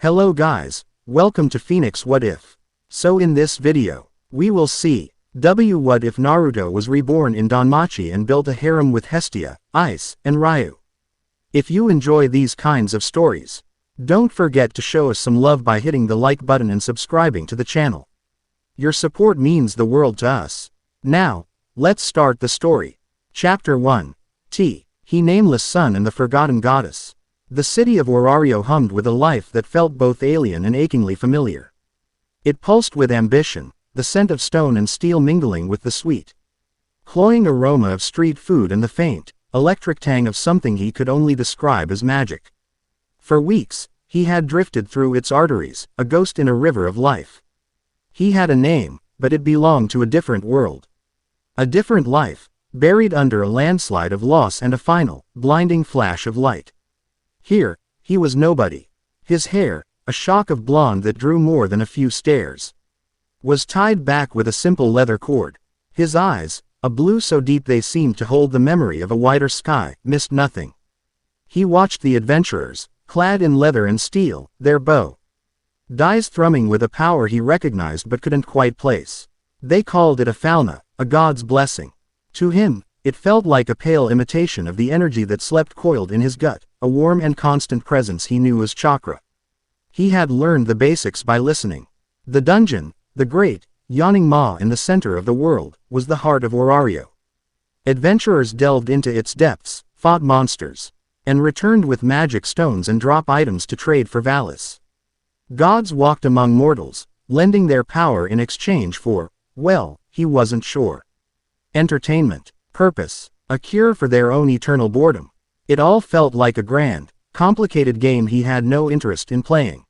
Hello guys, welcome to Phoenix What If. So in this video, we will see, what if Naruto was reborn in Danmachi and built a harem with Hestia, Ice, and Ryuu. If you enjoy these kinds of stories, don't forget to show us some love by hitting the like button and subscribing to the channel. Your support means the world to us. Now, let's start the story. Chapter 1. He nameless son and the forgotten goddess. The city of Orario hummed with a life that felt both alien and achingly familiar. It pulsed with ambition, the scent of stone and steel mingling with the sweet, cloying aroma of street food and the faint, electric tang of something he could only describe as magic. For weeks, he had drifted through its arteries, a ghost in a river of life. He had a name, but it belonged to a different world. A different life, buried under a landslide of loss and a final, blinding flash of light. Here, he was nobody. His hair, a shock of blonde that drew more than a few stares, was tied back with a simple leather cord. His eyes, a blue so deep they seemed to hold the memory of a wider sky, missed nothing. He watched the adventurers, clad in leather and steel, their bow dies thrumming with a power he recognized but couldn't quite place. They called it a falna, a god's blessing. To him, it felt like a pale imitation of the energy that slept coiled in his gut, a warm and constant presence he knew as chakra. He had learned the basics by listening. The dungeon, the great, yawning maw in the center of the world, was the heart of Orario. Adventurers delved into its depths, fought monsters, and returned with magic stones and drop items to trade for Valis. Gods walked among mortals, lending their power in exchange for, well, he wasn't sure. Entertainment, purpose, a cure for their own eternal boredom. It all felt like a grand, complicated game he had no interest in playing.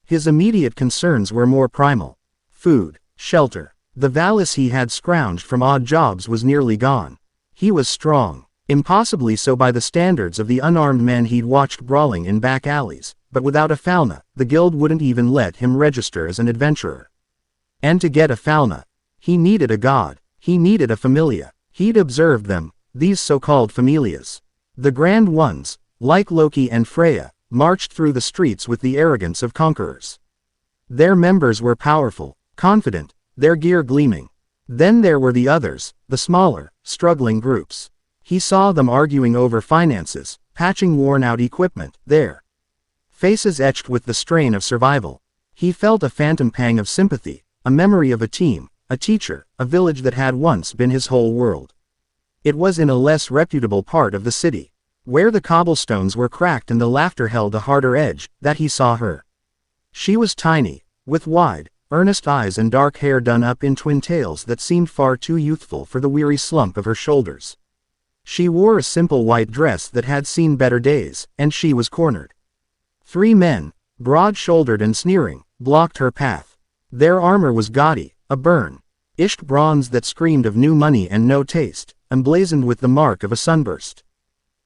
His immediate concerns were more primal. Food, shelter. The Valis he had scrounged from odd jobs was nearly gone. He was strong, impossibly so by the standards of the unarmed men he'd watched brawling in back alleys, but without a falna, the guild wouldn't even let him register as an adventurer. And to get a falna, he needed a god, he needed a familia. He'd observed them, these so-called familias. The grand ones, like Loki and Freya, marched through the streets with the arrogance of conquerors. Their members were powerful, confident, their gear gleaming. Then there were the others, the smaller, struggling groups. He saw them arguing over finances, patching worn-out equipment, their faces etched with the strain of survival. He felt a phantom pang of sympathy, a memory of a team, a teacher, a village that had once been his whole world. It was in a less reputable part of the city, where the cobblestones were cracked and the laughter held a harder edge, that he saw her. She was tiny, with wide, earnest eyes and dark hair done up in twin tails that seemed far too youthful for the weary slump of her shoulders. She wore a simple white dress that had seen better days, and she was cornered. 3 men, broad-shouldered and sneering, blocked her path. Their armor was gaudy, a burnished bronze that screamed of new money and no taste, emblazoned with the mark of a sunburst.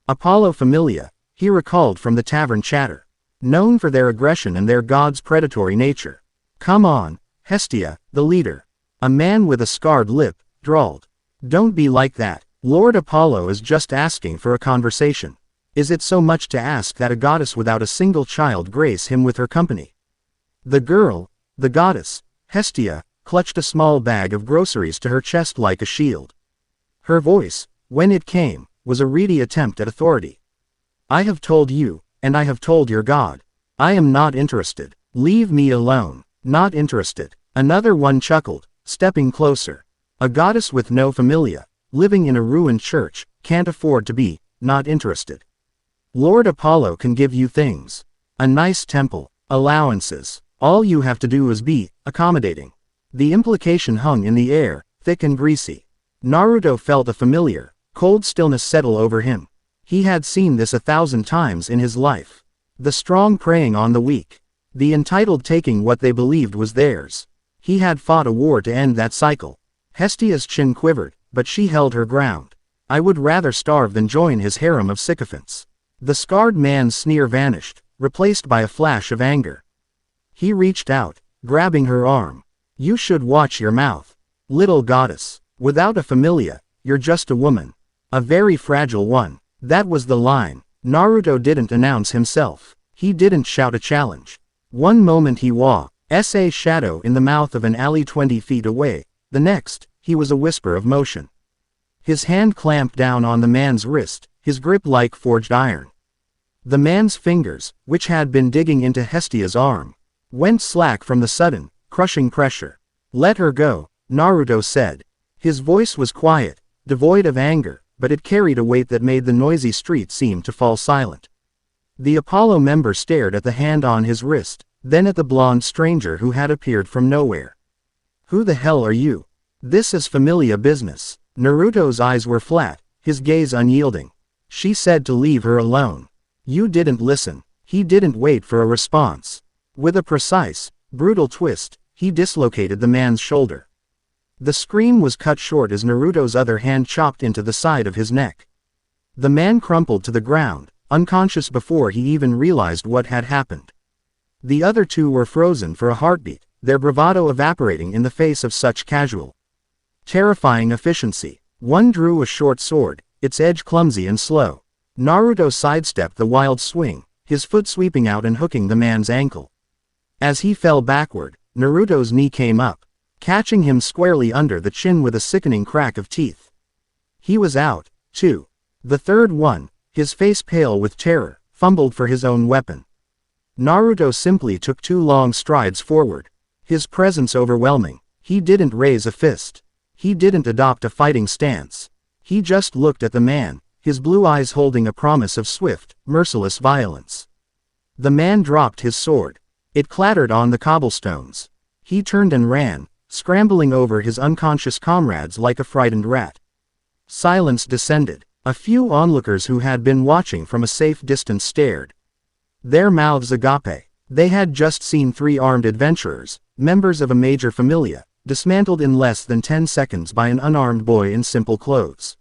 Apollo Familia, he recalled from the tavern chatter, known for their aggression and their god's predatory nature. Come on, Hestia, the leader. A man with a scarred lip, drawled. Don't be like that. Lord Apollo is just asking for a conversation. Is it so much to ask that a goddess without a single child grace him with her company? The girl, the goddess, Hestia, clutched a small bag of groceries to her chest like a shield. Her voice, when it came, was a reedy attempt at authority. I have told you, and I have told your god. I am not interested. Leave me alone. Not interested. Another one chuckled, stepping closer. A goddess with no familia, living in a ruined church, can't afford to be, not interested. Lord Apollo can give you things. A nice temple, allowances. All you have to do is be accommodating. The implication hung in the air, thick and greasy. Naruto felt a familiar, cold stillness settle over him. He had seen this 1,000 times in his life. The strong preying on the weak. The entitled taking what they believed was theirs. He had fought a war to end that cycle. Hestia's chin quivered, but she held her ground. I would rather starve than join his harem of sycophants. The scarred man's sneer vanished, replaced by a flash of anger. He reached out, grabbing her arm. You should watch your mouth. Little goddess. Without a familia, you're just a woman. A very fragile one. That was the line. Naruto didn't announce himself. He didn't shout a challenge. One moment he was a shadow in the mouth of an alley 20 feet away, the next, he was a whisper of motion. His hand clamped down on the man's wrist, his grip like forged iron. The man's fingers, which had been digging into Hestia's arm, went slack from the sudden, crushing pressure. "Let her go," Naruto said. His voice was quiet, devoid of anger, but it carried a weight that made the noisy street seem to fall silent. The Apollo member stared at the hand on his wrist, then at the blonde stranger who had appeared from nowhere. "Who the hell are you? This is familiar business." Naruto's eyes were flat, his gaze unyielding. "She said to leave her alone. You didn't listen." He didn't wait for a response. With a precise, brutal twist, he dislocated the man's shoulder. The scream was cut short as Naruto's other hand chopped into the side of his neck. The man crumpled to the ground, unconscious before he even realized what had happened. The other two were frozen for a heartbeat, their bravado evaporating in the face of such casual, terrifying efficiency. One drew a short sword, its edge clumsy and slow. Naruto sidestepped the wild swing, his foot sweeping out and hooking the man's ankle. As he fell backward, Naruto's knee came up, catching him squarely under the chin with a sickening crack of teeth. He was out, too. The third one, his face pale with terror, fumbled for his own weapon. Naruto simply took 2 long strides forward, his presence overwhelming. He didn't raise a fist. He didn't adopt a fighting stance. He just looked at the man, his blue eyes holding a promise of swift, merciless violence. The man dropped his sword. It clattered on the cobblestones. He turned and ran, scrambling over his unconscious comrades like a frightened rat. Silence descended. A few onlookers who had been watching from a safe distance stared, their mouths agape. They had just seen 3 armed adventurers, members of a major familia, dismantled in less than 10 seconds by an unarmed boy in simple clothes.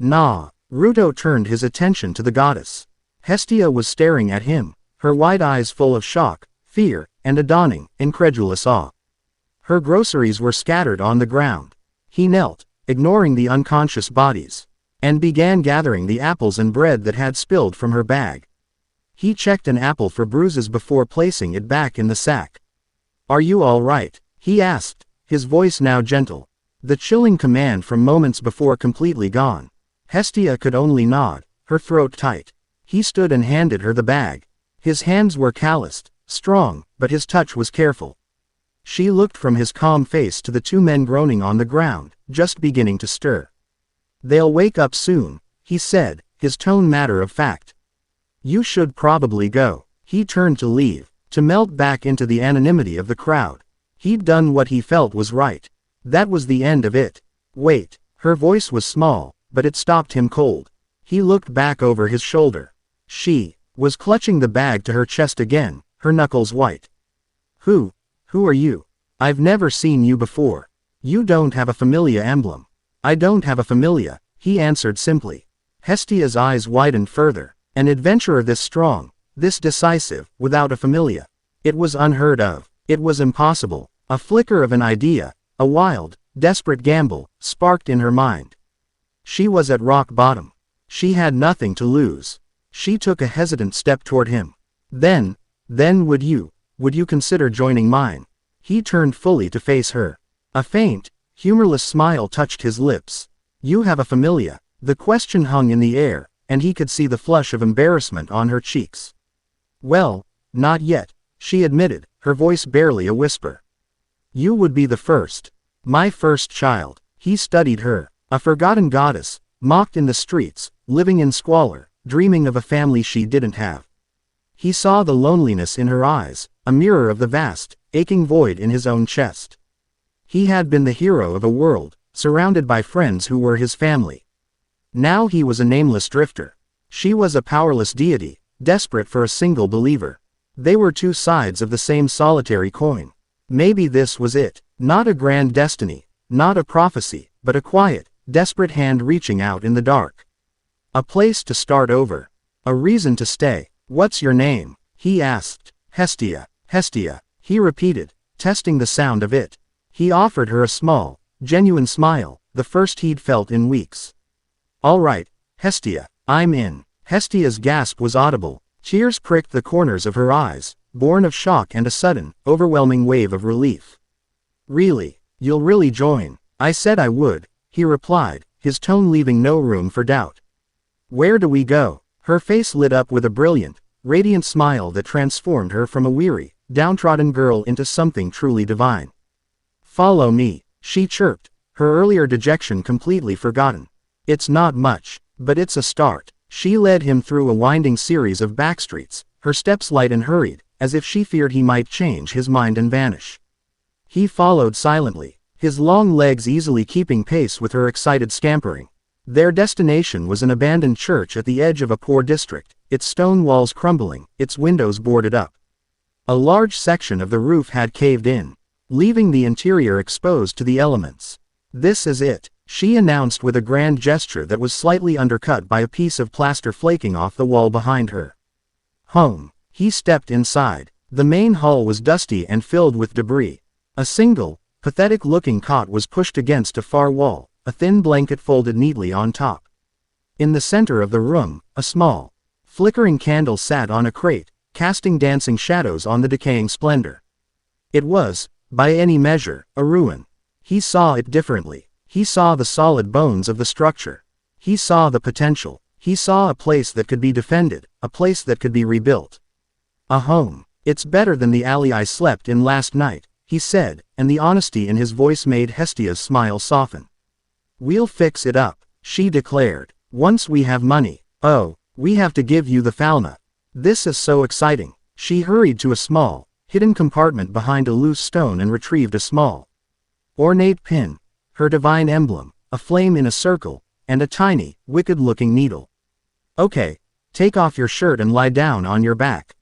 Naruto turned his attention to the goddess. Hestia was staring at him, her wide eyes full of shock, fear, and a dawning, incredulous awe. Her groceries were scattered on the ground. He knelt, ignoring the unconscious bodies, and began gathering the apples and bread that had spilled from her bag. He checked an apple for bruises before placing it back in the sack. "Are you all right?" he asked, his voice now gentle. The chilling command from moments before completely gone. Hestia could only nod, her throat tight. He stood and handed her the bag. His hands were calloused, strong, but his touch was careful. She looked from his calm face to the 2 men groaning on the ground, just beginning to stir. "They'll wake up soon," he said, his tone matter of fact. "You should probably go." He turned to leave, to melt back into the anonymity of the crowd. He'd done what he felt was right. That was the end of it. "Wait." Her voice was small, but it stopped him cold. He looked back over his shoulder. She was clutching the bag to her chest again, her knuckles white. Who are you? I've never seen you before. You don't have a familia emblem." "I don't have a familia," he answered simply. Hestia's eyes widened further. An adventurer this strong, this decisive, without a familia. It was unheard of. It was impossible. A flicker of an idea, a wild, desperate gamble, sparked in her mind. She was at rock bottom. She had nothing to lose. She took a hesitant step toward him. Then would you consider joining mine?" He turned fully to face her. A faint, humorless smile touched his lips. "You have a familia." The question hung in the air, and he could see the flush of embarrassment on her cheeks. "Well, not yet," she admitted, her voice barely a whisper. "You would be the first. My first child." He studied her, a forgotten goddess, mocked in the streets, living in squalor, dreaming of a family she didn't have. He saw the loneliness in her eyes, a mirror of the vast, aching void in his own chest. He had been the hero of a world, surrounded by friends who were his family. Now he was a nameless drifter. She was a powerless deity, desperate for a single believer. They were 2 sides of the same solitary coin. Maybe this was it. Not a grand destiny, not a prophecy, but a quiet, desperate hand reaching out in the dark. A place to start over. A reason to stay. "What's your name?" he asked. "Hestia." "Hestia," he repeated, testing the sound of it. He offered her a small, genuine smile, the first he'd felt in weeks. "All right, Hestia, I'm in." Hestia's gasp was audible. Tears pricked the corners of her eyes, born of shock and a sudden, overwhelming wave of relief. Really? You'll really join? I said I would, he replied, his tone leaving no room for doubt. Where do we go? Her face lit up with a brilliant, radiant smile that transformed her from a weary, downtrodden girl into something truly divine. Follow me, she chirped, her earlier dejection completely forgotten. It's not much, but it's a start. She led him through a winding series of backstreets, her steps light and hurried, as if she feared he might change his mind and vanish. He followed silently, his long legs easily keeping pace with her excited scampering. Their destination was an abandoned church at the edge of a poor district, its stone walls crumbling, its windows boarded up. A large section of the roof had caved in, leaving the interior exposed to the elements. This is it, she announced with a grand gesture that was slightly undercut by a piece of plaster flaking off the wall behind her. Home. He stepped inside. The main hall was dusty and filled with debris. A single, pathetic-looking cot was pushed against a far wall, a thin blanket folded neatly on top. In the center of the room, a small, flickering candle sat on a crate, casting dancing shadows on the decaying splendor. It was, by any measure, a ruin. He saw it differently. He saw the solid bones of the structure. He saw the potential. He saw a place that could be defended, a place that could be rebuilt. A home. It's better than the alley I slept in last night, he said, and the honesty in his voice made Hestia's smile soften. We'll fix it up, she declared, once we have money. Oh, we have to give you the falna. This is so exciting. She hurried to a small, hidden compartment behind a loose stone and retrieved a small, ornate pin, her divine emblem, a flame in a circle, and a tiny, wicked-looking needle. Okay, take off your shirt and lie down on your back.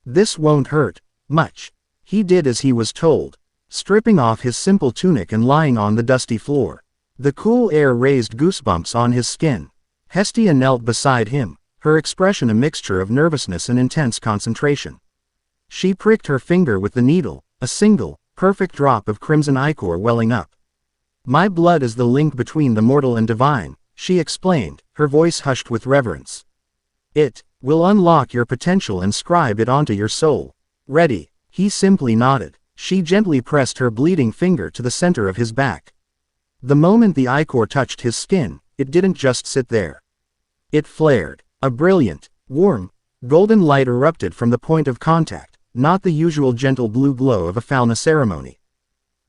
This won't hurt much. He did as he was told, stripping off his simple tunic and lying on the dusty floor. The cool air raised goosebumps on his skin. Hestia knelt beside him, her expression a mixture of nervousness and intense concentration. She pricked her finger with the needle, a single, perfect drop of crimson ichor welling up. My blood is the link between the mortal and divine, she explained, her voice hushed with reverence. It will unlock your potential and scribe it onto your soul. Ready? He simply nodded. She gently pressed her bleeding finger to the center of his back. The moment the ichor touched his skin, it didn't just sit there. It flared. A brilliant, warm, golden light erupted from the point of contact, not the usual gentle blue glow of a falna ceremony.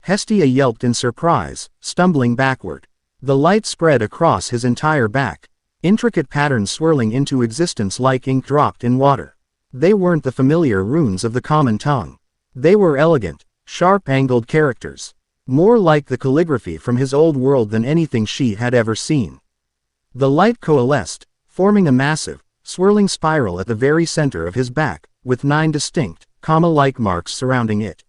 Hestia yelped in surprise, stumbling backward. The light spread across his entire back, intricate patterns swirling into existence like ink dropped in water. They weren't the familiar runes of the common tongue. They were elegant, sharp-angled characters, more like the calligraphy from his old world than anything she had ever seen. The light coalesced, forming a massive, swirling spiral at the very center of his back, with 9 distinct, comma-like marks surrounding it.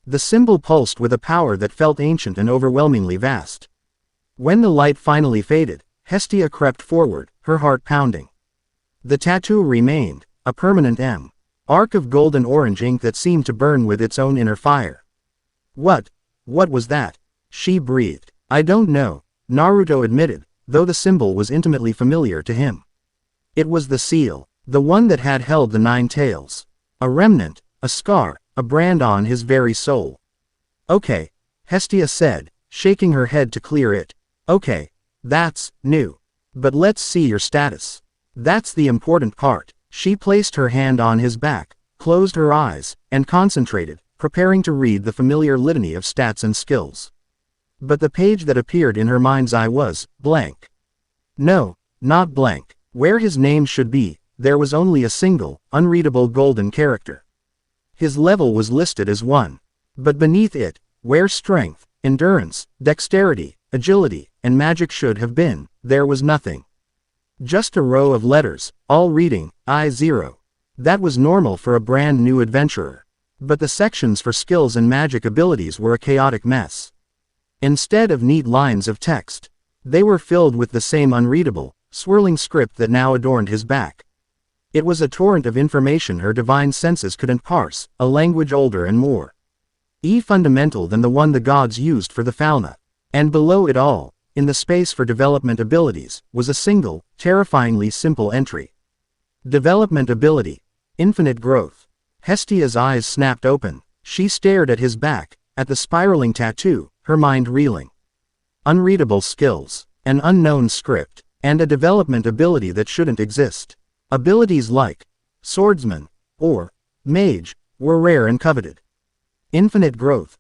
The symbol pulsed with a power that felt ancient and overwhelmingly vast. When the light finally faded, Hestia crept forward, her heart pounding. The tattoo remained, a permanent arc of golden orange ink that seemed to burn with its own inner fire. What was that? She breathed. I don't know, Naruto admitted, though the symbol was intimately familiar to him. It was the seal, the one that had held the 9 tails. A remnant, a scar, a brand on his very soul. Okay, Hestia said, shaking her head to clear it. Okay, that's new. But let's see your status. That's the important part. She placed her hand on his back, closed her eyes, and concentrated, preparing to read the familiar litany of stats and skills. But the page that appeared in her mind's eye was blank. No, not blank. Where his name should be, there was only a single, unreadable golden character. His level was listed as 1. But beneath it, where strength, endurance, dexterity, agility, and magic should have been, there was nothing. Just a row of letters, all reading, I0. That was normal for a brand new adventurer. But the sections for skills and magic abilities were a chaotic mess. Instead of neat lines of text, they were filled with the same unreadable, swirling script that now adorned his back. It was a torrent of information her divine senses couldn't parse, a language older and more fundamental than the one the gods used for the falna. And below it all, in the space for development abilities, was a single, terrifyingly simple entry. Development ability. Infinite growth. Hestia's eyes snapped open. She stared at his back, at the spiraling tattoo, her mind reeling. Unreadable skills, an unknown script, and a development ability that shouldn't exist. Abilities like swordsman or mage were rare and coveted. Infinite growth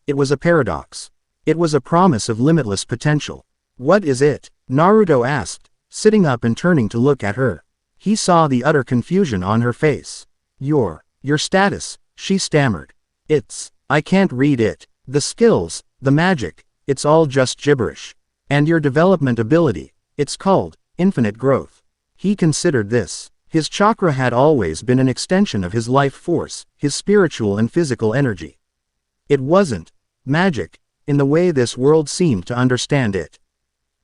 it was a paradox. It was a promise of limitless potential. What is it? Naruto asked, sitting up and turning to look at her. He saw the utter confusion on her face. Your status, she stammered. I can't read it. The skills, the magic, it's all just gibberish. And your development ability, it's called infinite growth. He considered this. His chakra had always been an extension of his life force, his spiritual and physical energy. It wasn't magic, in the way this world seemed to understand it.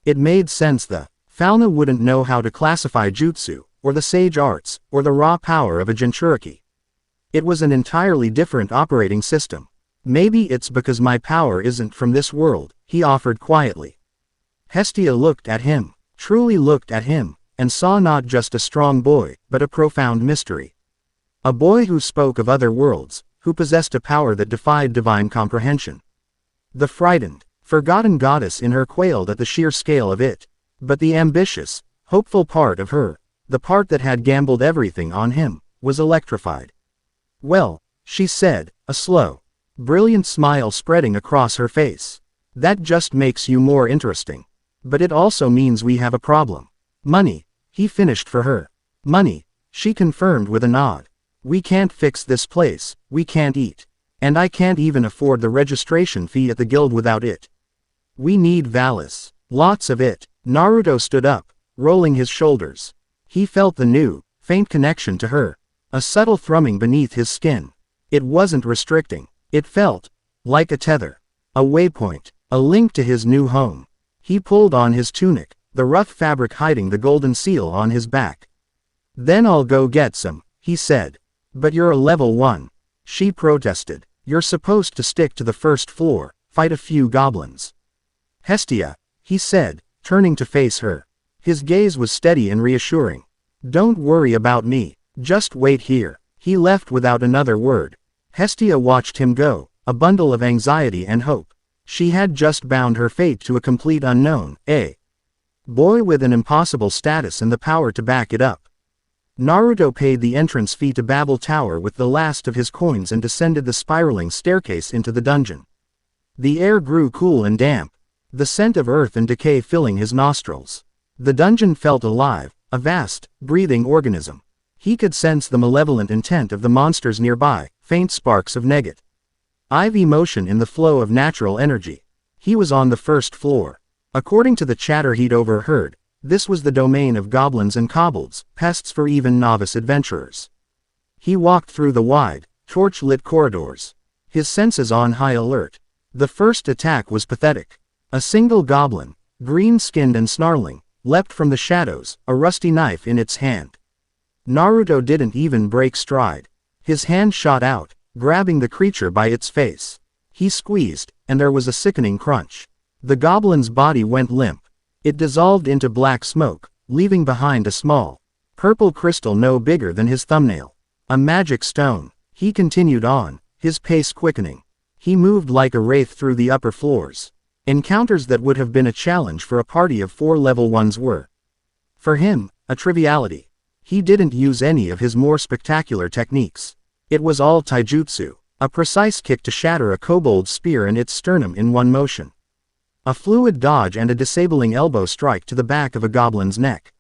It made sense. The Fauna wouldn't know how to classify jutsu, or the sage arts, or the raw power of a Jinchuriki. It was an entirely different operating system. Maybe it's because my power isn't from this world, he offered quietly. Hestia looked at him, truly looked at him, and saw not just a strong boy, but a profound mystery. A boy who spoke of other worlds, who possessed a power that defied divine comprehension. The frightened, forgotten goddess in her quailed at the sheer scale of it, but the ambitious, hopeful part of her, the part that had gambled everything on him, was electrified. Well, she said, a slow, brilliant smile spreading across her face. That just makes you more interesting. But it also means we have a problem. Money, he finished for her. Money, she confirmed with a nod. We can't fix this place, we can't eat. And I can't even afford the registration fee at the guild without it. We need Valis. Lots of it. Naruto stood up, rolling his shoulders. He felt the new, faint connection to her. A subtle thrumming beneath his skin. It wasn't restricting. It felt like a tether. A waypoint. A link to his new home. He pulled on his tunic, the rough fabric hiding the golden seal on his back. Then I'll go get some, he said. But you're a level 1. She protested. You're supposed to stick to the first floor, fight a few goblins. Hestia, he said, turning to face her. His gaze was steady and reassuring. Don't worry about me, just wait here. He left without another word. Hestia watched him go, a bundle of anxiety and hope. She had just bound her fate to a complete unknown, a boy with an impossible status and the power to back it up. Naruto paid the entrance fee to Babel Tower with the last of his coins and descended the spiraling staircase into the dungeon. The air grew cool and damp, the scent of earth and decay filling his nostrils. The dungeon felt alive, a vast, breathing organism. He could sense the malevolent intent of the monsters nearby, faint sparks of negative motion in the flow of natural energy. He was on the first floor. According to the chatter he'd overheard, this was the domain of goblins and kobolds, pests for even novice adventurers. He walked through the wide, torch-lit corridors, his senses on high alert. The first attack was pathetic. A single goblin, green-skinned and snarling, leapt from the shadows, a rusty knife in its hand. Naruto didn't even break stride. His hand shot out, grabbing the creature by its face. He squeezed, and there was a sickening crunch. The goblin's body went limp. It dissolved into black smoke, leaving behind a small, purple crystal no bigger than his thumbnail. A magic stone. He continued on, his pace quickening. He moved like a wraith through the upper floors. Encounters that would have been a challenge for a party of 4 level 1s were, for him, a triviality. He didn't use any of his more spectacular techniques. It was all taijutsu, a precise kick to shatter a kobold's spear and its sternum in one motion. A fluid dodge and a disabling elbow strike to the back of a goblin's neck.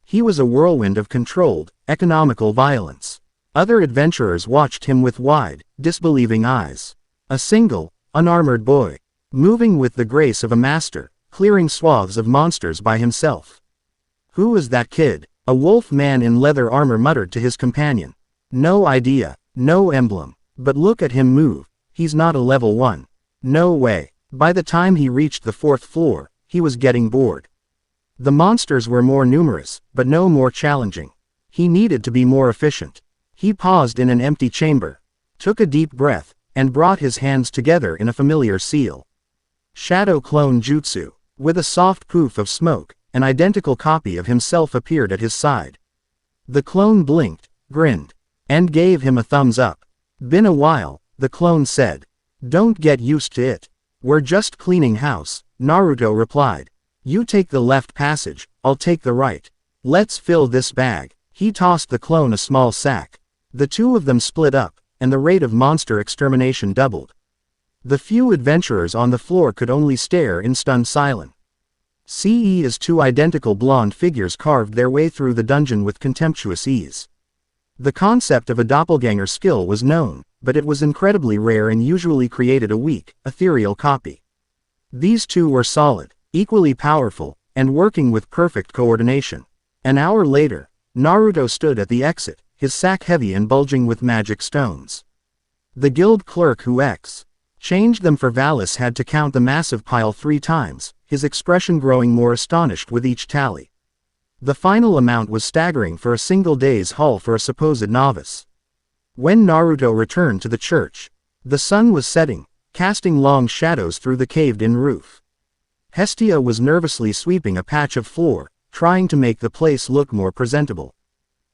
He was a whirlwind of controlled, economical violence. Other adventurers watched him with wide, disbelieving eyes. A single, unarmored boy, moving with the grace of a master, clearing swaths of monsters by himself. Who was that kid? A wolf man in leather armor muttered to his companion. No idea, no emblem, but look at him move, he's not a level 1. No way. By the time he reached the 4th floor, he was getting bored. The monsters were more numerous, but no more challenging. He needed to be more efficient. He paused in an empty chamber, took a deep breath, and brought his hands together in a familiar seal. Shadow Clone Jutsu. With a soft poof of smoke, an identical copy of himself appeared at his side. The clone blinked, grinned. and gave him a thumbs up. Been a while, the clone said. Don't get used to it. We're just cleaning house, Naruto replied. You take the left passage, I'll take the right. Let's fill this bag. He tossed the clone a small sack. The two of them split up, and the rate of monster extermination doubled. The few adventurers on the floor could only stare in stunned silence. As two identical blonde figures carved their way through the dungeon with contemptuous ease. The concept of a doppelganger skill was known, but it was incredibly rare and usually created a weak, ethereal copy. These two were solid, equally powerful, and working with perfect coordination. An hour later, Naruto stood at the exit, his sack heavy and bulging with magic stones. The guild clerk who exchanged them for Valis had to count the massive pile 3 times, his expression growing more astonished with each tally. The final amount was staggering for a single day's haul for a supposed novice. When Naruto returned to the church, the sun was setting, casting long shadows through the caved-in roof. Hestia was nervously sweeping a patch of floor, trying to make the place look more presentable.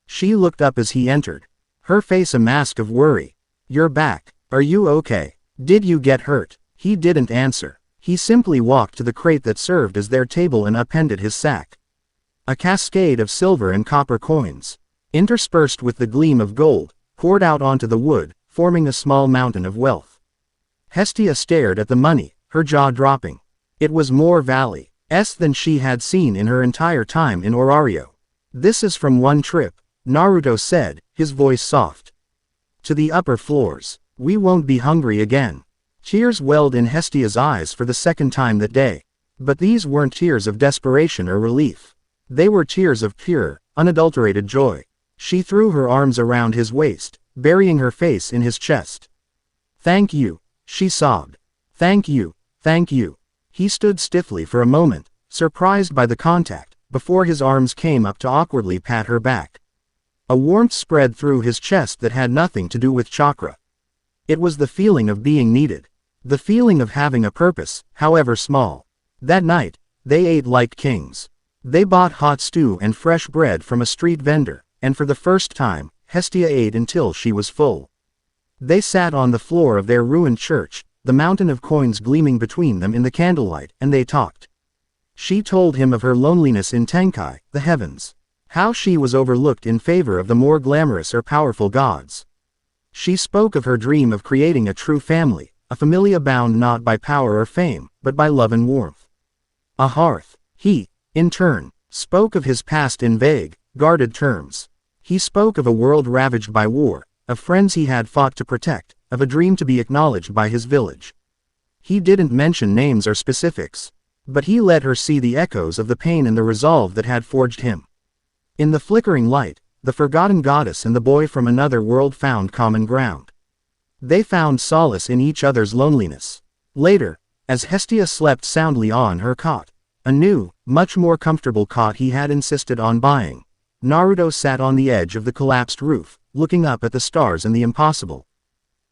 She looked up as he entered, her face a mask of worry. You're back. Are you okay? Did you get hurt? He didn't answer. He simply walked to the crate that served as their table and appended his sack. A cascade of silver and copper coins, interspersed with the gleam of gold, poured out onto the wood, forming a small mountain of wealth. Hestia stared at the money, her jaw dropping. It was more Valis than she had seen in her entire time in Orario. This is from one trip, Naruto said, his voice soft. To the upper floors. We won't be hungry again. Tears welled in Hestia's eyes for the second time that day. But these weren't tears of desperation or relief. They were tears of pure, unadulterated joy. She threw her arms around his waist, burying her face in his chest. Thank you, she sobbed. Thank you, thank you. He stood stiffly for a moment, surprised by the contact, before his arms came up to awkwardly pat her back. A warmth spread through his chest that had nothing to do with chakra. It was the feeling of being needed. The feeling of having a purpose, however small. That night, they ate like kings. They bought hot stew and fresh bread from a street vendor, and for the first time, Hestia ate until she was full. They sat on the floor of their ruined church, the mountain of coins gleaming between them in the candlelight, and they talked. She told him of her loneliness in Tenkai, the heavens. How she was overlooked in favor of the more glamorous or powerful gods. She spoke of her dream of creating a true family, a familia bound not by power or fame, but by love and warmth. A hearth. He, in turn, spoke of his past in vague, guarded terms. He spoke of a world ravaged by war, of friends he had fought to protect, of a dream to be acknowledged by his village. He didn't mention names or specifics, but he let her see the echoes of the pain and the resolve that had forged him. In the flickering light, the forgotten goddess and the boy from another world found common ground. They found solace in each other's loneliness. Later, as Hestia slept soundly on her cot, a new, much more comfortable cot he had insisted on buying, Naruto sat on the edge of the collapsed roof, looking up at the stars and the impossible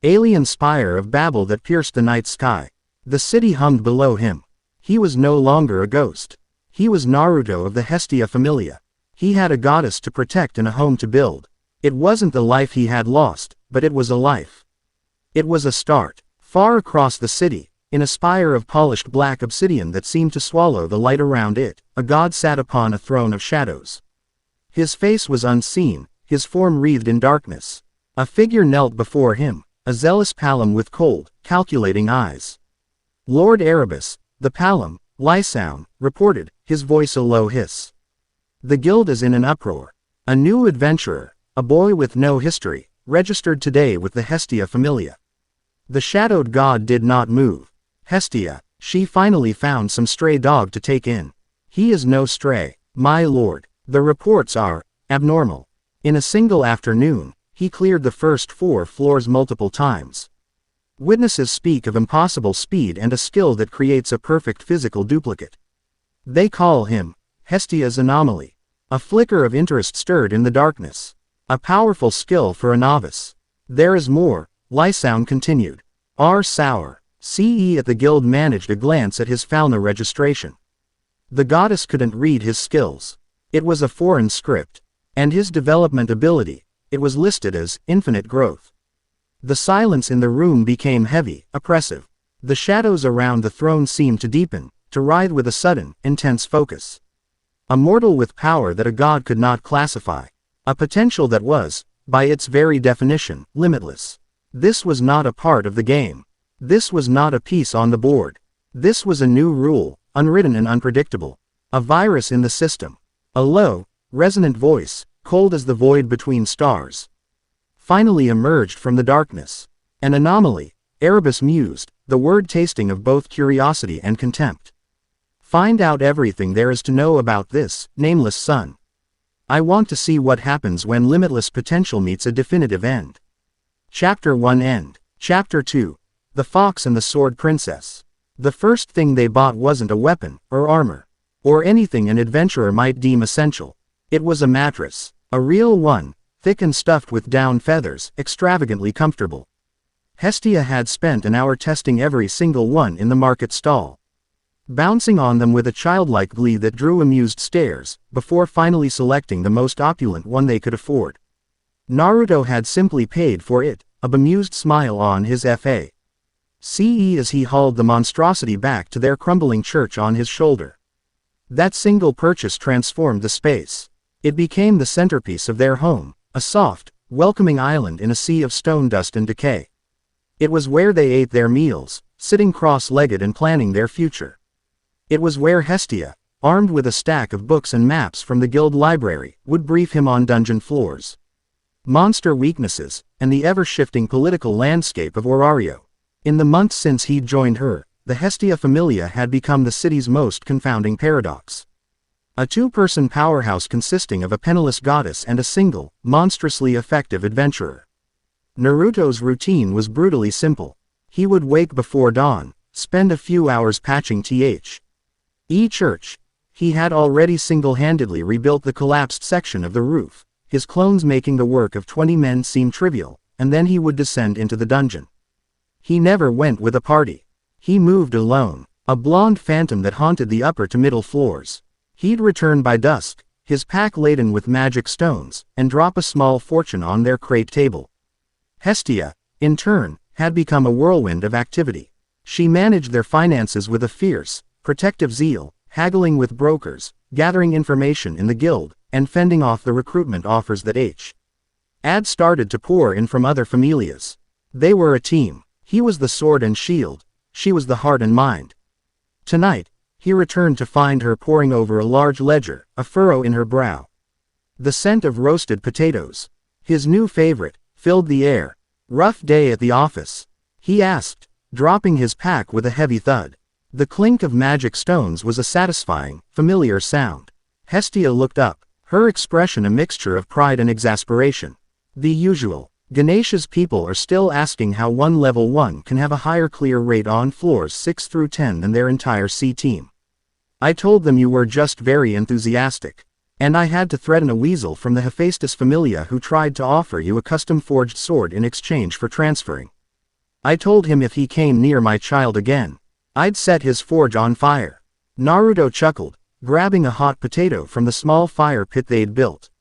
alien spire of Babel that pierced the night sky. The city hummed below him. He was no longer a ghost. He was Naruto of the Hestia familia. He had a goddess to protect and a home to build. It wasn't the life he had lost, but it was a life. It was a start. Far across the city, in a spire of polished black obsidian that seemed to swallow the light around it, a god sat upon a throne of shadows. His face was unseen, his form wreathed in darkness. A figure knelt before him, a zealous Palom with cold, calculating eyes. Lord Erebus, the Palom, Lysound, reported, his voice a low hiss. The guild is in an uproar. A new adventurer, a boy with no history, registered today with the Hestia familia. The shadowed god did not move. Hestia, she finally found some stray dog to take in. He is no stray, my lord. The reports are abnormal. In a single afternoon, he cleared the first 4 floors multiple times. Witnesses speak of impossible speed and a skill that creates a perfect physical duplicate. They call him Hestia's anomaly. A flicker of interest stirred in the darkness. A powerful skill for a novice. There is more, Lysound continued. R. Sour, CE at the guild managed a glance at his Falna registration. The goddess couldn't read his skills. It was a foreign script. And his development ability, it was listed as infinite growth. The silence in the room became heavy, oppressive. The shadows around the throne seemed to deepen, to writhe with a sudden, intense focus. A mortal with power that a god could not classify. A potential that was, by its very definition, limitless. This was not a part of the game. This was not a piece on the board. This was a new rule, unwritten and unpredictable. A virus in the system. A low, resonant voice, cold as the void between stars, finally emerged from the darkness. An anomaly, Erebus mused, the word tasting of both curiosity and contempt. Find out everything there is to know about this nameless sun. I want to see what happens when limitless potential meets a definitive end. Chapter 1 End. Chapter 2. The Fox and the Sword Princess. The first thing they bought wasn't a weapon, or armor, or anything an adventurer might deem essential. It was a mattress. A real one, thick and stuffed with down feathers, extravagantly comfortable. Hestia had spent an hour testing every single one in the market stall, bouncing on them with a childlike glee that drew amused stares, before finally selecting the most opulent one they could afford. Naruto had simply paid for it, a bemused smile on his face as he hauled the monstrosity back to their crumbling church on his shoulder. That single purchase transformed the space. It became the centerpiece of their home, a soft, welcoming island in a sea of stone dust and decay. It was where they ate their meals, sitting cross-legged and planning their future. It was where Hestia, armed with a stack of books and maps from the guild library, would brief him on dungeon floors, monster weaknesses, and the ever-shifting political landscape of Orario. In the months since he'd joined her, the Hestia Familia had become the city's most confounding paradox. A two-person powerhouse consisting of a penniless goddess and a single, monstrously effective adventurer. Naruto's routine was brutally simple. He would wake before dawn, spend a few hours patching church. He had already single-handedly rebuilt the collapsed section of the roof, his clones making the work of 20 men seem trivial, and then he would descend into the dungeon. He never went with a party. He moved alone, a blonde phantom that haunted the upper to middle floors. He'd return by dusk, his pack laden with magic stones, and drop a small fortune on their crate table. Hestia, in turn, had become a whirlwind of activity. She managed their finances with a fierce, protective zeal, haggling with brokers, gathering information in the guild, and fending off the recruitment offers that had started to pour in from other familias. They were a team. He was the sword and shield, she was the heart and mind. Tonight, he returned to find her poring over a large ledger, a furrow in her brow. The scent of roasted potatoes, his new favorite, filled the air. Rough day at the office? He asked, dropping his pack with a heavy thud. The clink of magic stones was a satisfying, familiar sound. Hestia looked up, her expression a mixture of pride and exasperation. The usual. Ganesha's people are still asking how one level 1 can have a higher clear rate on floors 6 through 10 than their entire C team. I told them you were just very enthusiastic. And I had to threaten a weasel from the Hephaestus Familia who tried to offer you a custom-forged sword in exchange for transferring. I told him if he came near my child again, I'd set his forge on fire. Naruto chuckled, grabbing a hot potato from the small fire pit they'd built.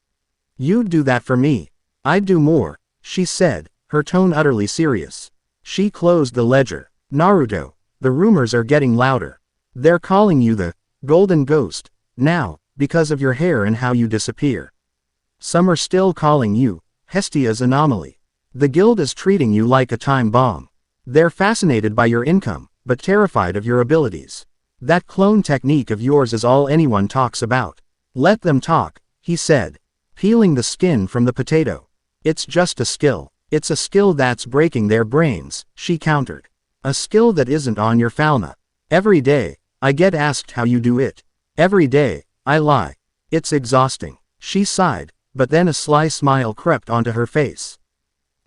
You'd do that for me. I'd do more, she said, her tone utterly serious. She closed the ledger. Naruto, the rumors are getting louder. They're calling you the Golden Ghost now, because of your hair and how you disappear. Some are still calling you Hestia's anomaly. The guild is treating you like a time bomb. They're fascinated by your income, but terrified of your abilities. That clone technique of yours is all anyone talks about. Let them talk, he said, peeling the skin from the potato. It's just a skill. It's a skill that's breaking their brains, she countered. A skill that isn't on your fauna. Every day, I get asked how you do it. Every day, I lie. It's exhausting. She sighed, but then a sly smile crept onto her face.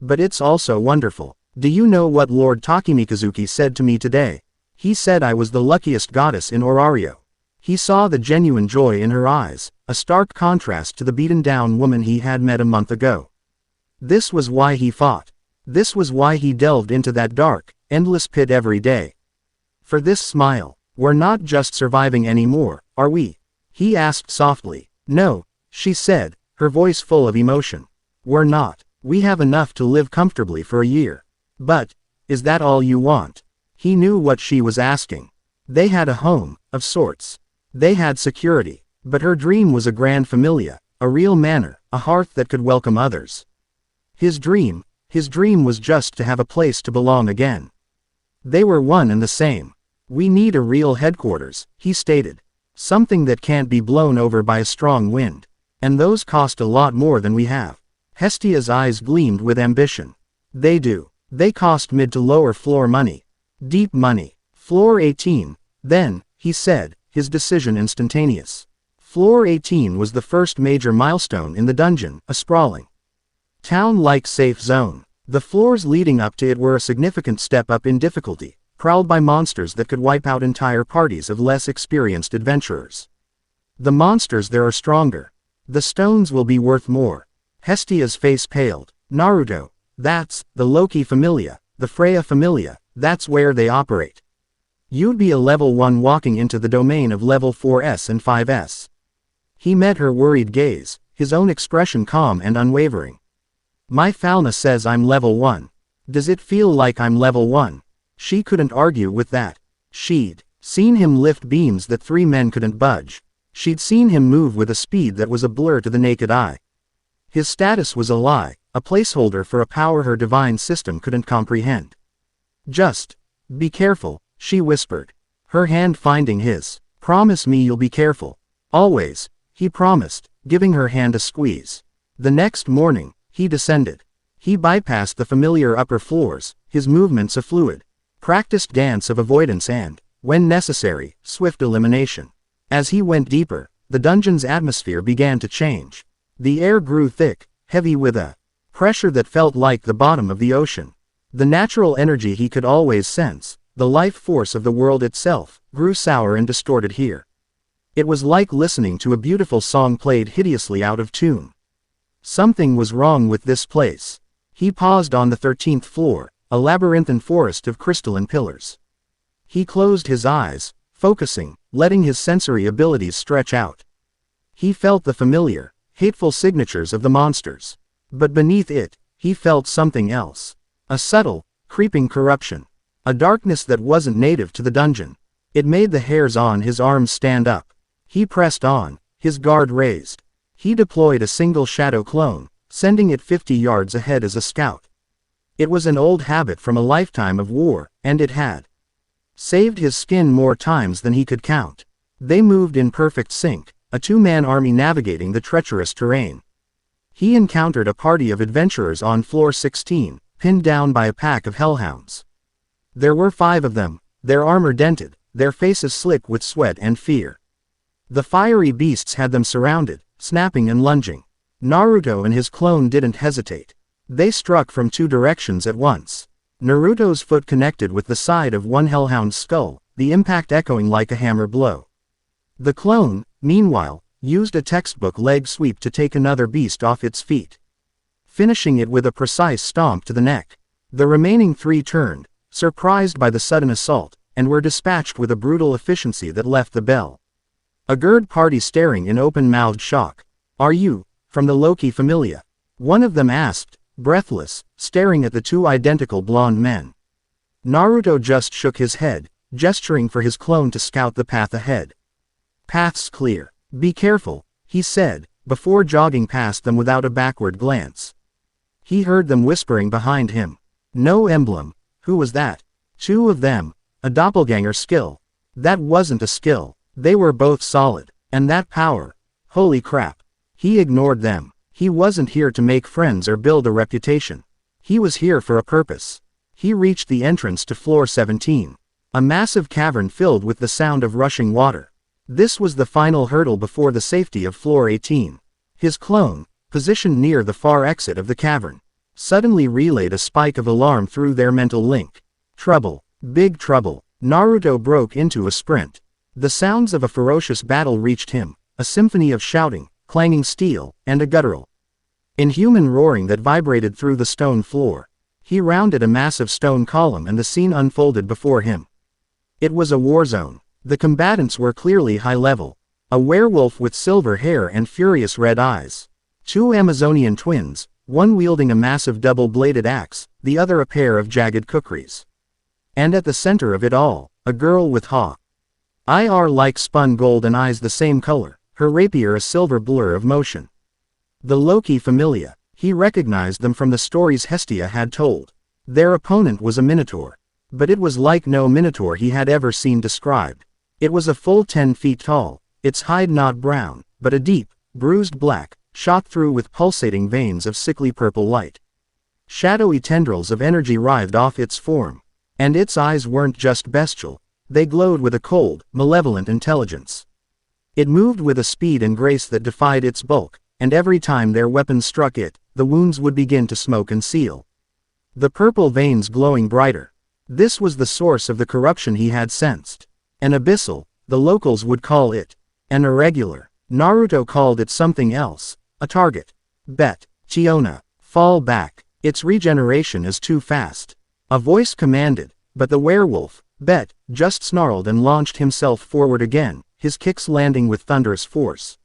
But it's also wonderful. Do you know what Lord Takemikazuki said to me today? He said I was the luckiest goddess in Orario. He saw the genuine joy in her eyes, a stark contrast to the beaten-down woman he had met a month ago. This was why he fought. This was why he delved into that dark, endless pit every day. For this smile. We're not just surviving anymore, are we? He asked softly. No, she said, her voice full of emotion. We're not. We have enough to live comfortably for a year. But, is that all you want? He knew what she was asking. They had a home, of sorts. They had security. But her dream was a grand familia, a real manor, a hearth that could welcome others. His dream was just to have a place to belong again. They were one and the same. We need a real headquarters, he stated. Something that can't be blown over by a strong wind. And those cost a lot more than we have. Hestia's eyes gleamed with ambition. They do. They cost mid to lower floor money. Deep money. Floor 18. Then, he said, his decision instantaneous. Floor 18 was the first major milestone in the dungeon, a sprawling town-like safe zone. The floors leading up to it were a significant step up in difficulty, prowled by monsters that could wipe out entire parties of less experienced adventurers. The monsters there are stronger. The stones will be worth more. Hestia's face paled. Naruto. That's the Loki Familia, the Freya Familia, that's where they operate. You'd be a level 1 walking into the domain of level 4s and 5s. He met her worried gaze, his own expression calm and unwavering. My Falna says I'm level 1. Does it feel like I'm level 1? She couldn't argue with that. She'd seen him lift beams that 3 men couldn't budge. She'd seen him move with a speed that was a blur to the naked eye. His status was a lie, a placeholder for a power her divine system couldn't comprehend. Just be careful, she whispered, her hand finding his. Promise me you'll be careful. Always, he promised, giving her hand a squeeze. The next morning, he descended. He bypassed the familiar upper floors, his movements a fluid, practiced dance of avoidance and, when necessary, swift elimination. As he went deeper, the dungeon's atmosphere began to change. The air grew thick, heavy with a pressure that felt like the bottom of the ocean. The natural energy he could always sense, the life force of the world itself, grew sour and distorted here. It was like listening to a beautiful song played hideously out of tune. Something was wrong with this place. He paused on the 13th floor, a labyrinthine forest of crystalline pillars. He closed his eyes, focusing, letting his sensory abilities stretch out. He felt the familiar, hateful signatures of the monsters. But beneath it, he felt something else. A subtle, creeping corruption. A darkness that wasn't native to the dungeon. It made the hairs on his arms stand up. He pressed on, his guard raised. He deployed a single shadow clone, sending it 50 yards ahead as a scout. It was an old habit from a lifetime of war, and it had saved his skin more times than he could count. They moved in perfect sync, a 2-man army navigating the treacherous terrain. He encountered a party of adventurers on floor 16, pinned down by a pack of hellhounds. There were 5 of them, their armor dented, their faces slick with sweat and fear. The fiery beasts had them surrounded, snapping and lunging. Naruto and his clone didn't hesitate. They struck from 2 directions at once. Naruto's foot connected with the side of one hellhound's skull, the impact echoing like a hammer blow. The clone, meanwhile, used a textbook leg sweep to take another beast off its feet, finishing it with a precise stomp to the neck. The remaining 3 turned, surprised by the sudden assault, and were dispatched with a brutal efficiency that left the bell Agurd party staring in open-mouthed shock. Are you from the Loki Familia? One of them asked, breathless, staring at the 2 identical blonde men. Naruto just shook his head, gesturing for his clone to scout the path ahead. Path's clear. Be careful, he said, before jogging past them without a backward glance. He heard them whispering behind him. No emblem. Who was that? 2 of them. A doppelganger skill. That wasn't a skill. They were both solid. And that power. Holy crap. He ignored them. He wasn't here to make friends or build a reputation. He was here for a purpose. He reached the entrance to floor 17. A massive cavern filled with the sound of rushing water. This was the final hurdle before the safety of floor 18. His clone, positioned near the far exit of the cavern, suddenly relayed a spike of alarm through their mental link. Trouble. Big trouble. Naruto broke into a sprint. The sounds of a ferocious battle reached him, a symphony of shouting, clanging steel, and a guttural, inhuman roaring that vibrated through the stone floor. He rounded a massive stone column and the scene unfolded before him. It was a war zone. The combatants were clearly high level. A werewolf with silver hair and furious red eyes. 2 Amazonian twins, one wielding a massive double-bladed axe, the other a pair of jagged kukris. And at the center of it all, a girl with like spun gold and eyes the same color, her rapier a silver blur of motion. The Loki familia, he recognized them from the stories Hestia had told. Their opponent was a minotaur. But it was like no minotaur he had ever seen described. It was a full 10 feet tall, its hide not brown, but a deep, bruised black, shot through with pulsating veins of sickly purple light. Shadowy tendrils of energy writhed off its form. And its eyes weren't just bestial, they glowed with a cold, malevolent intelligence. It moved with a speed and grace that defied its bulk, and every time their weapons struck it, the wounds would begin to smoke and seal. The purple veins glowing brighter. This was the source of the corruption he had sensed. An abyssal, the locals would call it. An irregular. Naruto called it something else. A target. Bet. Chiona. Fall back. Its regeneration is too fast. A voice commanded, but the werewolf, Bet, just snarled and launched himself forward again, his kicks landing with thunderous force.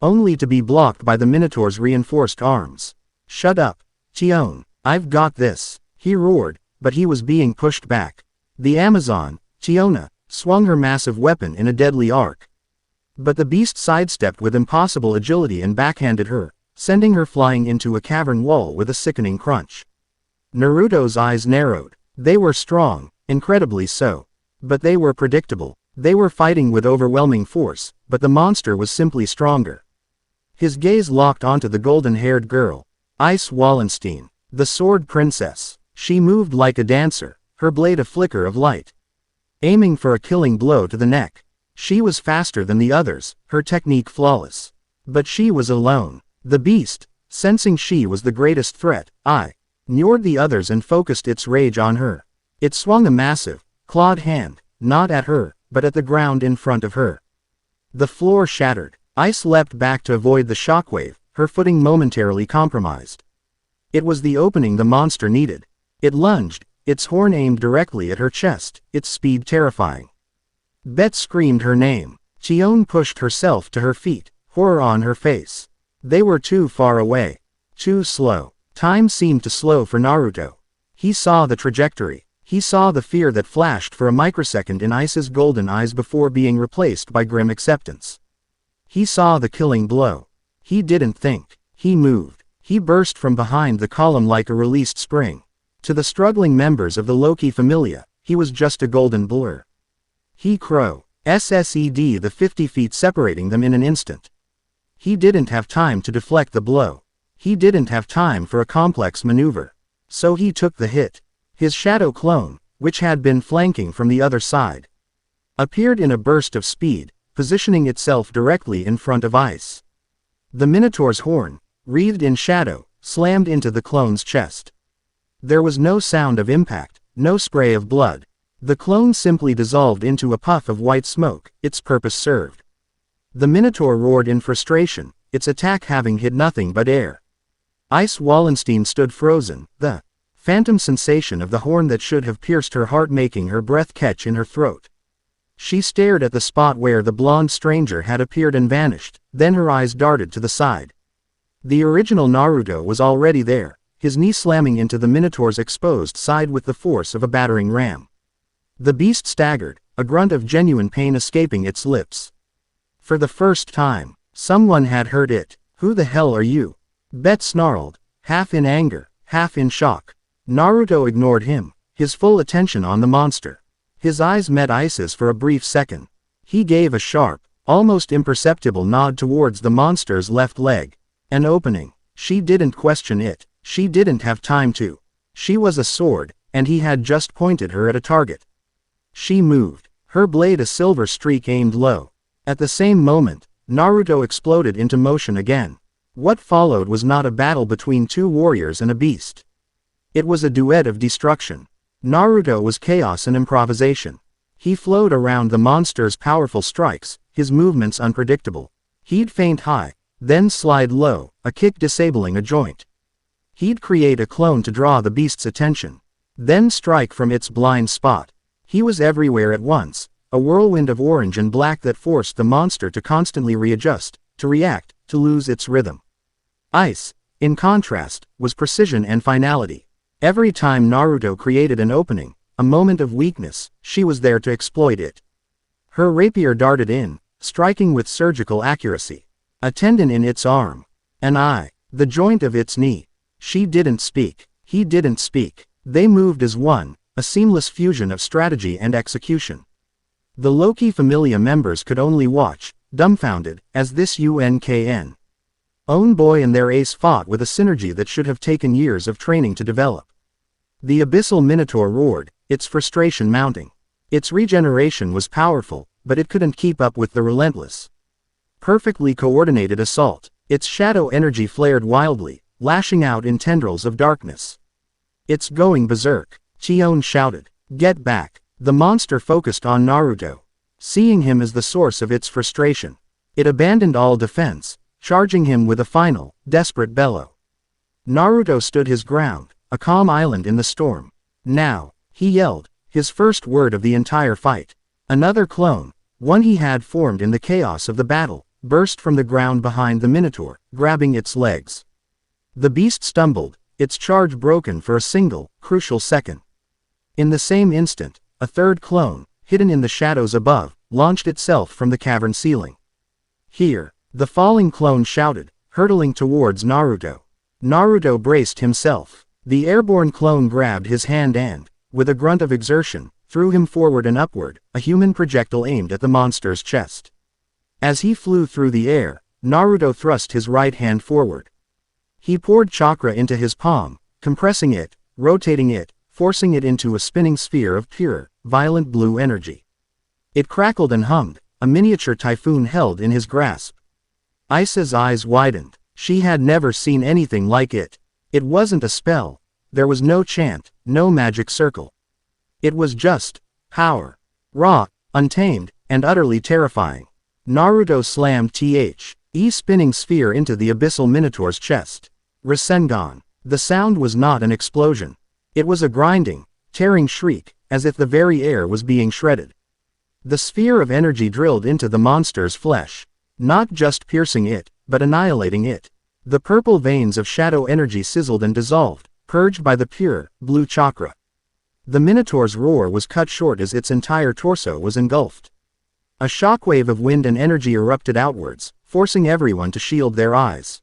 Only to be blocked by the Minotaur's reinforced arms. Shut up. Chion, I've got this, he roared, but he was being pushed back. The Amazon, Chiona, swung her massive weapon in a deadly arc. But the beast sidestepped with impossible agility and backhanded her, sending her flying into a cavern wall with a sickening crunch. Naruto's eyes narrowed. They were strong, incredibly so. But they were predictable. They were fighting with overwhelming force, but the monster was simply stronger. His gaze locked onto the golden-haired girl, Ice Wallenstein, the sword princess. She moved like a dancer, her blade a flicker of light. Aiming for a killing blow to the neck. She was faster than the others, her technique flawless. But she was alone. The beast, sensing she was the greatest threat, ignored the others and focused its rage on her. It swung a massive, clawed hand, not at her, but at the ground in front of her. The floor shattered. Ice leapt back to avoid the shockwave, her footing momentarily compromised. It was the opening the monster needed. It lunged, its horn aimed directly at her chest, its speed terrifying. Bet screamed her name. Chion pushed herself to her feet, horror on her face. They were too far away. Too slow. Time seemed to slow for Naruto. He saw the trajectory. He saw the fear that flashed for a microsecond in Ice's golden eyes before being replaced by grim acceptance. He saw the killing blow. He didn't think. He moved. He burst from behind the column like a released spring. To the struggling members of the Loki familia, he was just a golden blur. He SSED the 50 feet separating them in an instant. He didn't have time to deflect the blow. He didn't have time for a complex maneuver. So he took the hit. His shadow clone, which had been flanking from the other side, appeared in a burst of speed, positioning itself directly in front of Ice. The Minotaur's horn, wreathed in shadow, slammed into the clone's chest. There was no sound of impact, no spray of blood. The clone simply dissolved into a puff of white smoke, its purpose served. The Minotaur roared in frustration, its attack having hit nothing but air. Ice Wallenstein stood frozen, the phantom sensation of the horn that should have pierced her heart making her breath catch in her throat. She stared at the spot where the blonde stranger had appeared and vanished, then her eyes darted to the side. The original Naruto was already there, his knee slamming into the Minotaur's exposed side with the force of a battering ram. The beast staggered, a grunt of genuine pain escaping its lips. For the first time, someone had hurt it. Who the hell are you? Bet snarled, half in anger, half in shock. Naruto ignored him, his full attention on the monster. His eyes met Ice's for a brief second. He gave a sharp, almost imperceptible nod towards the monster's left leg. An opening. She didn't question it. She didn't have time to. She was a sword, and he had just pointed her at a target. She moved, her blade a silver streak aimed low. At the same moment, Naruto exploded into motion again. What followed was not a battle between two warriors and a beast. It was a duet of destruction. Naruto was chaos and improvisation. He flowed around the monster's powerful strikes, his movements unpredictable. He'd feint high, then slide low, a kick disabling a joint. He'd create a clone to draw the beast's attention, then strike from its blind spot. He was everywhere at once, a whirlwind of orange and black that forced the monster to constantly readjust, to react, to lose its rhythm. Ice, In contrast, was precision and finality. Every time Naruto created an opening, a moment of weakness, she was there to exploit it. Her rapier darted in, striking with surgical accuracy. A tendon in its arm. An eye. The joint of its knee. She didn't speak. He didn't speak. They moved as one, a seamless fusion of strategy and execution. The Loki Familia members could only watch, dumbfounded, as this UNKN. Own boy and their ace fought with a synergy that should have taken years of training to develop. The Abyssal Minotaur roared, its frustration mounting. Its regeneration was powerful, but it couldn't keep up with the relentless, perfectly coordinated assault. Its shadow energy flared wildly, lashing out in tendrils of darkness. "It's going berserk," Chion shouted. "Get back." The monster focused on Naruto. Seeing him as the source of its frustration, it abandoned all defense, charging him with a final, desperate bellow. Naruto stood his ground, a calm island in the storm. "Now," he yelled, his first word of the entire fight. Another clone, one he had formed in the chaos of the battle, burst from the ground behind the Minotaur, grabbing its legs. The beast stumbled, its charge broken for a single, crucial second. In the same instant, a third clone, hidden in the shadows above, launched itself from the cavern ceiling. "Here!" The falling clone shouted, hurtling towards Naruto. Naruto braced himself. The airborne clone grabbed his hand and, with a grunt of exertion, threw him forward and upward, a human projectile aimed at the monster's chest. As he flew through the air, Naruto thrust his right hand forward. He poured chakra into his palm, compressing it, rotating it, forcing it into a spinning sphere of pure, violent blue energy. It crackled and hummed, a miniature typhoon held in his grasp. Aisa's eyes widened. She had never seen anything like it. It wasn't a spell. There was no chant, no magic circle. It was just power. Raw, untamed, and utterly terrifying. Naruto slammed the spinning sphere into the Abyssal Minotaur's chest. Rasengan. The sound was not an explosion. It was a grinding, tearing shriek, as if the very air was being shredded. The sphere of energy drilled into the monster's flesh, not just piercing it, but annihilating it. The purple veins of shadow energy sizzled and dissolved, purged by the pure, blue chakra. The Minotaur's roar was cut short as its entire torso was engulfed. A shockwave of wind and energy erupted outwards, forcing everyone to shield their eyes.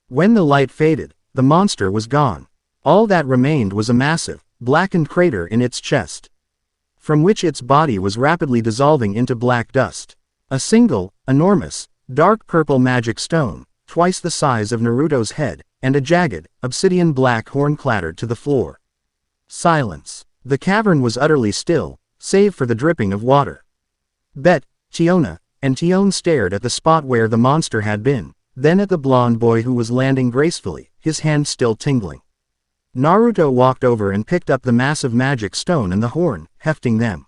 When the light faded, the monster was gone. All that remained was a massive, blackened crater in its chest, from which its body was rapidly dissolving into black dust. A single, enormous, dark purple magic stone, twice the size of Naruto's head, and a jagged, obsidian black horn clattered to the floor. Silence. The cavern was utterly still, save for the dripping of water. Chiona, and Tion stared at the spot where the monster had been, then at the blonde boy who was landing gracefully, his hand still tingling. Naruto walked over and picked up the massive magic stone and the horn, hefting them.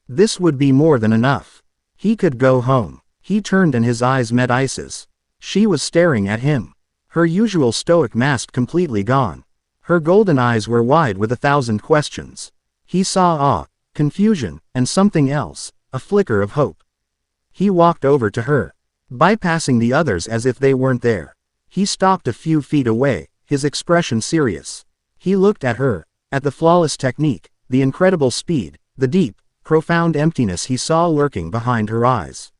This would be more than enough. He could go home. He turned and his eyes met Aisa's. She was staring at him. Her usual stoic mask completely gone. Her golden eyes were wide with 1,000 questions. He saw awe, confusion, and something else, a flicker of hope. He walked over to her, bypassing the others as if they weren't there. He stopped a few feet away, his expression serious. He looked at her, at the flawless technique, the incredible speed, the deep, profound emptiness he saw lurking behind her eyes.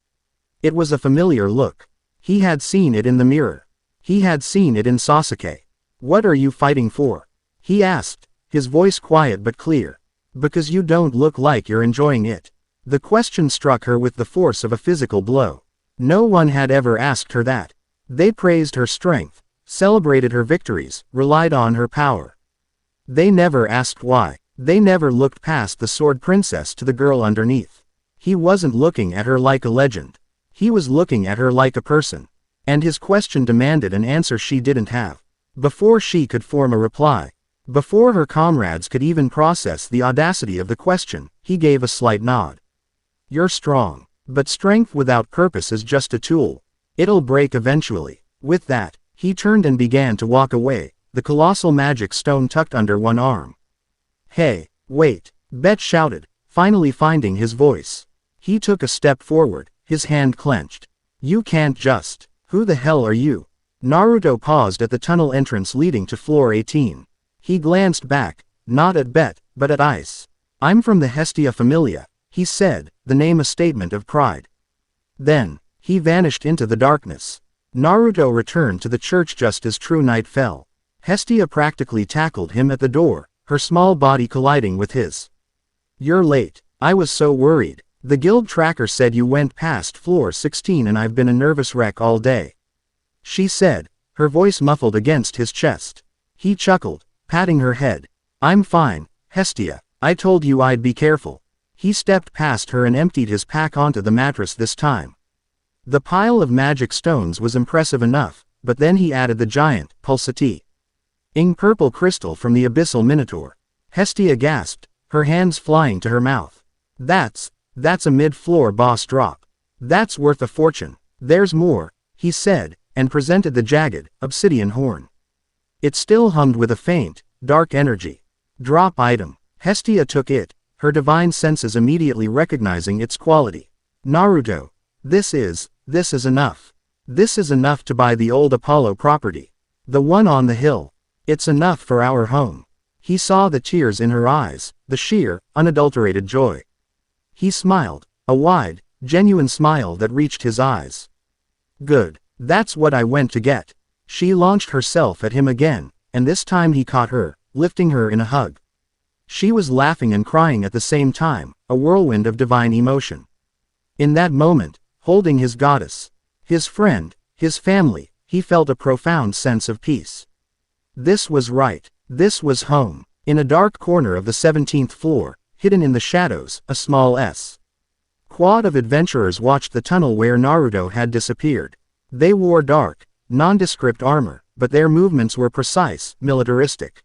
It was a familiar look. He had seen it in the mirror. He had seen it in Sasuke. "What are you fighting for?" he asked, his voice quiet but clear. "Because you don't look like you're enjoying it." The question struck her with the force of a physical blow. No one had ever asked her that. They praised her strength, celebrated her victories, relied on her power. They never asked why. They never looked past the sword princess to the girl underneath. He wasn't looking at her like a legend. He was looking at her like a person. And his question demanded an answer she didn't have. Before she could form a reply, before her comrades could even process the audacity of the question, he gave a slight nod. "You're strong. But strength without purpose is just a tool. It'll break eventually." With that, he turned and began to walk away, the colossal magic stone tucked under one arm. "Hey, wait," Bet shouted, finally finding his voice. He took a step forward, his hand clenched. "You can't just. Who the hell are you?" Naruto paused at the tunnel entrance leading to floor 18. He glanced back, not at Bet, but at Ice. "I'm from the Hestia Familia," he said, the name a statement of pride. Then, he vanished into the darkness. Naruto returned to the church just as true night fell. Hestia practically tackled him at the door, her small body colliding with his. "You're late. I was so worried. The guild tracker said you went past floor 16 and I've been a nervous wreck all day," she said, her voice muffled against his chest. He chuckled, patting her head. "I'm fine, Hestia. I told you I'd be careful." He stepped past her and emptied his pack onto the mattress this time. The pile of magic stones was impressive enough, but then he added the giant, pulsating purple crystal from the abyssal minotaur. Hestia gasped, her hands flying to her mouth. That's a mid-floor boss drop. That's worth a fortune." "There's more," he said, and presented the jagged, obsidian horn. It still hummed with a faint, dark energy. "Drop item." Hestia took it, her divine senses immediately recognizing its quality. "Naruto. This is enough. This is enough to buy the old Apollo property. The one on the hill. It's enough for our home." He saw the tears in her eyes, the sheer, unadulterated joy. He smiled, a wide, genuine smile that reached his eyes. "Good. That's what I went to get." She launched herself at him again, and this time he caught her, lifting her in a hug. She was laughing and crying at the same time, a whirlwind of divine emotion. In that moment, holding his goddess, his friend, his family, he felt a profound sense of peace. This was right. This was home. In a dark corner of the 17th floor, hidden in the shadows, a small squad of adventurers watched the tunnel where Naruto had disappeared. They wore dark, nondescript armor, but their movements were precise, militaristic.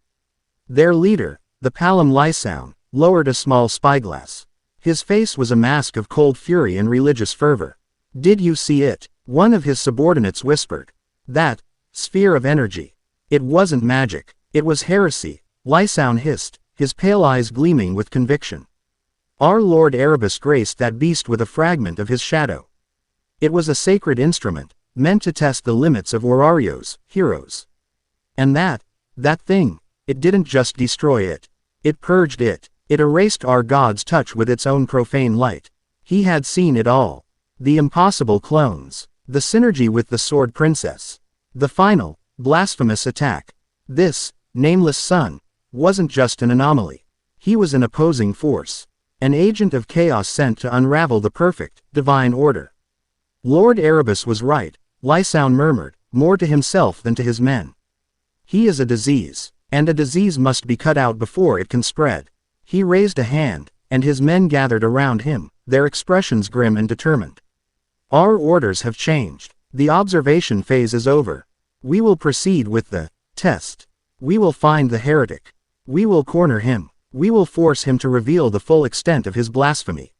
Their leader, the Palom Lysoun, lowered a small spyglass. His face was a mask of cold fury and religious fervor. "Did you see it?" one of his subordinates whispered. "That sphere of energy. It wasn't magic. It was heresy," Lysoun hissed, his pale eyes gleaming with conviction. "Our Lord Erebus graced that beast with a fragment of his shadow. It was a sacred instrument, meant to test the limits of Warrior's heroes. And that thing, it didn't just destroy it. It purged it. It erased our God's touch with its own profane light." He had seen it all. The impossible clones. The synergy with the Sword Princess. The final, blasphemous attack. This, nameless son, wasn't just an anomaly. He was an opposing force. An agent of chaos sent to unravel the perfect, divine order. "Lord Erebus was right," Lysoun murmured, more to himself than to his men. "He is a disease, and a disease must be cut out before it can spread." He raised a hand, and his men gathered around him, their expressions grim and determined. "Our orders have changed. The observation phase is over. We will proceed with the test. We will find the heretic. We will corner him. We will force him to reveal the full extent of his blasphemy.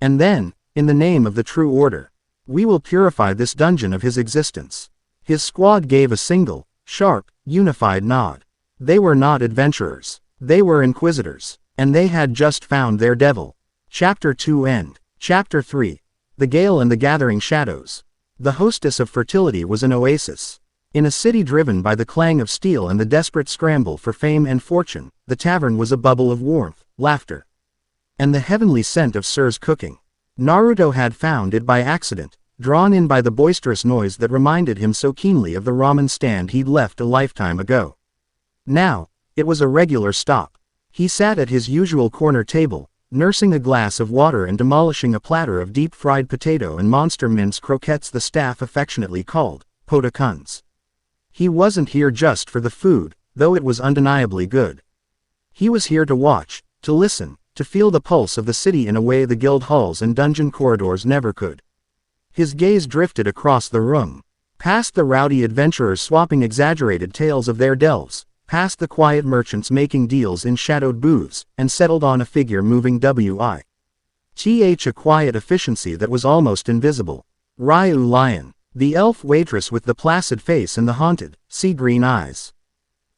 And then, in the name of the true order, we will purify this dungeon of his existence." His squad gave a single, sharp, unified nod. They were not adventurers. They were inquisitors. And they had just found their devil. Chapter 2 End. Chapter 3. The Gale and the Gathering Shadows. The hostess of fertility was an oasis. In a city driven by the clang of steel and the desperate scramble for fame and fortune, the tavern was a bubble of warmth, laughter, and the heavenly scent of Sir's cooking. Naruto had found it by accident, drawn in by the boisterous noise that reminded him so keenly of the ramen stand he'd left a lifetime ago. Now, it was a regular stop. He sat at his usual corner table, nursing a glass of water and demolishing a platter of deep-fried potato and monster mince croquettes the staff affectionately called potakuns. He wasn't here just for the food, though it was undeniably good. He was here to watch, to listen, to feel the pulse of the city in a way the guild halls and dungeon corridors never could. His gaze drifted across the room, past the rowdy adventurers swapping exaggerated tales of their delves, past the quiet merchants making deals in shadowed booths, and settled on a figure moving with a quiet efficiency that was almost invisible. Ryuu Lion, the elf waitress with the placid face and the haunted, sea-green eyes.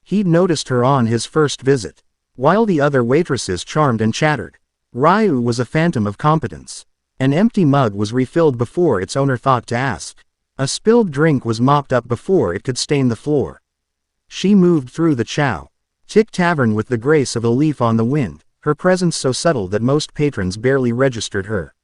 He'd noticed her on his first visit. While the other waitresses charmed and chattered, Ryuu was a phantom of competence. An empty mug was refilled before its owner thought to ask. A spilled drink was mopped up before it could stain the floor. She moved through the Chow Tick Tavern with the grace of a leaf on the wind, her presence so subtle that most patrons barely registered her.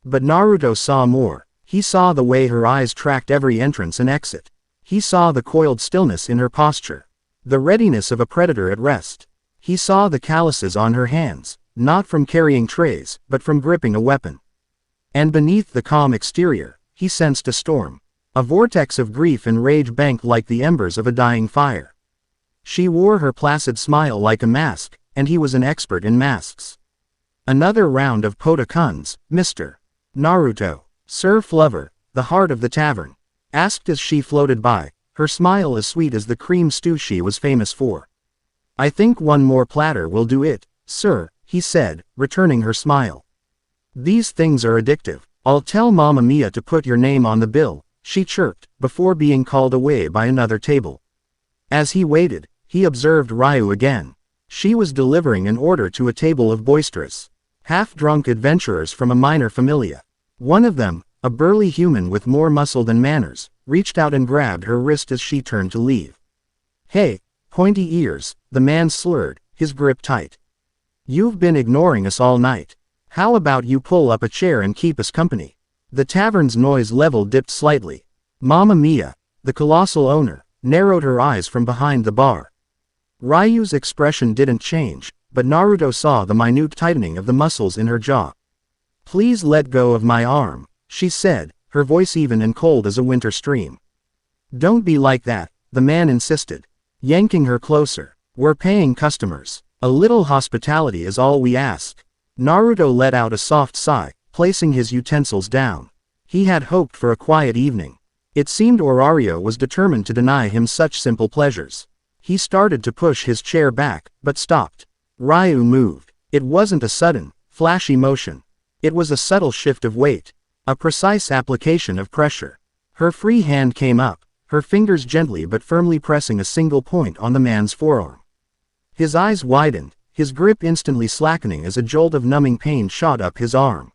But Naruto saw more. He saw the way her eyes tracked every entrance and exit. He saw the coiled stillness in her posture, the readiness of a predator at rest. He saw the calluses on her hands, not from carrying trays, but from gripping a weapon. And beneath the calm exterior, he sensed a storm. A vortex of grief and rage banked like the embers of a dying fire. She wore her placid smile like a mask, and he was an expert in masks. Another round of Potokuns, Mr. Naruto. Sir Flover, the heart of the tavern, asked as she floated by, her smile as sweet as the cream stew she was famous for. I think one more platter will do it, sir, he said, returning her smile. These things are addictive. I'll tell Mamma Mia to put your name on the bill, she chirped, before being called away by another table. As he waited, he observed Ryuu again. She was delivering an order to a table of boisterous, half-drunk adventurers from a minor familia. One of them, a burly human with more muscle than manners, reached out and grabbed her wrist as she turned to leave. Hey, pointy ears, the man slurred, his grip tight. You've been ignoring us all night. How about you pull up a chair and keep us company? The tavern's noise level dipped slightly. Mamma Mia, the colossal owner, narrowed her eyes from behind the bar. Ryu's expression didn't change, but Naruto saw the minute tightening of the muscles in her jaw. Please let go of my arm, she said, her voice even and cold as a winter stream. Don't be like that, the man insisted, yanking her closer. We're paying customers. A little hospitality is all we ask. Naruto let out a soft sigh, placing his utensils down. He had hoped for a quiet evening. It seemed Orario was determined to deny him such simple pleasures. He started to push his chair back, but stopped. Ryuu moved. It wasn't a sudden, flashy motion. It was a subtle shift of weight, a precise application of pressure. Her free hand came up, her fingers gently but firmly pressing a single point on the man's forearm. His eyes widened, his grip instantly slackening as a jolt of numbing pain shot up his arm.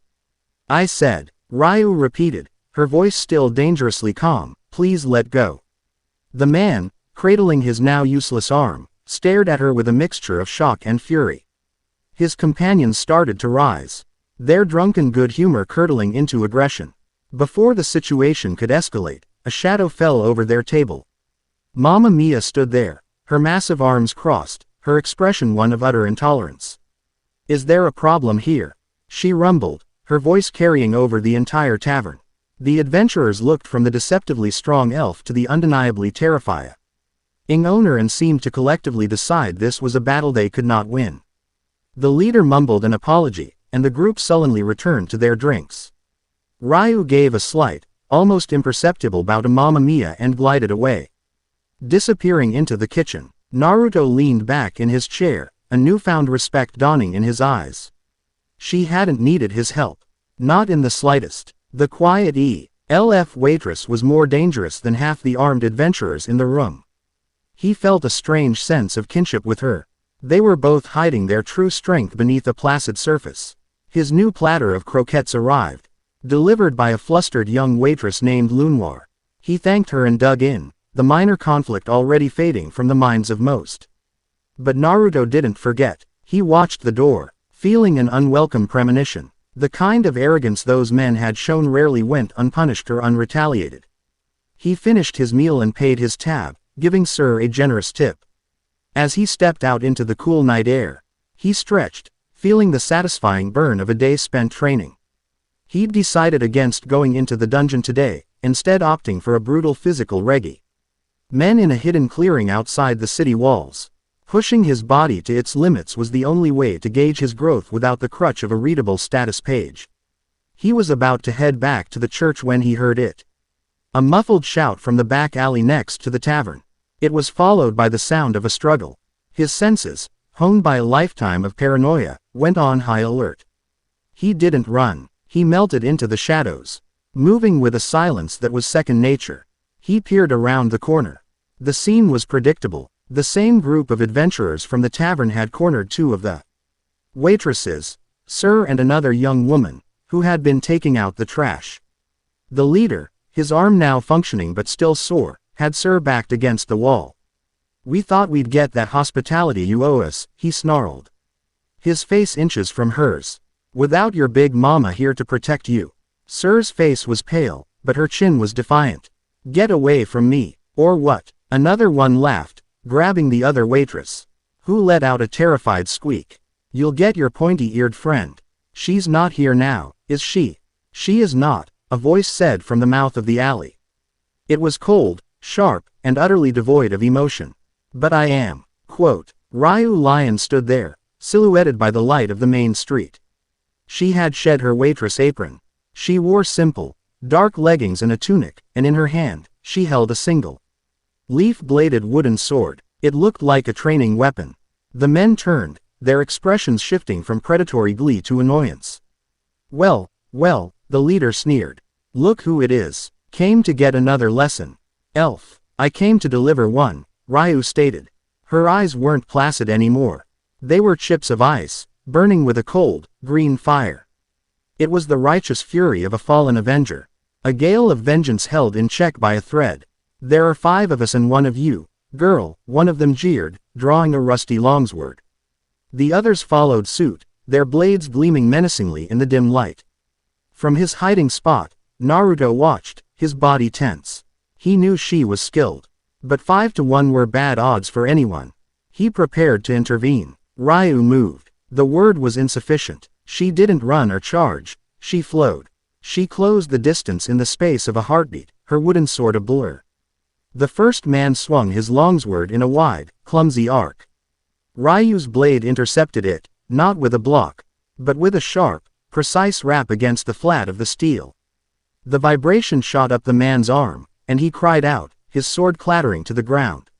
I said, Ryuu repeated, her voice still dangerously calm, please let go. The man, cradling his now useless arm, stared at her with a mixture of shock and fury. His companions started to rise, their drunken good humor curdling into aggression. Before the situation could escalate, a shadow fell over their table. Mamma Mia stood there, her massive arms crossed, her expression one of utter intolerance. Is there a problem here? She rumbled, her voice carrying over the entire tavern. The adventurers looked from the deceptively strong elf to the undeniably terrifying owner and seemed to collectively decide this was a battle they could not win. The leader mumbled an apology, and the group sullenly returned to their drinks. Ryuu gave a slight, almost imperceptible bow to Mamma Mia and glided away. Disappearing into the kitchen, Naruto leaned back in his chair, a newfound respect dawning in his eyes. She hadn't needed his help. Not in the slightest. The quiet ELF waitress was more dangerous than half the armed adventurers in the room. He felt a strange sense of kinship with her. They were both hiding their true strength beneath a placid surface. His new platter of croquettes arrived, delivered by a flustered young waitress named Lunwar. He thanked her and dug in, the minor conflict already fading from the minds of most. But Naruto didn't forget. He watched the door, feeling an unwelcome premonition. The kind of arrogance those men had shown rarely went unpunished or unretaliated. He finished his meal and paid his tab, giving Sir a generous tip. As he stepped out into the cool night air, he stretched, feeling the satisfying burn of a day spent training. He'd decided against going into the dungeon today, instead opting for a brutal physical reggie. Men in a hidden clearing outside the city walls. Pushing his body to its limits was the only way to gauge his growth without the crutch of a readable status page. He was about to head back to the church when he heard it. A muffled shout from the back alley next to the tavern. It was followed by the sound of a struggle. His senses, honed by a lifetime of paranoia, went on high alert. He didn't run. He melted into the shadows, moving with a silence that was second nature. He peered around the corner. The scene was predictable. The same group of adventurers from the tavern had cornered two of the waitresses, Sir and another young woman, who had been taking out the trash. The leader, His arm now functioning but still sore, had Sir backed against the wall. "We thought we'd get that hospitality you owe us," he snarled. His face inches from hers. "Without your big mama here to protect you." Sir's face was pale, but her chin was defiant. "Get away from me, or what?" Another one laughed, grabbing the other waitress, who let out a terrified squeak. "You'll get your pointy-eared friend. She's not here now, is she?" "She is not," a voice said from the mouth of the alley. It was cold, sharp, and utterly devoid of emotion. "But I am." Quote. Ryuu Lion stood there, silhouetted by the light of the main street. She had shed her waitress apron. She wore simple, dark leggings and a tunic, and in her hand, she held a single leaf-bladed wooden sword. It looked like a training weapon. The men turned, their expressions shifting from predatory glee to annoyance. Well, the leader sneered. "Look who it is. Came to get another lesson." "Elf. I came to deliver one," Ryuu stated. Her eyes weren't placid anymore. They were chips of ice, burning with a cold, green fire. It was the righteous fury of a fallen avenger. A gale of vengeance held in check by a thread. "There are 5 of us and 1 of you, girl," one of them jeered, drawing a rusty longsword. The others followed suit, their blades gleaming menacingly in the dim light. From his hiding spot, Naruto watched, his body tense. He knew she was skilled. But 5 to 1 were bad odds for anyone. He prepared to intervene. Ryuu moved. The word was insufficient. She didn't run or charge, she flowed. She closed the distance in the space of a heartbeat, her wooden sword a blur. The first man swung his longsword in a wide, clumsy arc. Ryu's blade intercepted it, not with a block, but with a sharp, precise rap against the flat of the steel. The vibration shot up the man's arm, and he cried out, his sword clattering to the ground.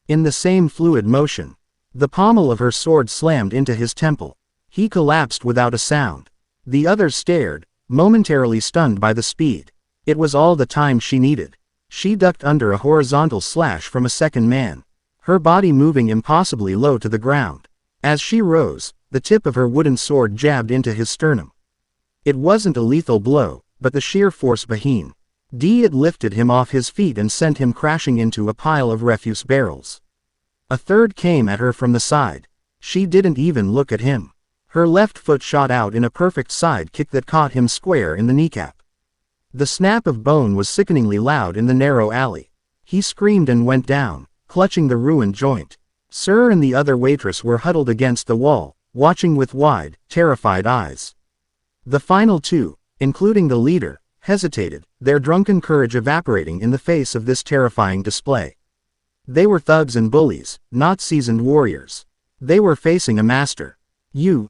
In the same fluid motion, the pommel of her sword slammed into his temple. He collapsed without a sound. The others stared, momentarily stunned by the speed. It was all the time she needed. She ducked under a horizontal slash from a second man, her body moving impossibly low to the ground. As she rose, the tip of her wooden sword jabbed into his sternum. It wasn't a lethal blow, but the sheer force behind it lifted him off his feet and sent him crashing into a pile of refuse barrels. A third came at her from the side. She didn't even look at him. Her left foot shot out in a perfect side kick that caught him square in the kneecap. The snap of bone was sickeningly loud in the narrow alley. He screamed and went down, clutching the ruined joint. Sir and the other waitress were huddled against the wall, watching with wide, terrified eyes. The final 2, including the leader, hesitated, their drunken courage evaporating in the face of this terrifying display. They were thugs and bullies, not seasoned warriors. They were facing a master. You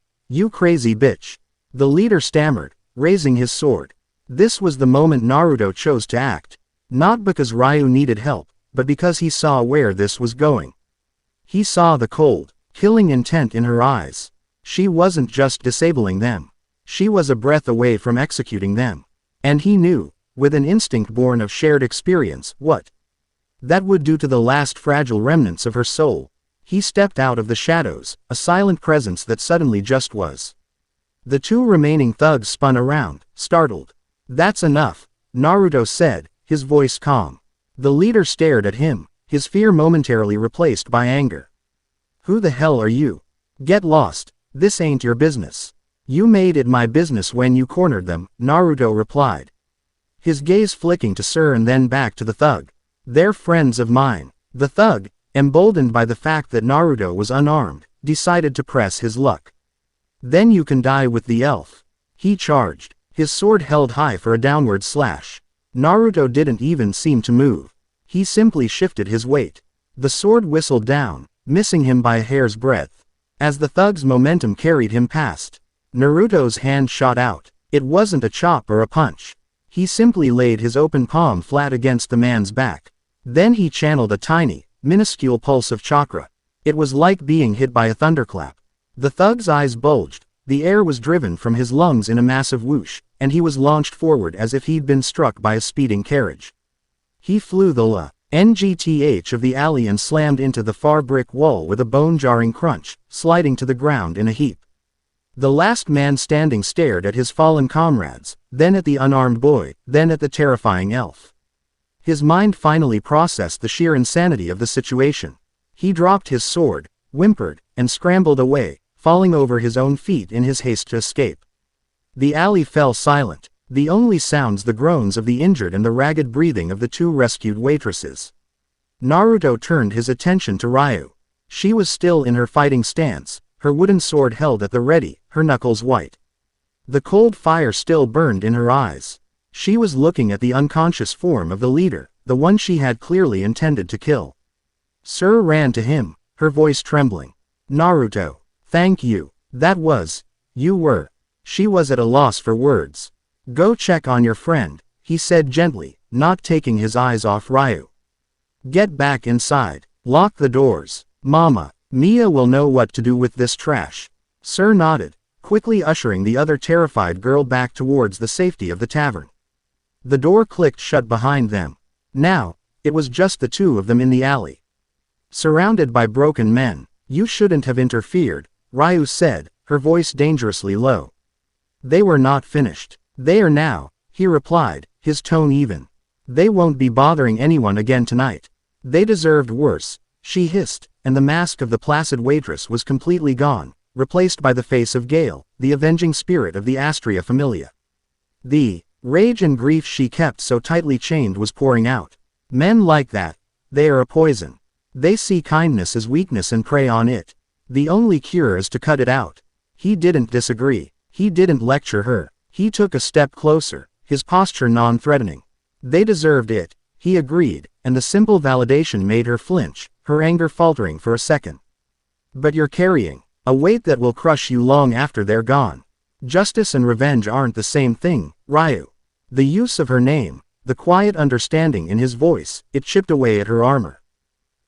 crazy bitch," the leader stammered, raising his sword. This was the moment Naruto chose to act. Not because Ryuu needed help, but because he saw where this was going. He saw the cold, killing intent in her eyes. She wasn't just disabling them. She was a breath away from executing them. And he knew, with an instinct born of shared experience, what that would do to the last fragile remnants of her soul. He stepped out of the shadows, a silent presence that suddenly just was. The 2 remaining thugs spun around, startled. "That's enough," Naruto said, his voice calm. The leader stared at him, his fear momentarily replaced by anger. "Who the hell are you? Get lost, this ain't your business." "You made it my business when you cornered them," Naruto replied. His gaze flicking to Sir and then back to the thug. "They're friends of mine." The thug, emboldened by the fact that Naruto was unarmed, decided to press his luck. "Then you can die with the elf." He charged, his sword held high for a downward slash. Naruto didn't even seem to move. He simply shifted his weight. The sword whistled down, missing him by a hair's breadth. As the thug's momentum carried him past, Naruto's hand shot out. It wasn't a chop or a punch. He simply laid his open palm flat against the man's back. Then he channeled a tiny, minuscule pulse of chakra. It was like being hit by a thunderclap. The thug's eyes bulged, the air was driven from his lungs in a massive whoosh, and he was launched forward as if he'd been struck by a speeding carriage. He flew the ngth of the alley and slammed into the far brick wall with a bone-jarring crunch, sliding to the ground in a heap. The last man standing stared at his fallen comrades, then at the unarmed boy, then at the terrifying elf. His mind finally processed the sheer insanity of the situation. He dropped his sword, whimpered, and scrambled away, falling over his own feet in his haste to escape. The alley fell silent, the only sounds the groans of the injured and the ragged breathing of the two rescued waitresses. Naruto turned his attention to Ryuu. She was still in her fighting stance, her wooden sword held at the ready, her knuckles white. The cold fire still burned in her eyes. She was looking at the unconscious form of the leader, the one she had clearly intended to kill. Sir ran to him, her voice trembling. Naruto, thank you. You were. She was at a loss for words. Go check on your friend, he said gently, not taking his eyes off Ryuu. Get back inside. Lock the doors. Mama, Mia will know what to do with this trash. Sir nodded, quickly ushering the other terrified girl back towards the safety of the tavern. The door clicked shut behind them. Now, it was just the two of them in the alley. Surrounded by broken men. You shouldn't have interfered, Ryuu said, her voice dangerously low. They were not finished. They are now, he replied, his tone even. They won't be bothering anyone again tonight. They deserved worse, she hissed, and the mask of the placid waitress was completely gone, replaced by the face of Gale, the avenging spirit of the Astrea Familia. The rage and grief she kept so tightly chained was pouring out. Men like that, they are a poison. They see kindness as weakness and prey on it. The only cure is to cut it out. He didn't disagree. He didn't lecture her. He took a step closer, his posture non-threatening. They deserved it, he agreed, and the simple validation made her flinch, her anger faltering for a second. But you're carrying a weight that will crush you long after they're gone. Justice and revenge aren't the same thing, Ryuu. The use of her name, the quiet understanding in his voice, it chipped away at her armor.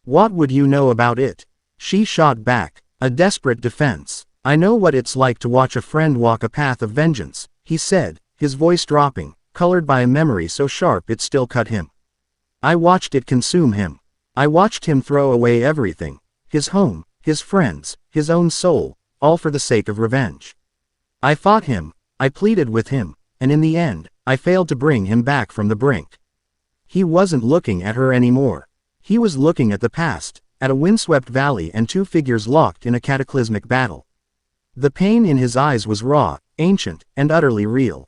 What would you know about it? She shot back, a desperate defense. I know what it's like to watch a friend walk a path of vengeance, he said, his voice dropping, colored by a memory so sharp it still cut him. I watched it consume him. I watched him throw away everything, his home, his friends, his own soul, all for the sake of revenge. I fought him, I pleaded with him, and in the end, I failed to bring him back from the brink. He wasn't looking at her anymore. He was looking at the past, at a windswept valley and two figures locked in a cataclysmic battle. The pain in his eyes was raw, ancient, and utterly real.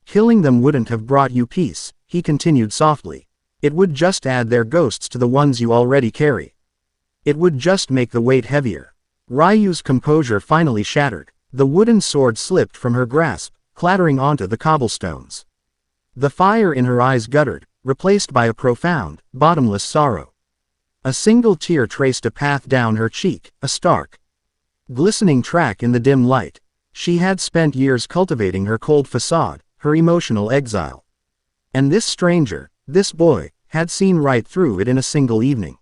Killing them wouldn't have brought you peace, he continued softly. It would just add their ghosts to the ones you already carry. It would just make the weight heavier. Ryuu's composure finally shattered. The wooden sword slipped from her grasp, clattering onto the cobblestones. The fire in her eyes guttered, replaced by a profound, bottomless sorrow. A single tear traced a path down her cheek, a stark, glistening track in the dim light. She had spent years cultivating her cold facade, her emotional exile. And this stranger, this boy, had seen right through it in a single evening.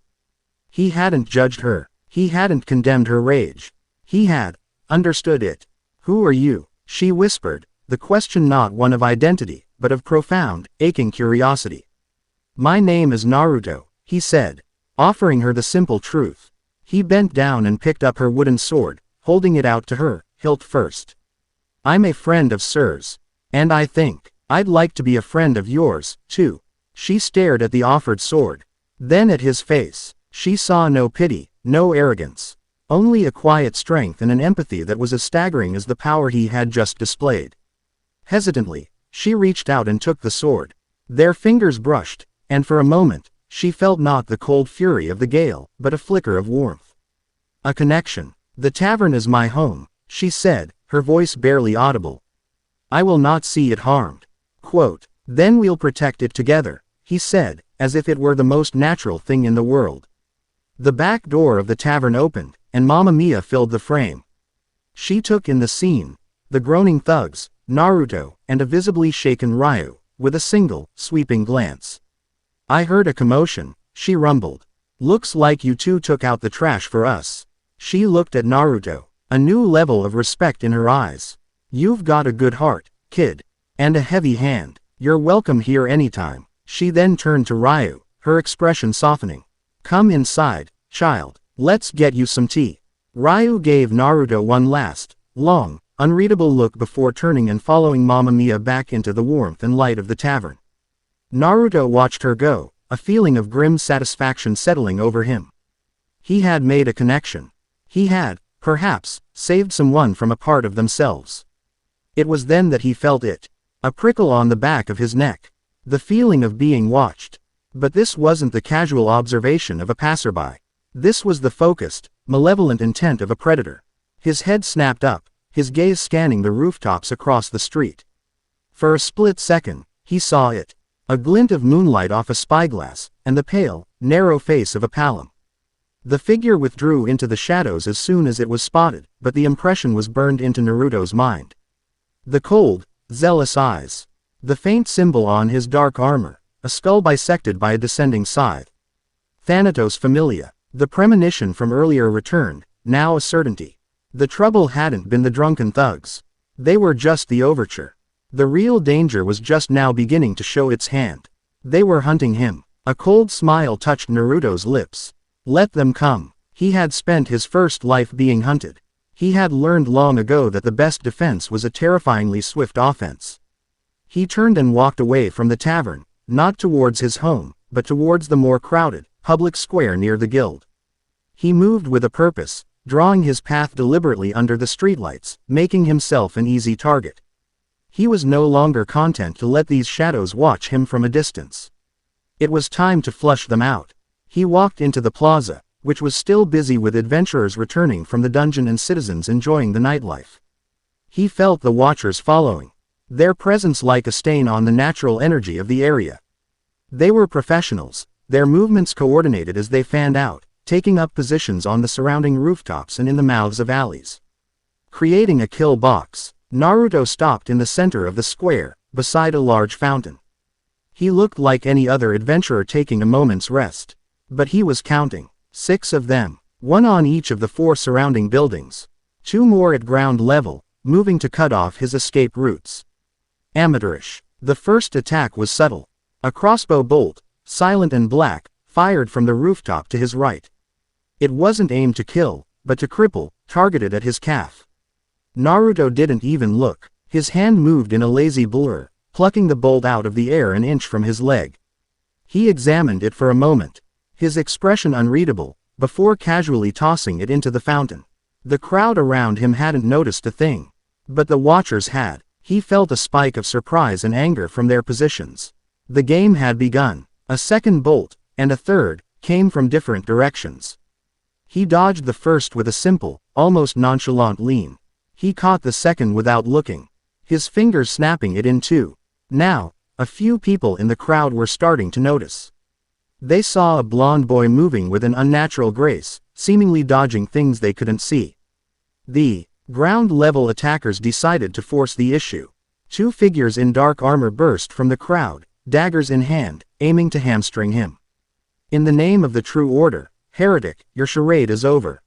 He hadn't judged her. He hadn't condemned her rage. He had understood it. Who are you? She whispered, the question not one of identity, but of profound, aching curiosity. My name is Naruto, he said, offering her the simple truth. He bent down and picked up her wooden sword, holding it out to her, hilt first. I'm a friend of Sir's. And I think I'd like to be a friend of yours, too. She stared at the offered sword. Then at his face. She saw no pity, no arrogance. Only a quiet strength and an empathy that was as staggering as the power he had just displayed. Hesitantly, she reached out and took the sword. Their fingers brushed, and for a moment, she felt not the cold fury of the gale, but a flicker of warmth. A connection. The tavern is my home, she said, her voice barely audible. I will not see it harmed. Quote, then we'll protect it together, he said, as if it were the most natural thing in the world. The back door of the tavern opened, and Mamma Mia filled the frame. She took in the scene, the groaning thugs, Naruto, and a visibly shaken Ryuu, with a single, sweeping glance. I heard a commotion, she rumbled. Looks like you two took out the trash for us. She looked at Naruto, a new level of respect in her eyes. You've got a good heart, kid. And a heavy hand. You're welcome here anytime. She then turned to Ryuu, her expression softening. Come inside, child. Let's get you some tea. Ryuu gave Naruto one last, long, unreadable look before turning and following Mamma Mia back into the warmth and light of the tavern. Naruto watched her go, a feeling of grim satisfaction settling over him. He had made a connection. He had, perhaps, saved someone from a part of themselves. It was then that he felt it. A prickle on the back of his neck. The feeling of being watched. But this wasn't the casual observation of a passerby. This was the focused, malevolent intent of a predator. His head snapped up, his gaze scanning the rooftops across the street. For a split second, he saw it. A glint of moonlight off a spyglass, and the pale, narrow face of a Palom. The figure withdrew into the shadows as soon as it was spotted, but the impression was burned into Naruto's mind. The cold, zealous eyes. The faint symbol on his dark armor, a skull bisected by a descending scythe. Thanatos Familia. The premonition from earlier returned, now a certainty. The trouble hadn't been the drunken thugs. They were just the overture. The real danger was just now beginning to show its hand. They were hunting him. A cold smile touched Naruto's lips. Let them come. He had spent his first life being hunted. He had learned long ago that the best defense was a terrifyingly swift offense. He turned and walked away from the tavern, not towards his home, but towards the more crowded, public square near the guild. He moved with a purpose, drawing his path deliberately under the streetlights, making himself an easy target. He was no longer content to let these shadows watch him from a distance. It was time to flush them out. He walked into the plaza, which was still busy with adventurers returning from the dungeon and citizens enjoying the nightlife. He felt the watchers following, their presence like a stain on the natural energy of the area. They were professionals, their movements coordinated as they fanned out, taking up positions on the surrounding rooftops and in the mouths of alleys. Creating a kill box, Naruto stopped in the center of the square, beside a large fountain. He looked like any other adventurer taking a moment's rest. But he was counting. 6 of them. 1 on each of the 4 surrounding buildings. 2 more at ground level, moving to cut off his escape routes. Amateurish. The first attack was subtle. A crossbow bolt, silent and black, fired from the rooftop to his right. It wasn't aimed to kill, but to cripple, targeted at his calf. Naruto didn't even look. His hand moved in a lazy blur, plucking the bolt out of the air an inch from his leg. He examined it for a moment, his expression unreadable, before casually tossing it into the fountain. The crowd around him hadn't noticed a thing. But the watchers had. He felt a spike of surprise and anger from their positions. The game had begun. A second bolt, and a third, came from different directions. He dodged the first with a simple, almost nonchalant lean. He caught the second without looking, his fingers snapping it in two. Now, a few people in the crowd were starting to notice. They saw a blond boy moving with an unnatural grace, seemingly dodging things they couldn't see. The ground-level attackers decided to force the issue. 2 figures in dark armor burst from the crowd, daggers in hand, aiming to hamstring him. In the name of the true order, heretic, your charade is over.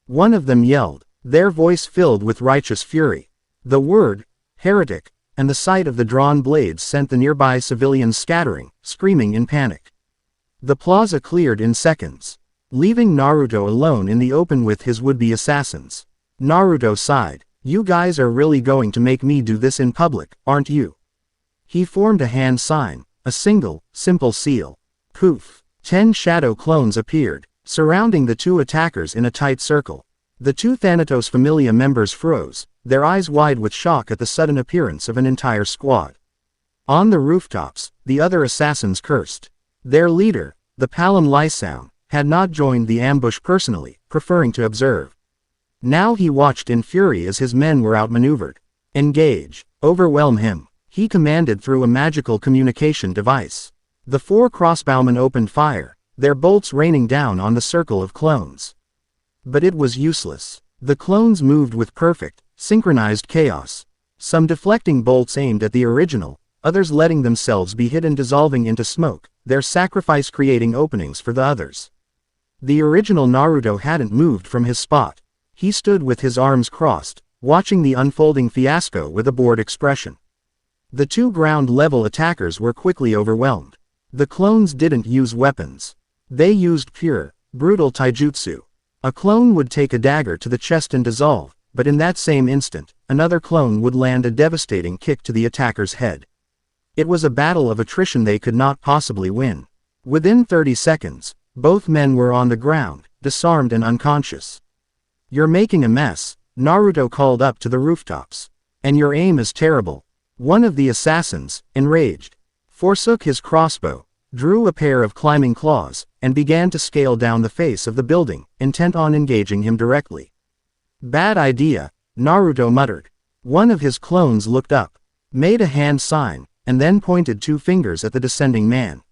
One of them yelled, their voice filled with righteous fury. The word, heretic, and the sight of the drawn blades sent the nearby civilians scattering, screaming in panic. The plaza cleared in seconds, leaving Naruto alone in the open with his would-be assassins. Naruto sighed. You guys are really going to make me do this in public, aren't you? He formed a hand sign, a single, simple seal. Poof. 10 shadow clones appeared, surrounding the 2 attackers in a tight circle. The 2 Thanatos Familia members froze, their eyes wide with shock at the sudden appearance of an entire squad. On the rooftops, the other assassins cursed. Their leader, the Palom Lysound, had not joined the ambush personally, preferring to observe. Now he watched in fury as his men were outmaneuvered. Engage. Overwhelm him, he commanded through a magical communication device. The 4 crossbowmen opened fire, their bolts raining down on the circle of clones. But it was useless. The clones moved with perfect, synchronized chaos. Some deflecting bolts aimed at the original, others letting themselves be hit and dissolving into smoke, their sacrifice creating openings for the others. The original Naruto hadn't moved from his spot. He stood with his arms crossed, watching the unfolding fiasco with a bored expression. The 2 ground-level attackers were quickly overwhelmed. The clones didn't use weapons. They used pure, brutal taijutsu. A clone would take a dagger to the chest and dissolve, but in that same instant, another clone would land a devastating kick to the attacker's head. It was a battle of attrition they could not possibly win. Within 30 seconds, both men were on the ground, disarmed and unconscious. "You're making a mess," Naruto called up to the rooftops. "And your aim is terrible." One of the assassins, enraged, forsook his crossbow, drew a pair of climbing claws, and began to scale down the face of the building, intent on engaging him directly. "Bad idea," Naruto muttered. One of his clones looked up, made a hand sign, and then pointed 2 fingers at the descending man.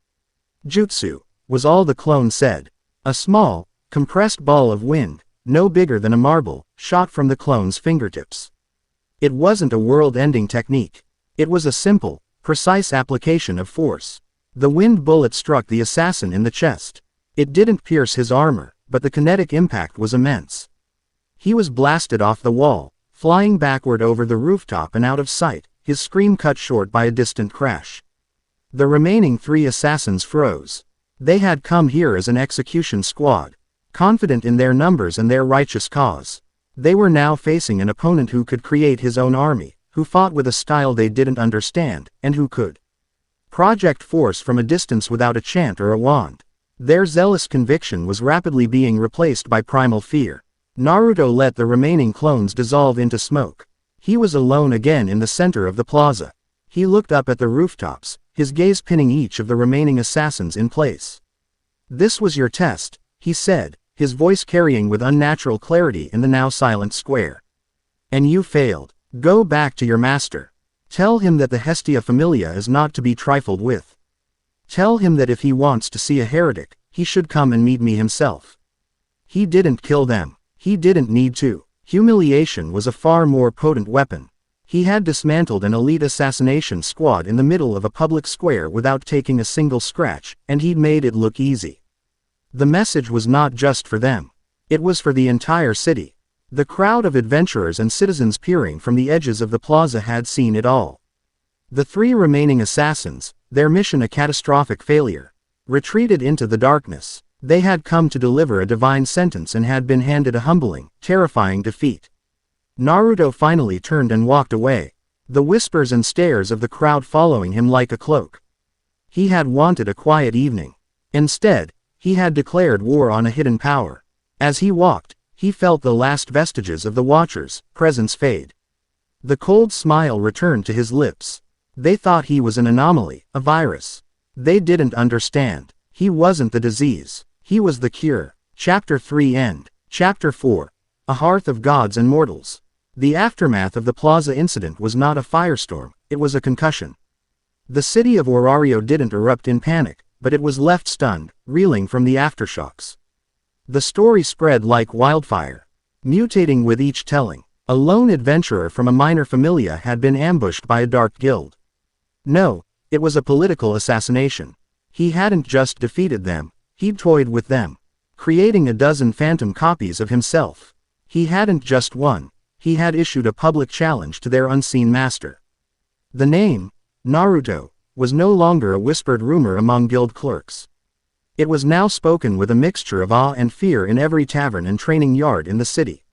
"Jutsu," was all the clone said. A small, compressed ball of wind, no bigger than a marble, shot from the clone's fingertips. It wasn't a world-ending technique. It was a simple, precise application of force. The wind bullet struck the assassin in the chest. It didn't pierce his armor, but the kinetic impact was immense. He was blasted off the wall, flying backward over the rooftop and out of sight, his scream cut short by a distant crash. The remaining 3 assassins froze. They had come here as an execution squad, confident in their numbers and their righteous cause. They were now facing an opponent who could create his own army, who fought with a style they didn't understand, and who could project force from a distance without a chant or a wand. Their zealous conviction was rapidly being replaced by primal fear. Naruto let the remaining clones dissolve into smoke. He was alone again in the center of the plaza. He looked up at the rooftops, his gaze pinning each of the remaining assassins in place. "This was your test," he said, his voice carrying with unnatural clarity in the now silent square. "And you failed. Go back to your master. Tell him that the Hestia Familia is not to be trifled with. Tell him that if he wants to see a heretic, he should come and meet me himself." He didn't kill them. He didn't need to. Humiliation was a far more potent weapon. He had dismantled an elite assassination squad in the middle of a public square without taking a single scratch, and he'd made it look easy. The message was not just for them. It was for the entire city. The crowd of adventurers and citizens peering from the edges of the plaza had seen it all. The 3 remaining assassins, their mission a catastrophic failure, retreated into the darkness. They had come to deliver a divine sentence and had been handed a humbling, terrifying defeat. Naruto finally turned and walked away, the whispers and stares of the crowd following him like a cloak. He had wanted a quiet evening. Instead, he had declared war on a hidden power. As he walked, he felt the last vestiges of the Watchers' presence fade. The cold smile returned to his lips. They thought he was an anomaly, a virus. They didn't understand. He wasn't the disease. He was the cure. Chapter 3 End. Chapter 4. A Hearth of Gods and Mortals. The aftermath of the plaza incident was not a firestorm, it was a concussion. The city of Orario didn't erupt in panic, but it was left stunned, reeling from the aftershocks. The story spread like wildfire, mutating with each telling. A lone adventurer from a minor familia had been ambushed by a dark guild. No, it was a political assassination. He hadn't just defeated them, he'd toyed with them, creating a dozen phantom copies of himself. He hadn't just won, he had issued a public challenge to their unseen master. The name, Naruto, was no longer a whispered rumor among guild clerks. It was now spoken with a mixture of awe and fear in every tavern and training yard in the city.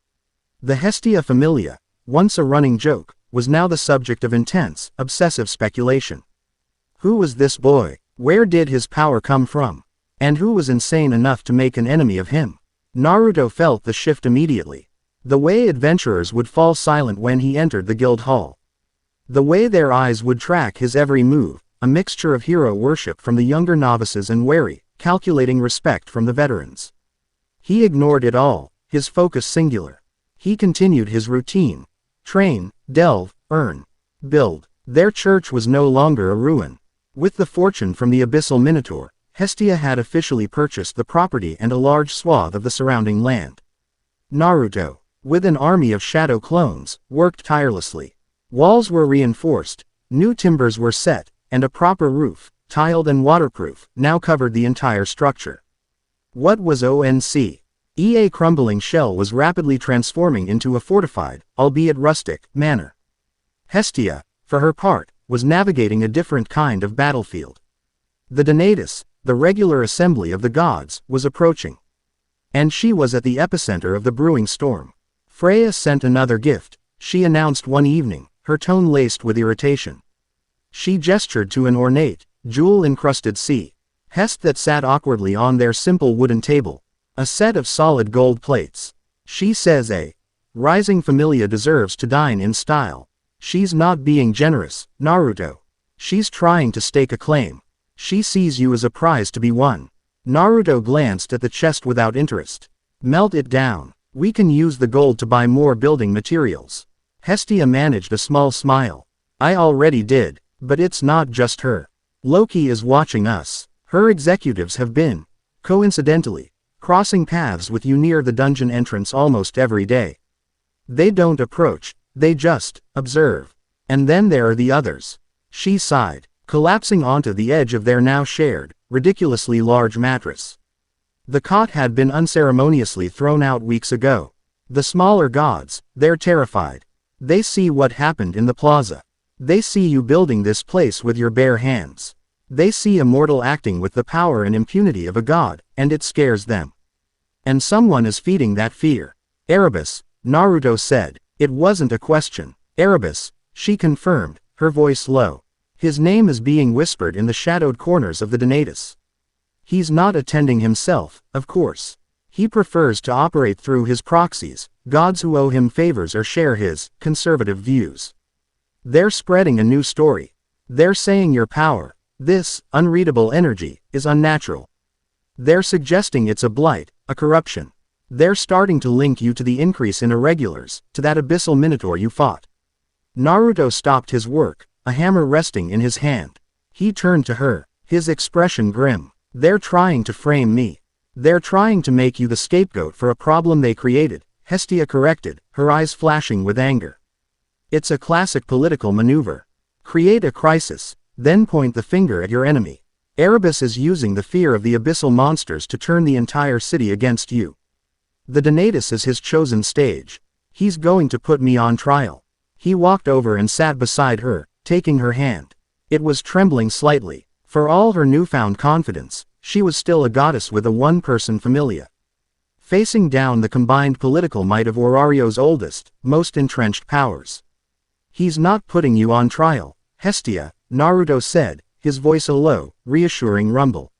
The Hestia Familia, once a running joke, was now the subject of intense, obsessive speculation. Who was this boy? Where did his power come from? And who was insane enough to make an enemy of him? Naruto felt the shift immediately. The way adventurers would fall silent when he entered the guild hall. The way their eyes would track his every move, a mixture of hero worship from the younger novices and wary, calculating respect from the veterans. He ignored it all, his focus singular. He continued his routine. Train, delve, earn, build. Their church was no longer a ruin. With the fortune from the Abyssal Minotaur, Hestia had officially purchased the property and a large swath of the surrounding land. Naruto, with an army of shadow clones, worked tirelessly. Walls were reinforced, new timbers were set, and a proper roof, tiled and waterproof, now covered the entire structure. What was ONC? A crumbling shell was rapidly transforming into a fortified, albeit rustic, manor. Hestia, for her part, was navigating a different kind of battlefield. The Donatus, the regular assembly of the gods, was approaching. And she was at the epicenter of the brewing storm. Freya sent another gift, she announced one evening, her tone laced with irritation. She gestured to an ornate, jewel-encrusted sea Hest that sat awkwardly on their simple wooden table, a set of solid gold plates. She says a rising familia deserves to dine in style. She's not being generous, Naruto. She's trying to stake a claim. She sees you as a prize to be won. Naruto glanced at the chest without interest. Melt it down. We can use the gold to buy more building materials. Hestia managed a small smile. I already did, but it's not just her. Loki is watching us. Her executives have been, coincidentally, crossing paths with you near the dungeon entrance almost every day. They don't approach, they just observe. And then there are the others. She sighed, collapsing onto the edge of their now shared, ridiculously large mattress. The cot had been unceremoniously thrown out weeks ago. The smaller gods, they're terrified. They see what happened in the plaza. They see you building this place with your bare hands. They see a mortal acting with the power and impunity of a god, and it scares them. And someone is feeding that fear. Erebus, Naruto said. It wasn't a question. Erebus, she confirmed, her voice low. His name is being whispered in the shadowed corners of the Donatus. He's not attending himself, of course. He prefers to operate through his proxies, gods who owe him favors or share his conservative views. They're spreading a new story. They're saying your power, this unreadable energy, is unnatural. They're suggesting it's a blight, a corruption. They're starting to link you to the increase in irregulars, to that abyssal minotaur you fought. Naruto stopped his work, a hammer resting in his hand. He turned to her, his expression grim. They're trying to frame me. They're trying to make you the scapegoat for a problem they created, Hestia corrected, her eyes flashing with anger. It's a classic political maneuver. Create a crisis, then point the finger at your enemy. Erebus is using the fear of the abyssal monsters to turn the entire city against you. The Donatus is his chosen stage. He's going to put me on trial. He walked over and sat beside her, taking her hand. It was trembling slightly. For all her newfound confidence, she was still a goddess with a one-person familia. Facing down the combined political might of Orario's oldest, most entrenched powers. He's not putting you on trial, Hestia, Naruto said, his voice a low, reassuring rumble.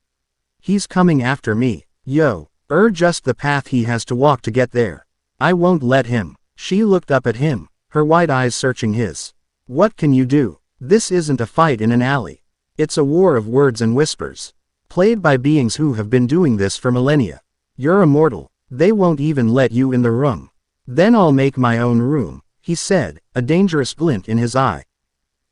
He's coming after me, just the path he has to walk to get there. I won't let him. She looked up at him, her wide eyes searching his. What can you do? This isn't a fight in an alley. It's a war of words and whispers. Played by beings who have been doing this for millennia. You're immortal. They won't even let you in the room. Then I'll make my own room, he said, a dangerous glint in his eye.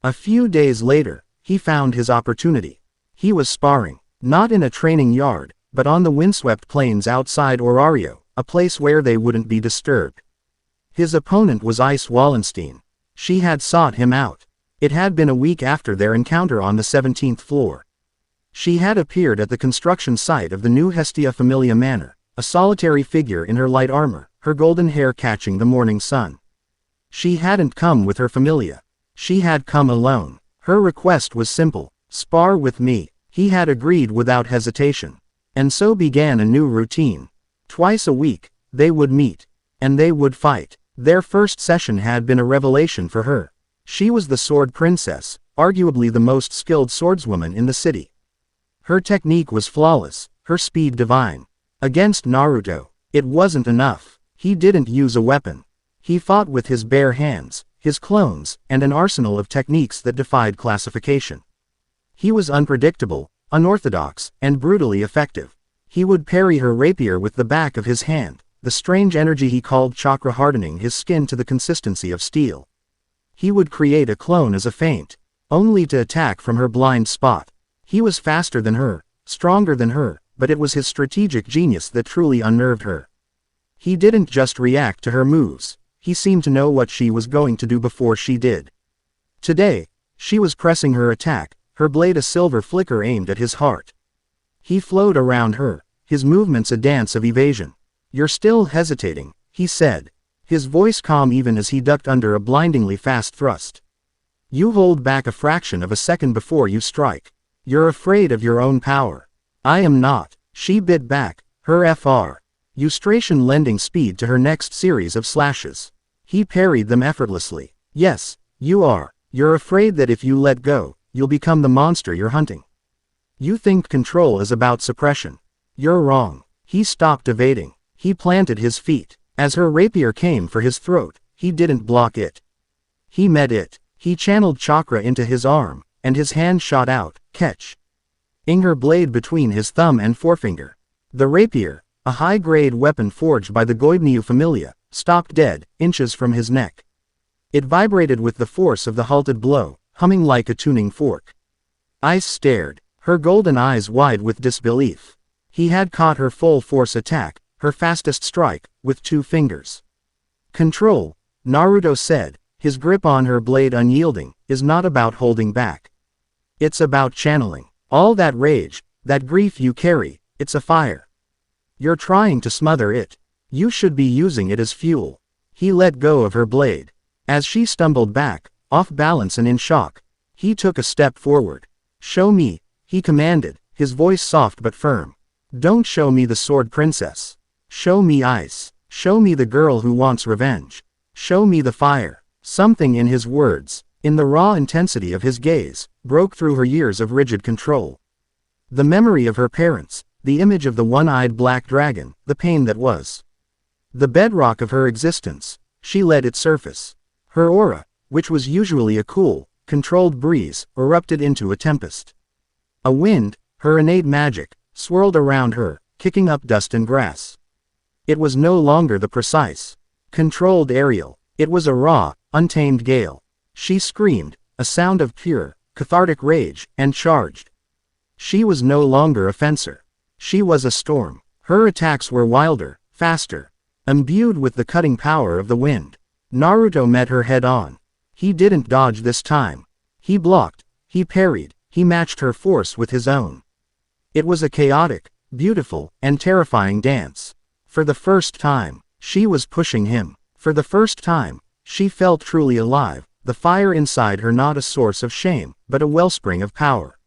A few days later, he found his opportunity. He was sparring, not in a training yard, but on the windswept plains outside Orario, a place where they wouldn't be disturbed. His opponent was Ice Wallenstein. She had sought him out. It had been a week after their encounter on the 17th floor. She had appeared at the construction site of the new Hestia Familia Manor, a solitary figure in her light armor, her golden hair catching the morning sun. She hadn't come with her familia. She had come alone. Her request was simple, spar with me. He had agreed without hesitation. And so began a new routine. Twice a week, they would meet. And they would fight. Their first session had been a revelation for her. She was the sword princess, arguably the most skilled swordswoman in the city. Her technique was flawless, her speed divine. Against Naruto, it wasn't enough. He didn't use a weapon. He fought with his bare hands, his clones, and an arsenal of techniques that defied classification. He was unpredictable, unorthodox, and brutally effective. He would parry her rapier with the back of his hand, the strange energy he called chakra hardening his skin to the consistency of steel. He would create a clone as a feint, only to attack from her blind spot. He was faster than her, stronger than her, but it was his strategic genius that truly unnerved her. He didn't just react to her moves, he seemed to know what she was going to do before she did. Today, she was pressing her attack, her blade a silver flicker aimed at his heart. He flowed around her, his movements a dance of evasion. You're still hesitating, he said, his voice calm even as he ducked under a blindingly fast thrust. You hold back a fraction of a second before you strike. You're afraid of your own power. I am not. She bit back, her fr. Ustration lending speed to her next series of slashes. He parried them effortlessly. Yes, you are. You're afraid that if you let go, you'll become the monster you're hunting. You think control is about suppression. You're wrong. He stopped evading. He planted his feet. As her rapier came for his throat, he didn't block it. He met it. He channeled chakra into his arm, and his hand shot out, catching her blade between his thumb and forefinger. The rapier, a high-grade weapon forged by the Goibniu familia, stopped dead, inches from his neck. It vibrated with the force of the halted blow, humming like a tuning fork. Ice stared, her golden eyes wide with disbelief. He had caught her full force attack, her fastest strike, with 2 fingers. Control, Naruto said, his grip on her blade unyielding, is not about holding back. It's about channeling. All that rage, that grief you carry, it's a fire. You're trying to smother it. You should be using it as fuel. He let go of her blade. As she stumbled back, off balance and in shock, he took a step forward. Show me, he commanded, his voice soft but firm. Don't show me the sword princess. Show me ice. Show me the girl who wants revenge. Show me the fire. Something in his words, in the raw intensity of his gaze, broke through her years of rigid control. The memory of her parents, the image of the one-eyed black dragon, the pain that was the bedrock of her existence, she let it surface. Her aura, which was usually a cool, controlled breeze, erupted into a tempest. A wind, her innate magic, swirled around her, kicking up dust and grass. It was no longer the precise, controlled aerial. It was a raw, untamed gale. She screamed, a sound of pure, cathartic rage, and charged. She was no longer a fencer. She was a storm. Her attacks were wilder, faster, imbued with the cutting power of the wind. Naruto met her head-on. He didn't dodge this time. He blocked, he parried, he matched her force with his own. It was a chaotic, beautiful, and terrifying dance. For the first time, she was pushing him. For the first time, she felt truly alive, the fire inside her not a source of shame, but a wellspring of power.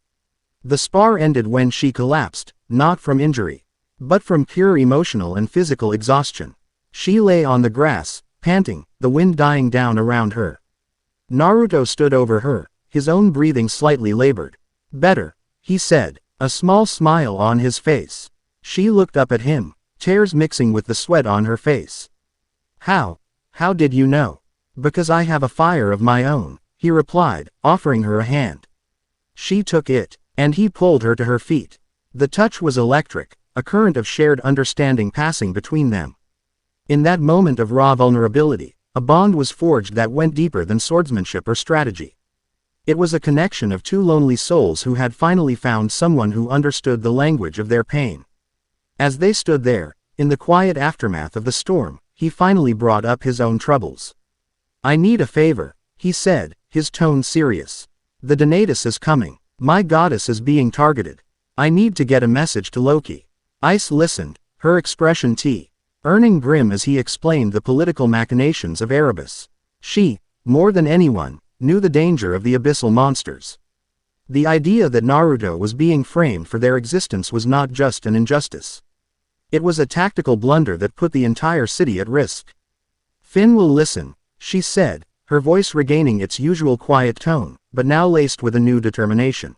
The spar ended when she collapsed, not from injury, but from pure emotional and physical exhaustion. She lay on the grass, panting, the wind dying down around her. Naruto stood over her, his own breathing slightly labored. Better, he said, a small smile on his face. She looked up at him, tears mixing with the sweat on her face. How did you know? Because I have a fire of my own, he replied, offering her a hand. She took it, and he pulled her to her feet. The touch was electric, a current of shared understanding passing between them. In that moment of raw vulnerability, a bond was forged that went deeper than swordsmanship or strategy. It was a connection of 2 lonely souls who had finally found someone who understood the language of their pain. As they stood there, in the quiet aftermath of the storm, he finally brought up his own troubles. I need a favor, he said, his tone serious. The Donatus is coming. My goddess is being targeted. I need to get a message to Loki. Ice listened, her expression earning grim as he explained the political machinations of Erebus. She, more than anyone, knew the danger of the abyssal monsters. The idea that Naruto was being framed for their existence was not just an injustice. It was a tactical blunder that put the entire city at risk. Finn will listen, she said, her voice regaining its usual quiet tone, but now laced with a new determination.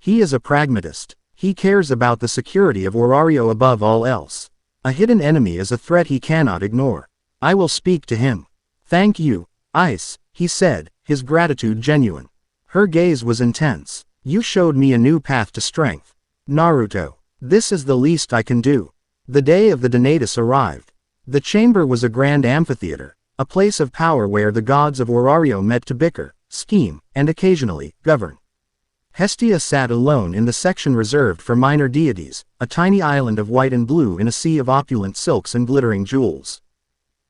He is a pragmatist. He cares about the security of Warario above all else. A hidden enemy is a threat he cannot ignore. I will speak to him. Thank you, Ice, he said, his gratitude genuine. Her gaze was intense. You showed me a new path to strength. Naruto, this is the least I can do. The day of the Donatus arrived. The chamber was a grand amphitheater, a place of power where the gods of Warario met to bicker, scheme, and occasionally, govern. Hestia sat alone in the section reserved for minor deities, a tiny island of white and blue in a sea of opulent silks and glittering jewels.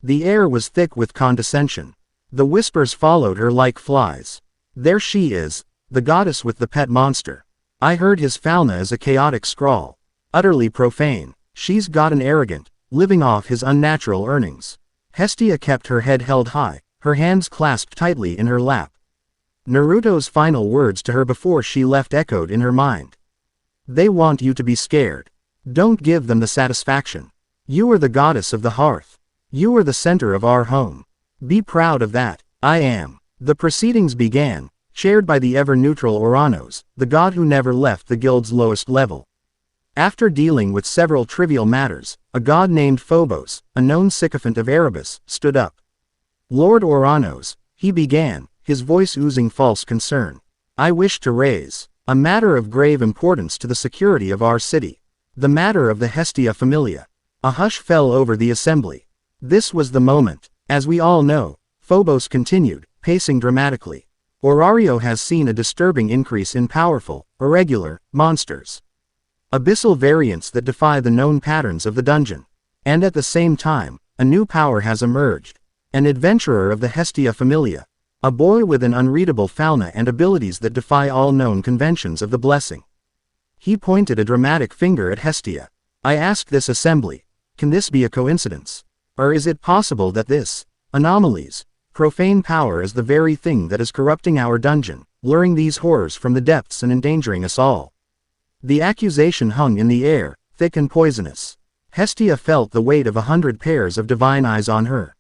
The air was thick with condescension. The whispers followed her like flies. There she is, the goddess with the pet monster. I heard his fauna is a chaotic scrawl. Utterly profane. She's got an arrogant, living off his unnatural earnings. Hestia kept her head held high, her hands clasped tightly in her lap. Naruto's final words to her before she left echoed in her mind. They want you to be scared. Don't give them the satisfaction. You are the goddess of the hearth. You are the center of our home. Be proud of that. I am. The proceedings began, chaired by the ever-neutral Oranos, the god who never left the guild's lowest level. After dealing with several trivial matters, a god named Phobos, a known sycophant of Erebus, stood up. Lord Oranos, he began, his voice oozing false concern. I wish to raise a matter of grave importance to the security of our city. The matter of the Hestia Familia. A hush fell over the assembly. This was the moment. As we all know, Phobos continued, pacing dramatically. Orario has seen a disturbing increase in powerful, irregular, monsters. Abyssal variants that defy the known patterns of the dungeon. And at the same time, a new power has emerged. An adventurer of the Hestia Familia. A boy with an unreadable fauna and abilities that defy all known conventions of the blessing. He pointed a dramatic finger at Hestia. I asked this assembly, can this be a coincidence? Or is it possible that this anomalies, profane power is the very thing that is corrupting our dungeon, luring these horrors from the depths and endangering us all? The accusation hung in the air, thick and poisonous. Hestia felt the weight of 100 pairs of divine eyes on her.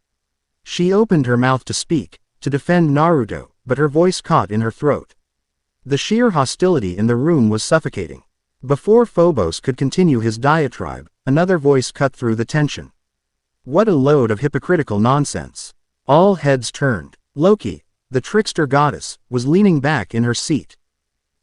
She opened her mouth to speak, to defend Naruto, but her voice caught in her throat. The sheer hostility in the room was suffocating. Before Phobos could continue his diatribe, another voice cut through the tension. What a load of hypocritical nonsense. All heads turned. Loki, the trickster goddess, was leaning back in her seat.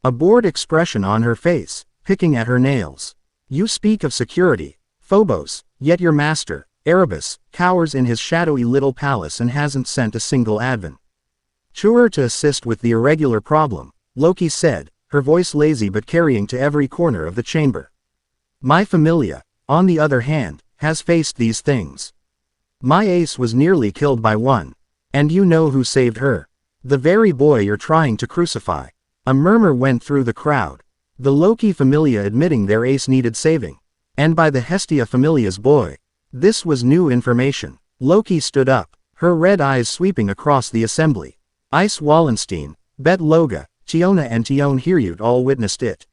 A bored expression on her face, picking at her nails. You speak of security, Phobos, yet your master, Erebus, cowers in his shadowy little palace and hasn't sent a single advent. Sure to assist with the irregular problem, Loki said, her voice lazy but carrying to every corner of the chamber. My familia, on the other hand, has faced these things. My ace was nearly killed by one. And you know who saved her. The very boy you're trying to crucify. A murmur went through the crowd. The Loki familia admitting their ace needed saving. And by the Hestia familia's boy. This was new information. Loki stood up, her red eyes sweeping across the assembly. Ice Wallenstein, Bet Loga, Tiona and Tion Hiryut all witnessed it.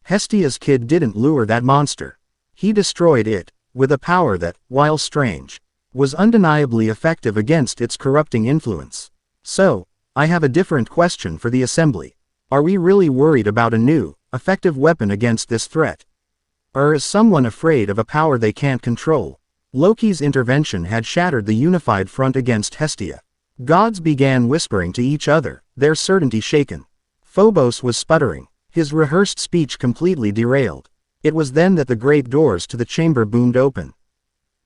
Hestia's kid didn't lure that monster. He destroyed it, with a power that, while strange, was undeniably effective against its corrupting influence. So, I have a different question for the assembly. Are we really worried about a new, effective weapon against this threat? Or is someone afraid of a power they can't control? Loki's intervention had shattered the unified front against Hestia. Gods began whispering to each other, their certainty shaken. Phobos was sputtering, his rehearsed speech completely derailed. It was then that the great doors to the chamber boomed open.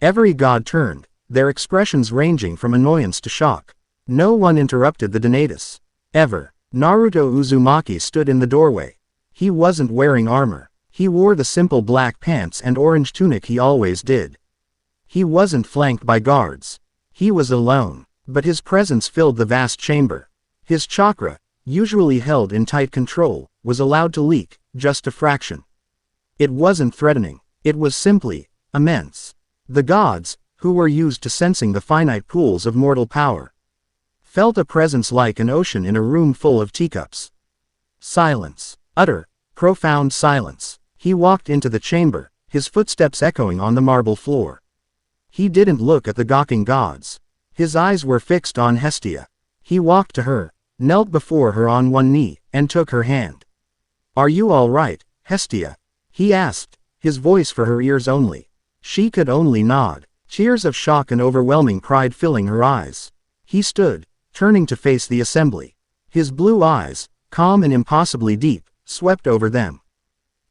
Every god turned, their expressions ranging from annoyance to shock. No one interrupted the Donatus. Ever. Naruto Uzumaki stood in the doorway. He wasn't wearing armor. He wore the simple black pants and orange tunic he always did. He wasn't flanked by guards. He was alone, but his presence filled the vast chamber. His chakra, usually held in tight control, was allowed to leak, just a fraction. It wasn't threatening. It was simply immense. The gods, who were used to sensing the finite pools of mortal power, felt a presence like an ocean in a room full of teacups. Silence. Utter, profound silence. He walked into the chamber, his footsteps echoing on the marble floor. He didn't look at the gawking gods. His eyes were fixed on Hestia. He walked to her, knelt before her on one knee, and took her hand. Are you all right, Hestia? He asked, his voice for her ears only. She could only nod, tears of shock and overwhelming pride filling her eyes. He stood, turning to face the assembly. His blue eyes, calm and impossibly deep, swept over them.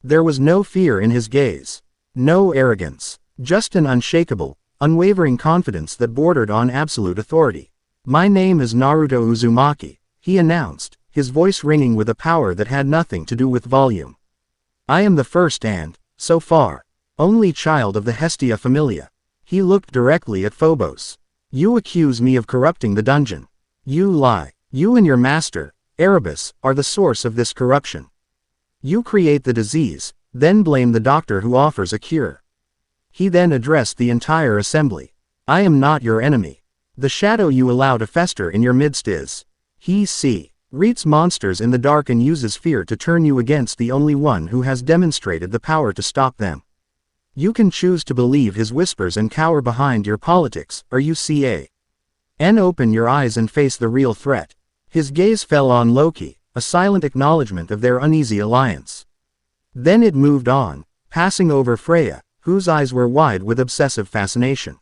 There was no fear in his gaze. No arrogance. Just an unshakable, unwavering confidence that bordered on absolute authority. My name is Naruto Uzumaki, he announced, his voice ringing with a power that had nothing to do with volume. I am the first and, so far, only child of the Hestia Familia. He looked directly at Phobos. You accuse me of corrupting the dungeon. You lie. You and your master, Erebus, are the source of this corruption. You create the disease, then blame the doctor who offers a cure. He then addressed the entire assembly. I am not your enemy. The shadow you allow to fester in your midst is. He reads monsters in the dark and uses fear to turn you against the only one who has demonstrated the power to stop them. You can choose to believe his whispers and cower behind your politics, or you can open your eyes and face the real threat. His gaze fell on Loki, a silent acknowledgement of their uneasy alliance. Then it moved on, passing over Freya, whose eyes were wide with obsessive fascination.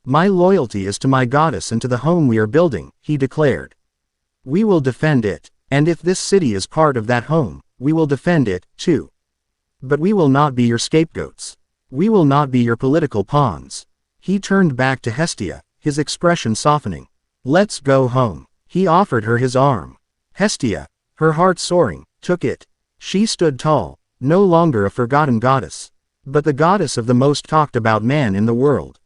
My loyalty is to my goddess and to the home we are building, he declared. We will defend it, and if this city is part of that home, we will defend it, too. But we will not be your scapegoats. We will not be your political pawns. He turned back to Hestia, his expression softening. Let's go home. He offered her his arm. Hestia, her heart soaring, took it. She stood tall, no longer a forgotten goddess, but the goddess of the most talked about man in the world.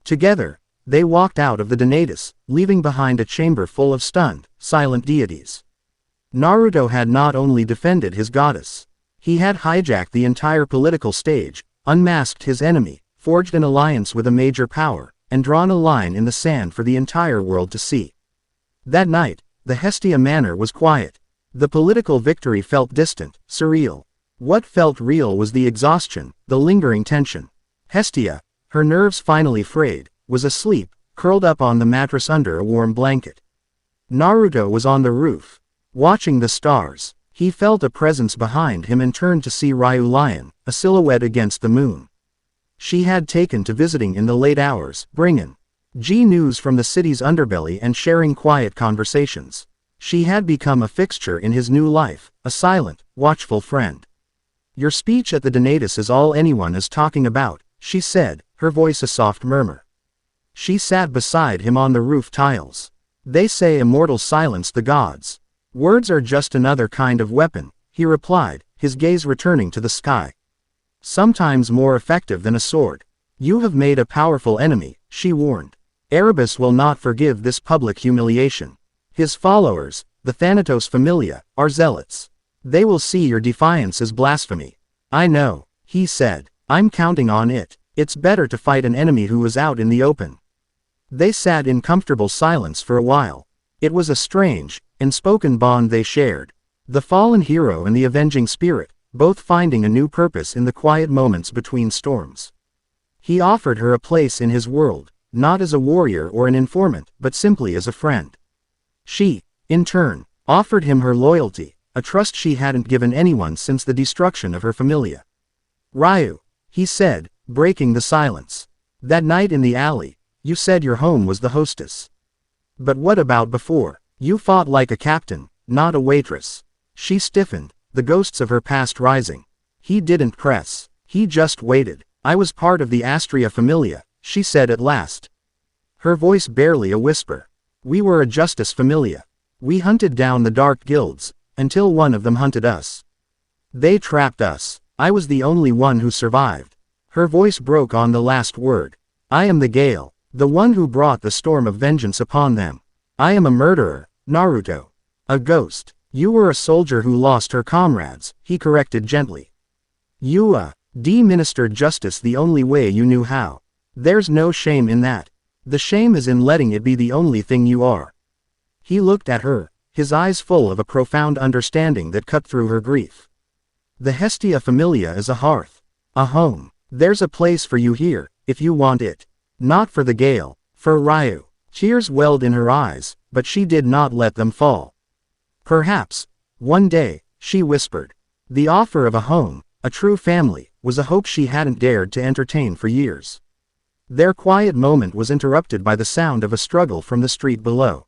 Together, they walked out of the Donatus, leaving behind a chamber full of stunned, silent deities. Naruto had not only defended his goddess. He had hijacked the entire political stage, unmasked his enemy, forged an alliance with a major power, and drawn a line in the sand for the entire world to see. That night, the Hestia manor was quiet. The political victory felt distant, surreal. What felt real was the exhaustion, the lingering tension. Hestia, her nerves finally frayed, was asleep, curled up on the mattress under a warm blanket. Naruto was on the roof, watching the stars. He felt a presence behind him and turned to see Ryuu Lion, a silhouette against the moon. She had taken to visiting in the late hours, bringing news from the city's underbelly and sharing quiet conversations. She had become a fixture in his new life, a silent, watchful friend. Your speech at the Donatus is all anyone is talking about, she said, her voice a soft murmur. She sat beside him on the roof tiles. They say immortals silence the gods. Words are just another kind of weapon, he replied, his gaze returning to the sky. Sometimes more effective than a sword. You have made a powerful enemy, she warned. Erebus will not forgive this public humiliation. His followers, the Thanatos Familia, are zealots. They will see your defiance as blasphemy. I know, he said. I'm counting on it. It's better to fight an enemy who is out in the open. They sat in comfortable silence for a while. It was a strange, unspoken bond they shared. The fallen hero and the avenging spirit, both finding a new purpose in the quiet moments between storms. He offered her a place in his world, not as a warrior or an informant, but simply as a friend. She, in turn, offered him her loyalty, a trust she hadn't given anyone since the destruction of her familia. Ryuu, he said, breaking the silence. That night in the alley, you said your home was the hostess. But what about before? You fought like a captain, not a waitress. She stiffened, the ghosts of her past rising. He didn't press. He just waited. I was part of the Astria Familia, she said at last. Her voice barely a whisper. We were a justice familia. We hunted down the dark guilds, until one of them hunted us. They trapped us. I was the only one who survived. Her voice broke on the last word. I am the gale, the one who brought the storm of vengeance upon them. I am a murderer, Naruto. A ghost. You were a soldier who lost her comrades, he corrected gently. You administered justice the only way you knew how. There's no shame in that. The shame is in letting it be the only thing you are. He looked at her, his eyes full of a profound understanding that cut through her grief. The Hestia Familia is a hearth. A home. There's a place for you here, if you want it. Not for the gale, for Ryuu. Tears welled in her eyes, but she did not let them fall. Perhaps, one day, she whispered. The offer of a home, a true family, was a hope she hadn't dared to entertain for years. Their quiet moment was interrupted by the sound of a struggle from the street below.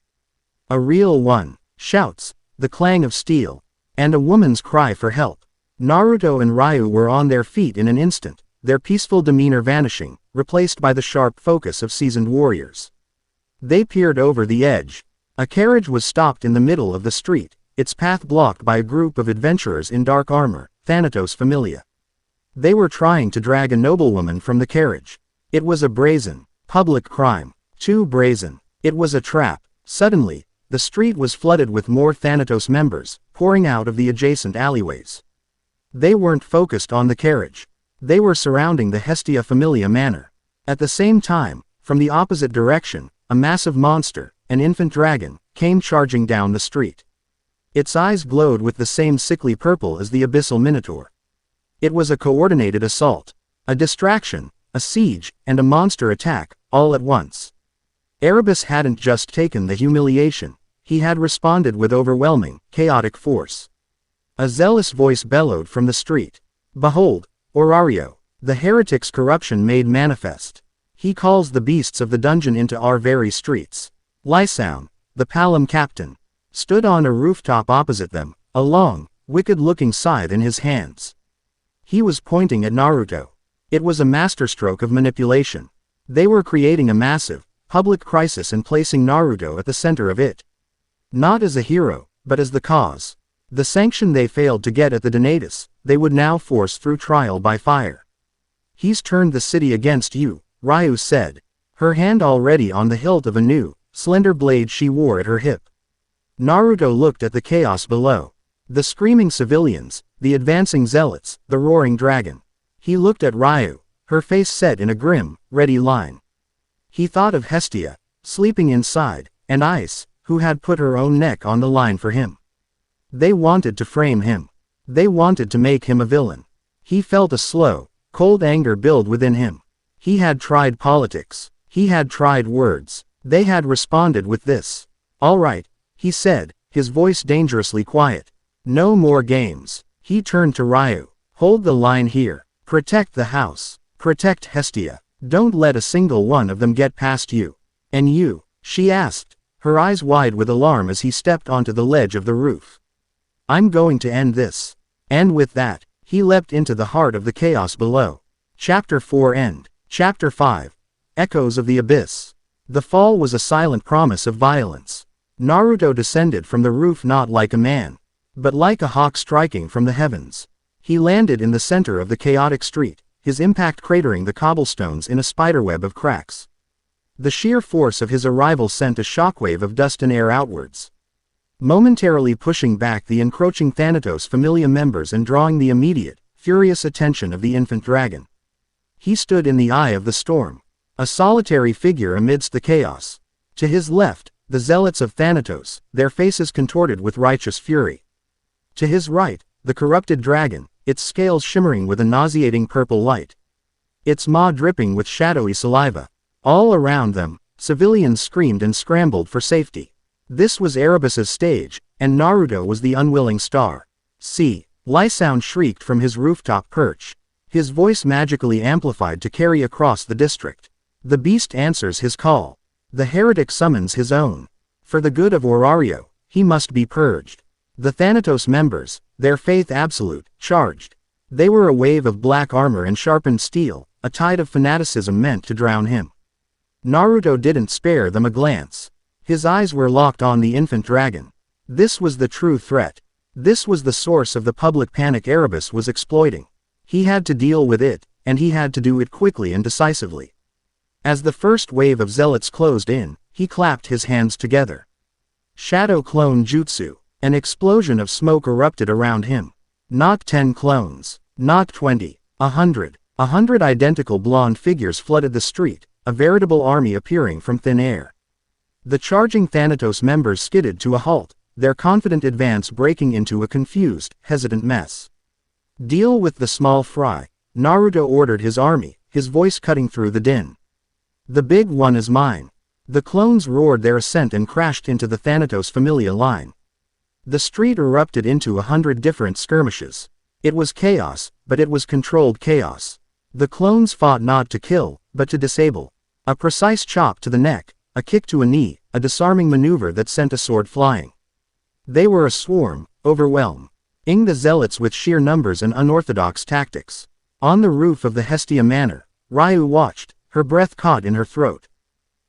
A real one. Shouts, the clang of steel, and a woman's cry for help. Naruto and Ryuu were on their feet in an instant, their peaceful demeanor vanishing, replaced by the sharp focus of seasoned warriors. They peered over the edge. A carriage was stopped in the middle of the street, its path blocked by a group of adventurers in dark armor, Thanatos Familia. They were trying to drag a noblewoman from the carriage. It was a brazen, public crime. Too brazen. It was a trap. Suddenly, the street was flooded with more Thanatos members, pouring out of the adjacent alleyways. They weren't focused on the carriage. They were surrounding the Hestia Familia manor. At the same time, from the opposite direction, a massive monster, an infant dragon, came charging down the street. Its eyes glowed with the same sickly purple as the abyssal minotaur. It was a coordinated assault. A distraction, a siege, and a monster attack, all at once. Erebus hadn't just taken the humiliation, he had responded with overwhelming, chaotic force. A zealous voice bellowed from the street. Behold, Orario, the heretic's corruption made manifest. He calls the beasts of the dungeon into our very streets. Lysoun, the Palom captain, stood on a rooftop opposite them, a long, wicked-looking scythe in his hands. He was pointing at Naruto. It was a masterstroke of manipulation. They were creating a massive, public crisis and placing Naruto at the center of it. Not as a hero, but as the cause. The sanction they failed to get at the Donatus, they would now force through trial by fire. He's turned the city against you, Ryuu said, her hand already on the hilt of a new, slender blade she wore at her hip. Naruto looked at the chaos below. The screaming civilians, the advancing zealots, the roaring dragon. He looked at Ryuu, her face set in a grim, ready line. He thought of Hestia, sleeping inside, and Ice, who had put her own neck on the line for him. They wanted to frame him. They wanted to make him a villain. He felt a slow, cold anger build within him. He had tried politics. He had tried words. They had responded with this. All right, he said, his voice dangerously quiet. No more games. He turned to Ryuu. Hold the line here. Protect the house. Protect Hestia. Don't let a single one of them get past you. And you? She asked, her eyes wide with alarm as he stepped onto the ledge of the roof. I'm going to end this. And with that, he leapt into the heart of the chaos below. Chapter 4 End. Chapter 5. Echoes of the Abyss. The fall was a silent promise of violence. Naruto descended from the roof not like a man, but like a hawk striking from the heavens. He landed in the center of the chaotic street, his impact cratering the cobblestones in a spiderweb of cracks. The sheer force of his arrival sent a shockwave of dust and air outwards, momentarily pushing back the encroaching Thanatos Familia members and drawing the immediate, furious attention of the infant dragon. He stood in the eye of the storm, a solitary figure amidst the chaos. To his left, the zealots of Thanatos, their faces contorted with righteous fury. To his right, the corrupted dragon, its scales shimmering with a nauseating purple light, its maw dripping with shadowy saliva. All around them, civilians screamed and scrambled for safety. This was Erebus's stage, and Naruto was the unwilling star. See, Lysoun shrieked from his rooftop perch, his voice magically amplified to carry across the district. The beast answers his call. The heretic summons his own. For the good of Orario, he must be purged. The Thanatos members, their faith absolute, charged. They were a wave of black armor and sharpened steel, a tide of fanaticism meant to drown him. Naruto didn't spare them a glance. His eyes were locked on the infant dragon. This was the true threat. This was the source of the public panic Erebus was exploiting. He had to deal with it, and he had to do it quickly and decisively. As the first wave of zealots closed in, he clapped his hands together. Shadow Clone Jutsu. An explosion of smoke erupted around him. Not 10 clones. Not 20. 100. 100 identical blonde figures flooded the street, a veritable army appearing from thin air. The charging Thanatos members skidded to a halt, their confident advance breaking into a confused, hesitant mess. Deal with the small fry, Naruto ordered his army, his voice cutting through the din. The big one is mine. The clones roared their assent and crashed into the Thanatos Familia line. The street erupted into 100 different skirmishes. It was chaos, but it was controlled chaos. The clones fought not to kill, but to disable. A precise chop to the neck, a kick to a knee, a disarming maneuver that sent a sword flying. They were a swarm, overwhelming the zealots with sheer numbers and unorthodox tactics. On the roof of the Hestia manor, Ryuu watched, her breath caught in her throat.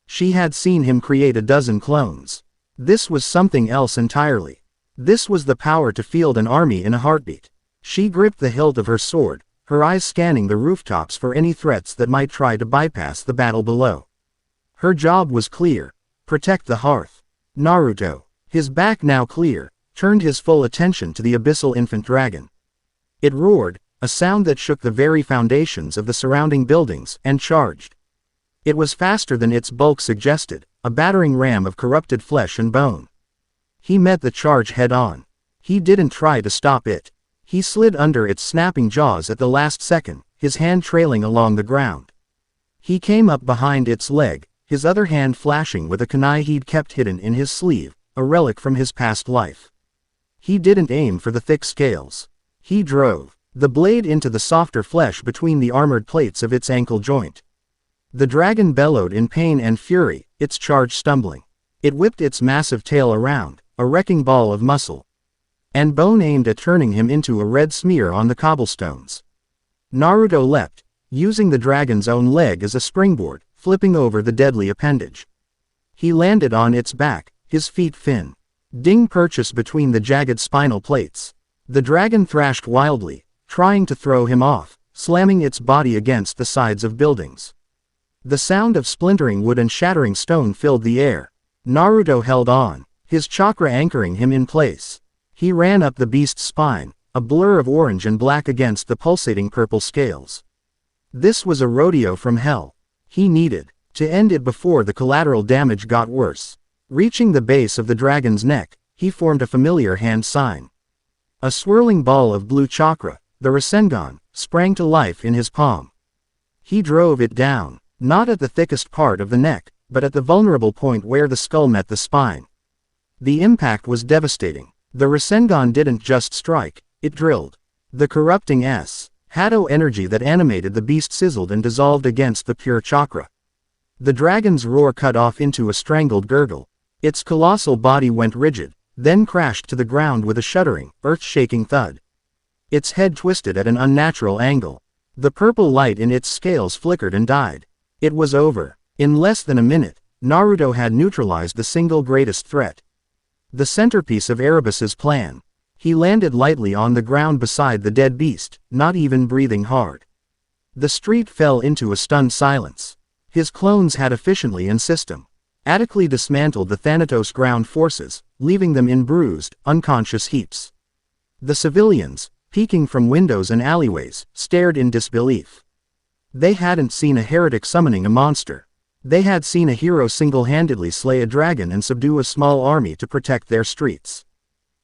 She had seen him create a dozen clones. This was something else entirely. This was the power to field an army in a heartbeat. She gripped the hilt of her sword, her eyes scanning the rooftops for any threats that might try to bypass the battle below. Her job was clear: protect the hearth. Naruto, his back now clear, turned his full attention to the abyssal infant dragon. It roared, a sound that shook the very foundations of the surrounding buildings, and charged. It was faster than its bulk suggested, a battering ram of corrupted flesh and bone. He met the charge head-on. He didn't try to stop it. He slid under its snapping jaws at the last second, his hand trailing along the ground. He came up behind its leg, his other hand flashing with a kunai he'd kept hidden in his sleeve, a relic from his past life. He didn't aim for the thick scales. He drove the blade into the softer flesh between the armored plates of its ankle joint. The dragon bellowed in pain and fury, its charge stumbling. It whipped its massive tail around, a wrecking ball of muscle and bone aimed at turning him into a red smear on the cobblestones. Naruto leapt, using the dragon's own leg as a springboard, flipping over the deadly appendage. He landed on its back, his feet fin ding purchase between the jagged spinal plates. The dragon thrashed wildly, trying to throw him off, slamming its body against the sides of buildings. The sound of splintering wood and shattering stone filled the air. Naruto held on, his chakra anchoring him in place. He ran up the beast's spine, a blur of orange and black against the pulsating purple scales. This was a rodeo from hell. He needed to end it before the collateral damage got worse. Reaching the base of the dragon's neck, he formed a familiar hand sign. A swirling ball of blue chakra, the Rasengan, sprang to life in his palm. He drove it down, not at the thickest part of the neck, but at the vulnerable point where the skull met the spine. The impact was devastating. The Rasengan didn't just strike, it drilled. The corrupting Hado energy that animated the beast sizzled and dissolved against the pure chakra. The dragon's roar cut off into a strangled gurgle. Its colossal body went rigid, then crashed to the ground with a shuddering, earth-shaking thud. Its head twisted at an unnatural angle. The purple light in its scales flickered and died. It was over. In less than a minute, Naruto had neutralized the single greatest threat. The centerpiece of Erebus's plan. He landed lightly on the ground beside the dead beast, not even breathing hard. The street fell into a stunned silence. His clones had efficiently and systematically dismantled the Thanatos ground forces, leaving them in bruised, unconscious heaps. The civilians, peeking from windows and alleyways, stared in disbelief. They hadn't seen a heretic summoning a monster. They had seen a hero single-handedly slay a dragon and subdue a small army to protect their streets.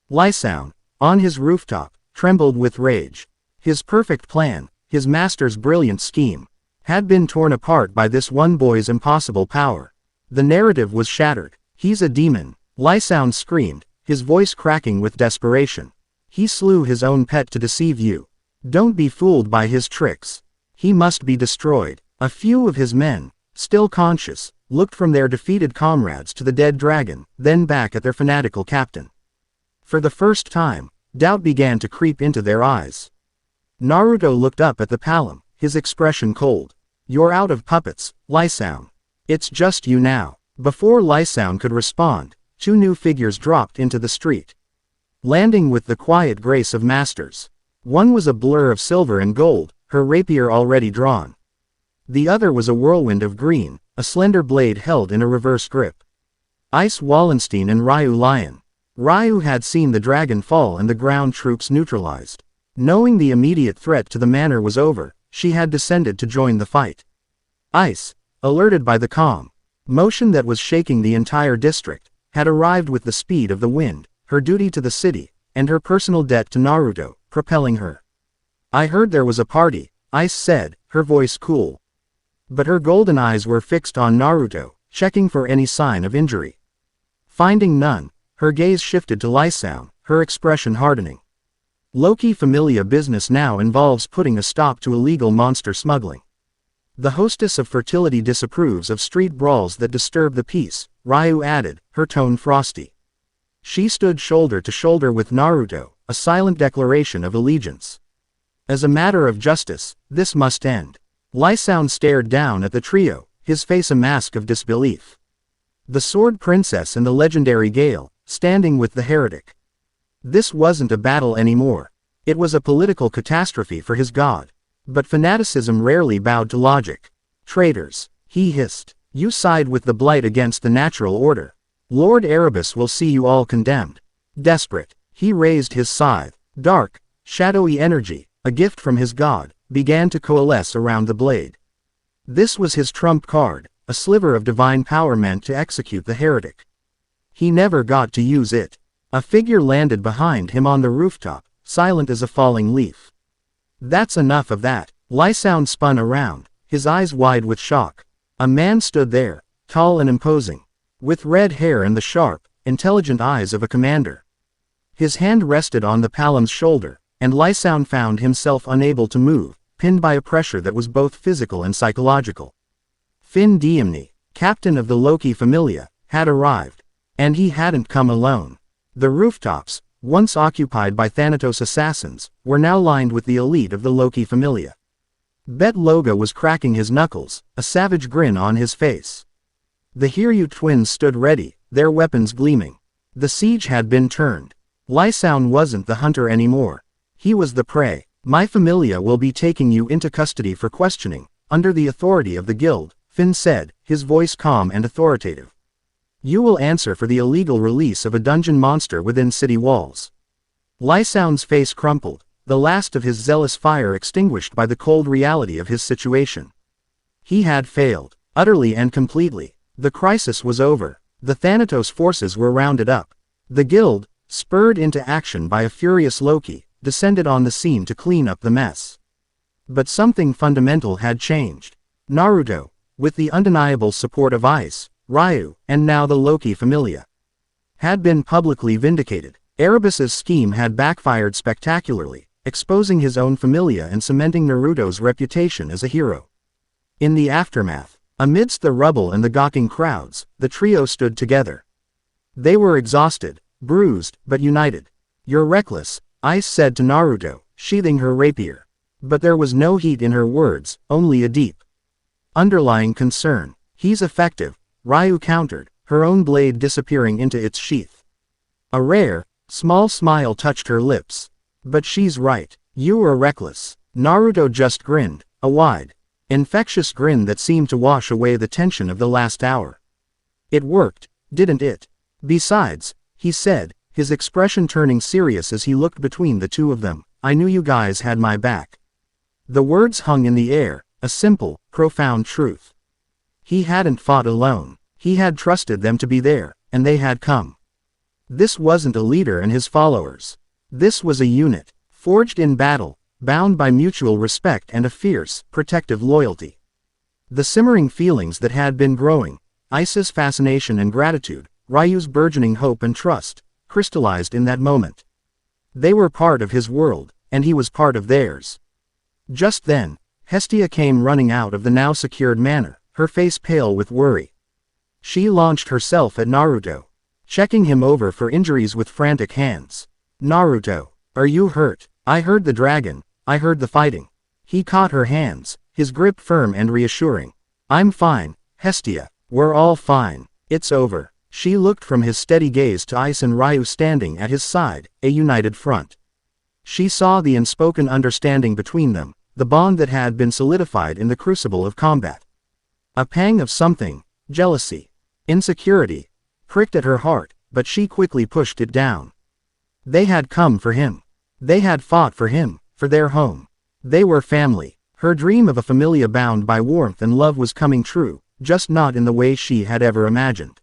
Lysoun, on his rooftop, trembled with rage. His perfect plan, his master's brilliant scheme, had been torn apart by this one boy's impossible power. The narrative was shattered. He's a demon, Lysoun screamed, his voice cracking with desperation. He slew his own pet to deceive you. Don't be fooled by his tricks. He must be destroyed. A few of his men, still conscious, looked from their defeated comrades to the dead dragon, then back at their fanatical captain. For the first time, doubt began to creep into their eyes. Naruto looked up at the palm, his expression cold. You're out of puppets, Lysoun. It's just you now. Before Lysoun could respond, two new figures dropped into the street, landing with the quiet grace of masters. One was a blur of silver and gold, her rapier already drawn. The other was a whirlwind of green, a slender blade held in a reverse grip. Ice Wallenstein and Ryuu Lion. Ryuu had seen the dragon fall and the ground troops neutralized. Knowing the immediate threat to the manor was over, she had descended to join the fight. Ice, alerted by the calm motion that was shaking the entire district, had arrived with the speed of the wind, her duty to the city, and her personal debt to Naruto, propelling her. I heard there was a party, Ice said, her voice cool. But her golden eyes were fixed on Naruto, checking for any sign of injury. Finding none, her gaze shifted to Lysoun, her expression hardening. Low-key familia business now involves putting a stop to illegal monster smuggling. The hostess of fertility disapproves of street brawls that disturb the peace, Ryuu added, her tone frosty. She stood shoulder to shoulder with Naruto, a silent declaration of allegiance. As a matter of justice, this must end. Lysoun stared down at the trio, his face a mask of disbelief. The Sword Princess and the legendary Gale, standing with the heretic. This wasn't a battle anymore. It was a political catastrophe for his god. But fanaticism rarely bowed to logic. Traitors, he hissed. You side with the blight against the natural order. Lord Erebus will see you all condemned. Desperate, he raised his scythe. Dark, shadowy energy, a gift from his god, began to coalesce around the blade. This was his trump card, a sliver of divine power meant to execute the heretic. He never got to use it. A figure landed behind him on the rooftop, silent as a falling leaf. That's enough of that, Lysound spun around, his eyes wide with shock. A man stood there, tall and imposing, with red hair and the sharp, intelligent eyes of a commander. His hand rested on the Palam's shoulder, and Lysound found himself unable to move, pinned by a pressure that was both physical and psychological. Finn Diemny, captain of the Loki Familia, had arrived. And he hadn't come alone. The rooftops, once occupied by Thanatos assassins, were now lined with the elite of the Loki Familia. Bet Loga was cracking his knuckles, a savage grin on his face. The Ryuu twins stood ready, their weapons gleaming. The siege had been turned. Lysound wasn't the hunter anymore. He was the prey. My Familia will be taking you into custody for questioning, under the authority of the guild, Finn said, his voice calm and authoritative. You will answer for the illegal release of a dungeon monster within city walls. Lysound's face crumpled, the last of his zealous fire extinguished by the cold reality of his situation. He had failed, utterly and completely. The crisis was over. The Thanatos forces were rounded up. The guild, spurred into action by a furious Loki, descended on the scene to clean up the mess. But something fundamental had changed. Naruto, with the undeniable support of Ice, Ryuu, and now the Loki Familia, had been publicly vindicated. Erebus's scheme had backfired spectacularly, exposing his own familia and cementing Naruto's reputation as a hero. In the aftermath, amidst the rubble and the gawking crowds, the trio stood together. They were exhausted, bruised, but united. You're reckless, Ice said to Naruto, sheathing her rapier. But there was no heat in her words, only a deep, underlying concern. He's effective, Ryuu countered, her own blade disappearing into its sheath. A rare, small smile touched her lips. But she's right. You are reckless. Naruto just grinned, a wide, infectious grin that seemed to wash away the tension of the last hour. It worked, didn't it? Besides, he said, his expression turning serious as he looked between the two of them, I knew you guys had my back. The words hung in the air, a simple, profound truth. He hadn't fought alone. He had trusted them to be there, and they had come. This wasn't a leader and his followers. This was a unit, forged in battle, bound by mutual respect and a fierce, protective loyalty. The simmering feelings that had been growing, Ice's fascination and gratitude, Ryu's burgeoning hope and trust, crystallized in that moment. They were part of his world, and he was part of theirs. Just then, Hestia came running out of the now secured manor, her face pale with worry. She launched herself at Naruto, checking him over for injuries with frantic hands. Naruto, are you hurt? I heard the dragon, I heard the fighting. He caught her hands, his grip firm and reassuring. I'm fine, Hestia, we're all fine, it's over. She looked from his steady gaze to Ice and Ryuu standing at his side, a united front. She saw the unspoken understanding between them, the bond that had been solidified in the crucible of combat. A pang of something, jealousy, insecurity, pricked at her heart, but she quickly pushed it down. They had come for him. They had fought for him, for their home. They were family. Her dream of a familia bound by warmth and love was coming true, just not in the way she had ever imagined.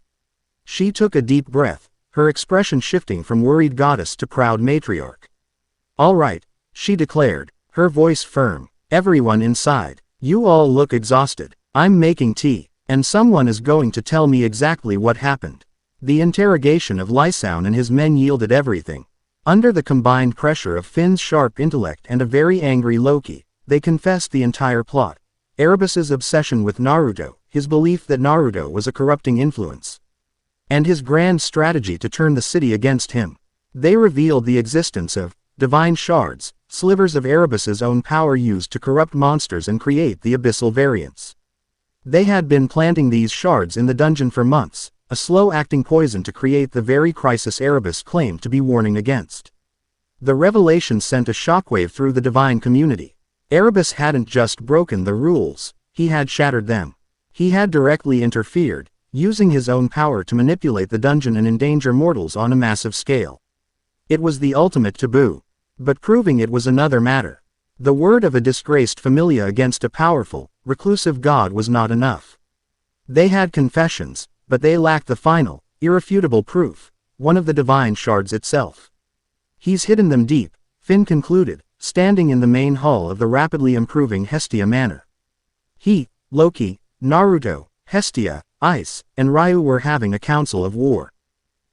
She took a deep breath, her expression shifting from worried goddess to proud matriarch. All right, she declared, her voice firm. Everyone inside, you all look exhausted. I'm making tea, and someone is going to tell me exactly what happened. The interrogation of Lysound and his men yielded everything. Under the combined pressure of Finn's sharp intellect and a very angry Loki, they confessed the entire plot. Erebus's obsession with Naruto, his belief that Naruto was a corrupting influence, and his grand strategy to turn the city against him. They revealed the existence of divine shards, slivers of Erebus's own power used to corrupt monsters and create the abyssal variants. They had been planting these shards in the dungeon for months, a slow-acting poison to create the very crisis Erebus claimed to be warning against. The revelation sent a shockwave through the divine community. Erebus hadn't just broken the rules, he had shattered them. He had directly interfered, using his own power to manipulate the dungeon and endanger mortals on a massive scale. It was the ultimate taboo. But proving it was another matter. The word of a disgraced familia against a powerful, reclusive god was not enough. They had confessions, but they lacked the final, irrefutable proof, one of the divine shards itself. He's hidden them deep, Finn concluded, standing in the main hall of the rapidly improving Hestia Manor. He, Loki, Naruto, Hestia, Ice, and Ryuu were having a council of war.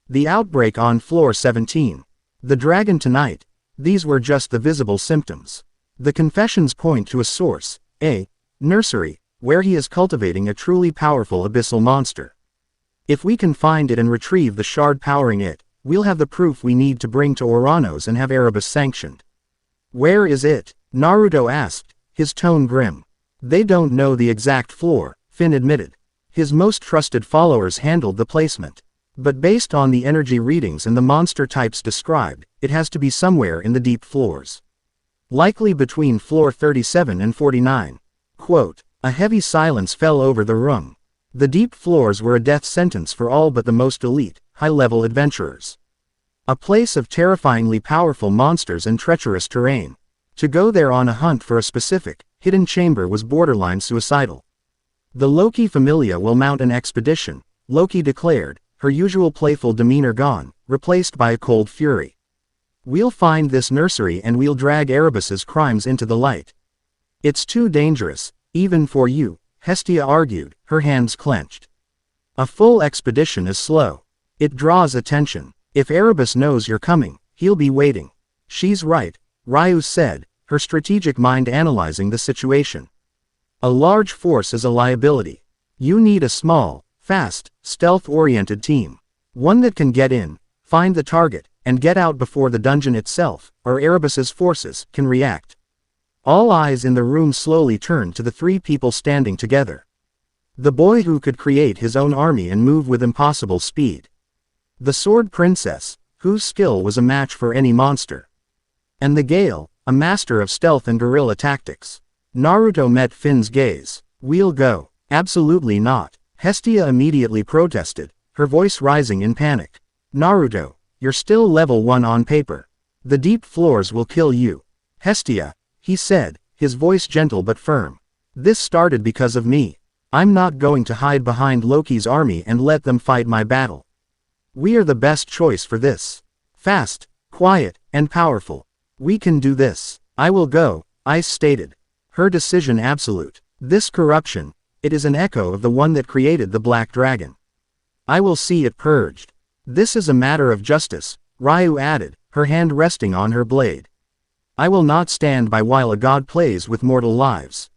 The outbreak on floor 17. The dragon tonight. These were just the visible symptoms. The confessions point to a source, a nursery, where he is cultivating a truly powerful abyssal monster. If we can find it and retrieve the shard powering it, we'll have the proof we need to bring to Oranos and have Erebus sanctioned. Where is it? Naruto asked, his tone grim. They don't know the exact floor, Finn admitted. His most trusted followers handled the placement. But based on the energy readings and the monster types described, it has to be somewhere in the deep floors. Likely between floor 37 and 49. Quote, a heavy silence fell over the room. The deep floors were a death sentence for all but the most elite, high-level adventurers. A place of terrifyingly powerful monsters and treacherous terrain. To go there on a hunt for a specific, hidden chamber was borderline suicidal. The Loki Familia will mount an expedition, Loki declared, her usual playful demeanor gone, replaced by a cold fury. We'll find this nursery and we'll drag Erebus's crimes into the light. It's too dangerous, even for you, Hestia argued, her hands clenched. A full expedition is slow. It draws attention. If Erebus knows you're coming, he'll be waiting. She's right, Ryuu said, her strategic mind analyzing the situation. A large force is a liability. You need a small, fast, stealth-oriented team. One that can get in, find the target, and get out before the dungeon itself, or Erebus's forces, can react. All eyes in the room slowly turned to the three people standing together. The boy who could create his own army and move with impossible speed. The Sword Princess, whose skill was a match for any monster. And the Gale, a master of stealth and guerrilla tactics. Naruto met Finn's gaze. We'll go. Absolutely not. Hestia immediately protested, her voice rising in panic. Naruto, you're still level 1 on paper. The deep floors will kill you. Hestia, he said, his voice gentle but firm. This started because of me. I'm not going to hide behind Loki's army and let them fight my battle. We are the best choice for this. Fast, quiet, and powerful. We can do this. I will go, Ice stated. Her decision absolute. This corruption, it is an echo of the one that created the Black Dragon. I will see it purged. This is a matter of justice, Ryuu added, her hand resting on her blade. I will not stand by while a god plays with mortal lives.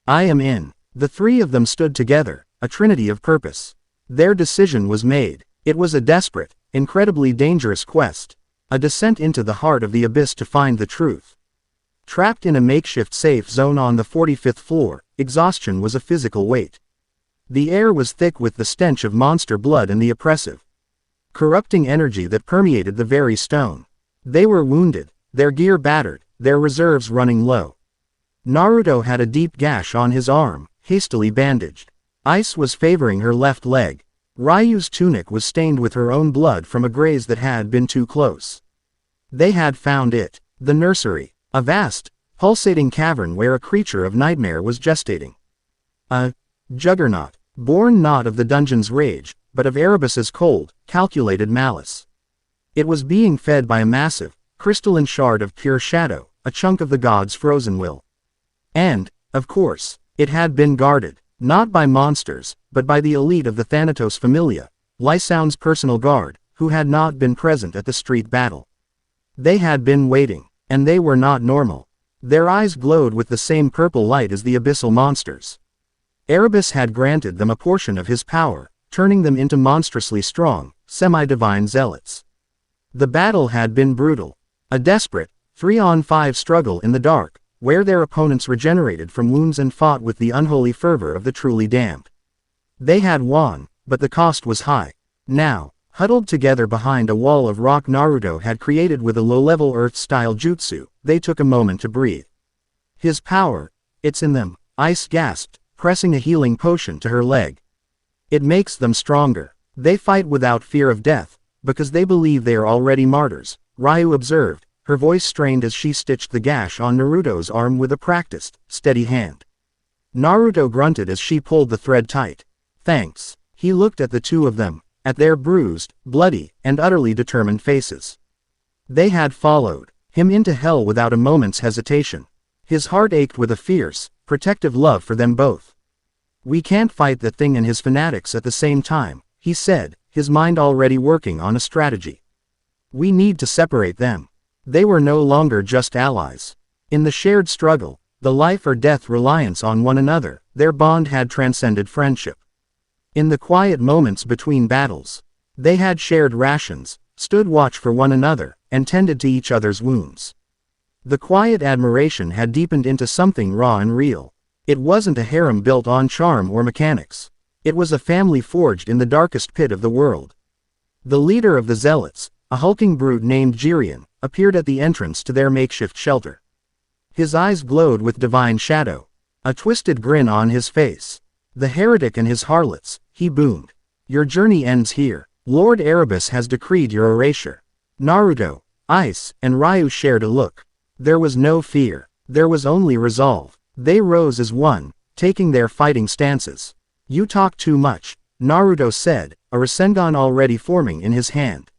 I am in. The three of them stood together, a trinity of purpose. Their decision was made. It was a desperate, incredibly dangerous quest. A descent into the heart of the abyss to find the truth. Trapped in a makeshift safe zone on the 45th floor, exhaustion was a physical weight. The air was thick with the stench of monster blood and the oppressive, corrupting energy that permeated the very stone. They were wounded, their gear battered, their reserves running low. Naruto had a deep gash on his arm, hastily bandaged. Ice was favoring her left leg. Ryu's tunic was stained with her own blood from a graze that had been too close. They had found it, the nursery, a vast, pulsating cavern where a creature of nightmare was gestating. A juggernaut, born not of the dungeon's rage, but of Erebus's cold, calculated malice. It was being fed by a massive, crystalline shard of pure shadow, a chunk of the god's frozen will. And, of course, it had been guarded, not by monsters, but by the elite of the Thanatos Familia, Lysound's personal guard, who had not been present at the street battle. They had been waiting, and they were not normal. Their eyes glowed with the same purple light as the abyssal monsters. Erebus had granted them a portion of his power, turning them into monstrously strong, semi-divine zealots. The battle had been brutal. A desperate, 3-on-5 struggle in the dark, where their opponents regenerated from wounds and fought with the unholy fervor of the truly damned. They had won, but the cost was high. Now, huddled together behind a wall of rock Naruto had created with a low-level Earth-style jutsu, they took a moment to breathe. His power, it's in them, Ice gasped, pressing a healing potion to her leg. It makes them stronger. They fight without fear of death, because they believe they are already martyrs, Ryuu observed, her voice strained as she stitched the gash on Naruto's arm with a practiced, steady hand. Naruto grunted as she pulled the thread tight. Thanks. He looked at the two of them, at their bruised, bloody, and utterly determined faces. They had followed him into hell without a moment's hesitation. His heart ached with a fierce, protective love for them both. "We can't fight the thing and his fanatics at the same time," he said, his mind already working on a strategy. "We need to separate them." They were no longer just allies. In the shared struggle, the life or death reliance on one another, their bond had transcended friendship. In the quiet moments between battles, they had shared rations, stood watch for one another, and tended to each other's wounds. The quiet admiration had deepened into something raw and real. It wasn't a harem built on charm or mechanics. It was a family forged in the darkest pit of the world. The leader of the Zealots, a hulking brute named Jiren, appeared at the entrance to their makeshift shelter. His eyes glowed with divine shadow, a twisted grin on his face. "The heretic and his harlots," he boomed. "Your journey ends here. Lord Erebus has decreed your erasure." Naruto, Ice, and Ryuu shared a look. There was no fear. There was only resolve. They rose as one, taking their fighting stances. "You talk too much," Naruto said, a Rasengan already forming in his hand.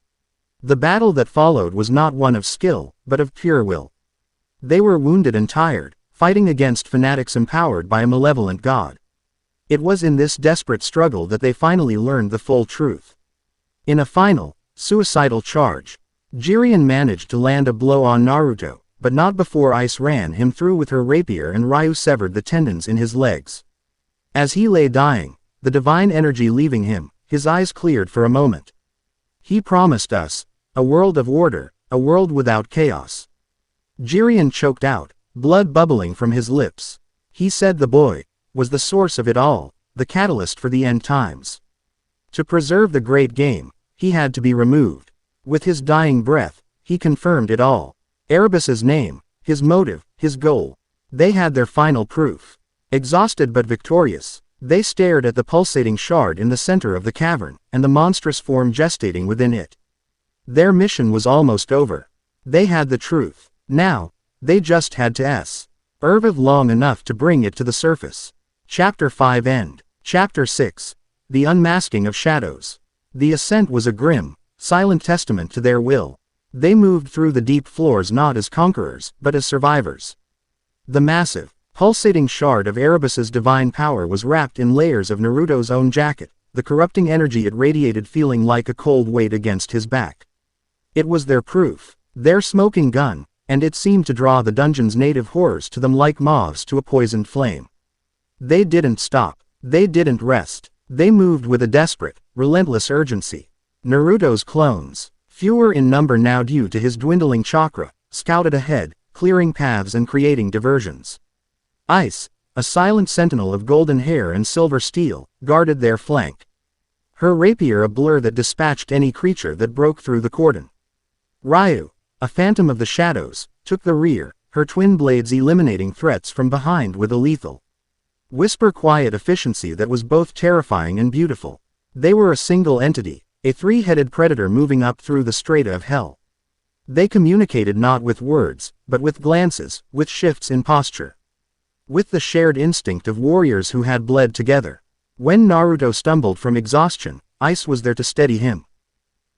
The battle that followed was not one of skill, but of pure will. They were wounded and tired, fighting against fanatics empowered by a malevolent god. It was in this desperate struggle that they finally learned the full truth. In a final, suicidal charge, Jiren managed to land a blow on Naruto, but not before Ice ran him through with her rapier and Ryuu severed the tendons in his legs. As he lay dying, the divine energy leaving him, his eyes cleared for a moment. "He promised us a world of order, a world without chaos." Jiren choked out, blood bubbling from his lips. He said the boy was the source of it all, the catalyst for the end times. To preserve the great game, he had to be removed. With his dying breath, he confirmed it all. Erebus's name, his motive, his goal. They had their final proof. Exhausted but victorious, they stared at the pulsating shard in the center of the cavern, and the monstrous form gestating within it. Their mission was almost over. They had the truth. Now, they just had to survive long enough to bring it to the surface. Chapter 5 End. Chapter 6. The Unmasking of Shadows. The ascent was a grim, silent testament to their will. They moved through the deep floors not as conquerors, but as survivors. The massive, pulsating shard of Erebus's divine power was wrapped in layers of Naruto's own jacket, the corrupting energy it radiated feeling like a cold weight against his back. It was their proof, their smoking gun, and it seemed to draw the dungeon's native horrors to them like moths to a poisoned flame. They didn't stop. They didn't rest. They moved with a desperate, relentless urgency. Naruto's clones, fewer in number now due to his dwindling chakra, scouted ahead, clearing paths and creating diversions. Ice, a silent sentinel of golden hair and silver steel, guarded their flank. Her rapier a blur that dispatched any creature that broke through the cordon. Ryuu, a phantom of the shadows, took the rear, her twin blades eliminating threats from behind with a lethal whisper quiet efficiency that was both terrifying and beautiful. They were a single entity, a three-headed predator moving up through the strata of hell. They communicated not with words, but with glances, with shifts in posture. With the shared instinct of warriors who had bled together. When Naruto stumbled from exhaustion, Ice was there to steady him.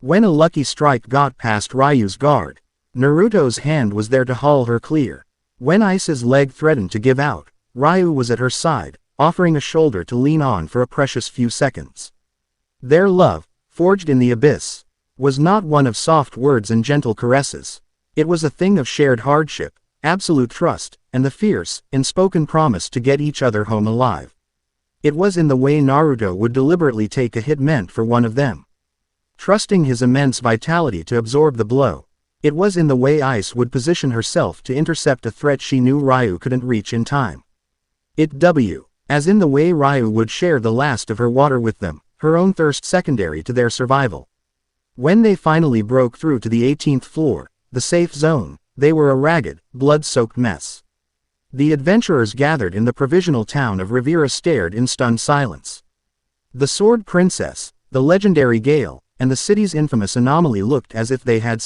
When a lucky strike got past Ryu's guard, Naruto's hand was there to haul her clear. When Ice's leg threatened to give out, Ryuu was at her side, offering a shoulder to lean on for a precious few seconds. Their love, forged in the abyss, was not one of soft words and gentle caresses. It was a thing of shared hardship, absolute trust, and the fierce, unspoken promise to get each other home alive. It was in the way Naruto would deliberately take a hit meant for one of them, trusting his immense vitality to absorb the blow. It was in the way Ice would position herself to intercept a threat she knew Ryuu couldn't reach in time. As in the way Ryuu would share the last of her water with them, her own thirst secondary to their survival. When they finally broke through to the 18th floor, the safe zone, they were a ragged, blood-soaked mess. The adventurers gathered in the provisional town of Rivera stared in stunned silence. The Sword Princess, the legendary Gale, and the city's infamous anomaly looked as if they had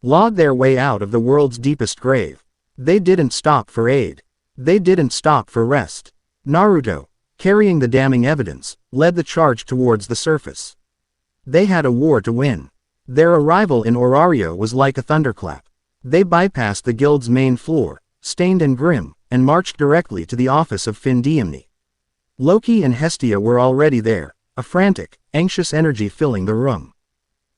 lawed their way out of the world's deepest grave. They didn't stop for aid. They didn't stop for rest. Naruto, carrying the damning evidence, led the charge towards the surface. They had a war to win. Their arrival in Orario was like a thunderclap. They bypassed the guild's main floor, stained and grim, and marched directly to the office of Fin Diemny. Loki and Hestia were already there, a frantic, anxious energy filling the room.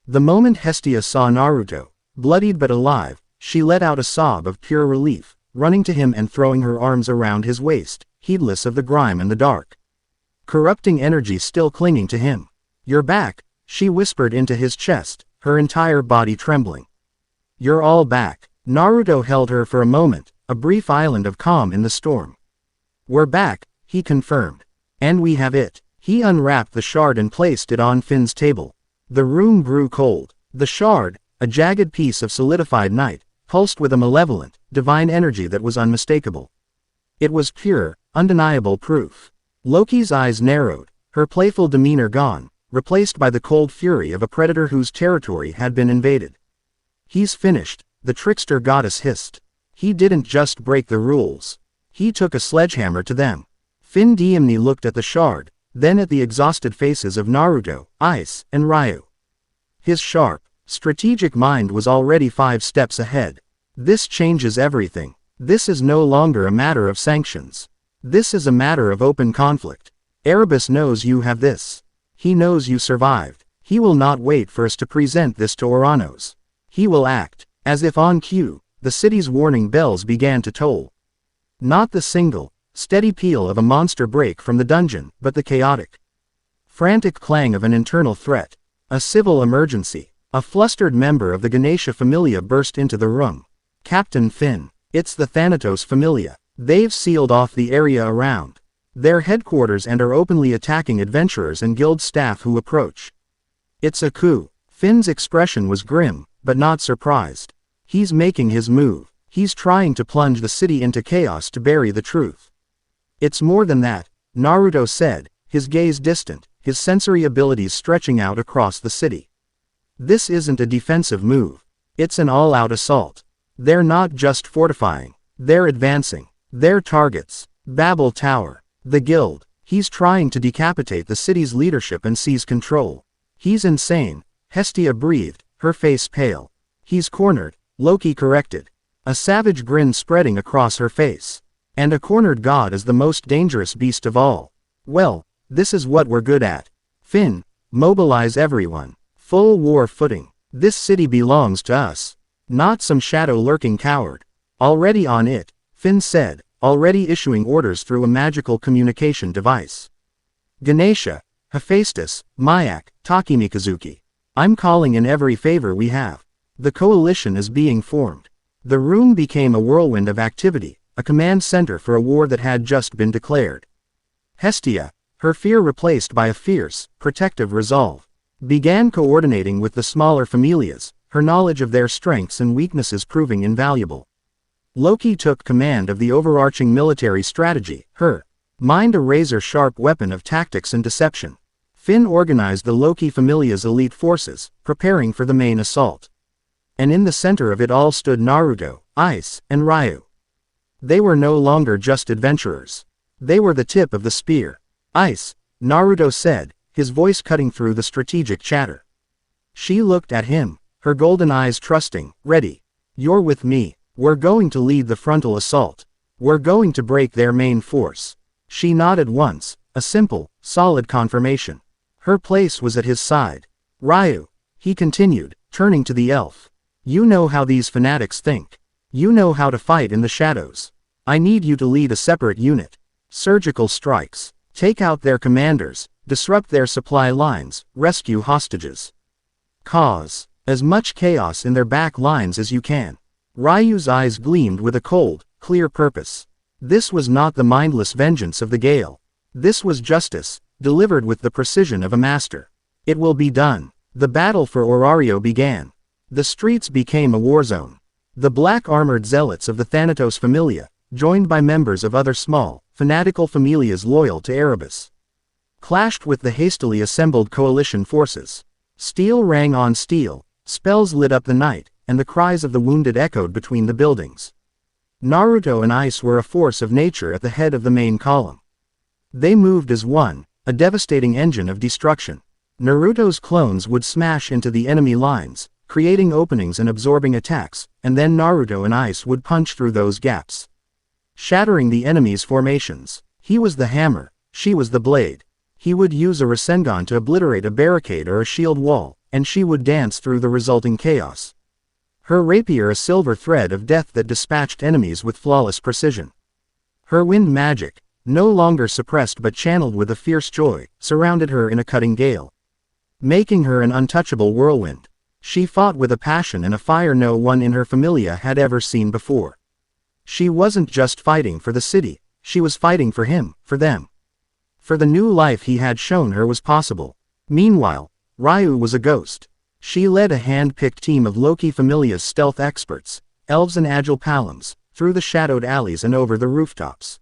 The moment Hestia saw Naruto, bloodied but alive, she let out a sob of pure relief, running to him and throwing her arms around his waist, heedless of the grime and the dark. Corrupting energy still clinging to him. "You're back," she whispered into his chest, her entire body trembling. "You're all back." Naruto held her for a moment, a brief island of calm in the storm. "We're back," he confirmed. "And we have it." He unwrapped the shard and placed it on Fin's table. The room grew cold. The shard, a jagged piece of solidified night, pulsed with a malevolent, divine energy that was unmistakable. It was pure, undeniable proof. Loki's eyes narrowed, her playful demeanor gone, replaced by the cold fury of a predator whose territory had been invaded. "He's finished," the trickster goddess hissed. "He didn't just break the rules. He took a sledgehammer to them." Fin Diemny looked at the shard, then at the exhausted faces of Naruto, Ice, and Ryuu. His sharp, strategic mind was already 5 steps ahead. "This changes everything. This is no longer a matter of sanctions. This is a matter of open conflict. Erebus knows you have this. He knows you survived. He will not wait for us to present this to Oranos. He will act." As if on cue, the city's warning bells began to toll. Not the single, steady peal of a monster break from the dungeon, but the chaotic, frantic clang of an internal threat. A civil emergency. A flustered member of the Ganesha Familia burst into the room. "Captain Fin, it's the Thanatos Familia. They've sealed off the area around their headquarters and are openly attacking adventurers and guild staff who approach. It's a coup." Fin's expression was grim, but not surprised. He's making his move. He's trying to plunge the city into chaos to bury the truth. "It's more than that," Naruto said, his gaze distant, his sensory abilities stretching out across the city. "This isn't a defensive move. It's an all-out assault. They're not just fortifying. They're advancing. Their targets. Babel Tower. The guild. He's trying to decapitate the city's leadership and seize control." "He's insane," Hestia breathed, her face pale. "He's cornered," Loki corrected, a savage grin spreading across her face. "And a cornered god is the most dangerous beast of all. Well, this is what we're good at. Fin, mobilize everyone. Full war footing. This city belongs to us. Not some shadow-lurking coward." "Already on it," Fin said, already issuing orders through a magical communication device. "Ganesha, Hephaestus, Mayak, Takemikazuki. I'm calling in every favor we have. The coalition is being formed." The room became a whirlwind of activity, a command center for a war that had just been declared. Hestia, her fear replaced by a fierce, protective resolve, began coordinating with the smaller familias, her knowledge of their strengths and weaknesses proving invaluable. Loki took command of the overarching military strategy, her mind a razor-sharp weapon of tactics and deception. Fin organized the Loki Familia's elite forces, preparing for the main assault. And in the center of it all stood Naruto, Ice, and Ryuu. They were no longer just adventurers. They were the tip of the spear. "Ice," Naruto said, his voice cutting through the strategic chatter. She looked at him, her golden eyes trusting, ready. "You're with me. We're going to lead the frontal assault. We're going to break their main force." She nodded once, a simple, solid confirmation. Her place was at his side. "Ryuu," he continued, turning to the elf. "You know how these fanatics think. You know how to fight in the shadows. I need you to lead a separate unit. Surgical strikes. Take out their commanders, disrupt their supply lines, rescue hostages. Cause as much chaos in their back lines as you can." Ryu's eyes gleamed with a cold, clear purpose. This was not the mindless vengeance of the Gale. This was justice, delivered with the precision of a master. "It will be done." The battle for Orario began. The streets became a war zone. The black-armored zealots of the Thanatos Familia, joined by members of other small, fanatical familias loyal to Erebus, clashed with the hastily assembled coalition forces. Steel rang on steel, spells lit up the night, and the cries of the wounded echoed between the buildings. Naruto and Ice were a force of nature at the head of the main column. They moved as one, a devastating engine of destruction. Naruto's clones would smash into the enemy lines, creating openings and absorbing attacks, and then Naruto and Ice would punch through those gaps, shattering the enemy's formations. He was the hammer, she was the blade. He would use a Rasengan to obliterate a barricade or a shield wall, and she would dance through the resulting chaos. Her rapier a silver thread of death that dispatched enemies with flawless precision. Her wind magic, no longer suppressed but channeled with a fierce joy, surrounded her in a cutting gale, making her an untouchable whirlwind. She fought with a passion and a fire no one in her familia had ever seen before. She wasn't just fighting for the city, she was fighting for him, for them. For the new life he had shown her was possible. Meanwhile, Ryuu was a ghost. She led a hand-picked team of Loki Familia's stealth experts, elves and agile palums, through the shadowed alleys and over the rooftops.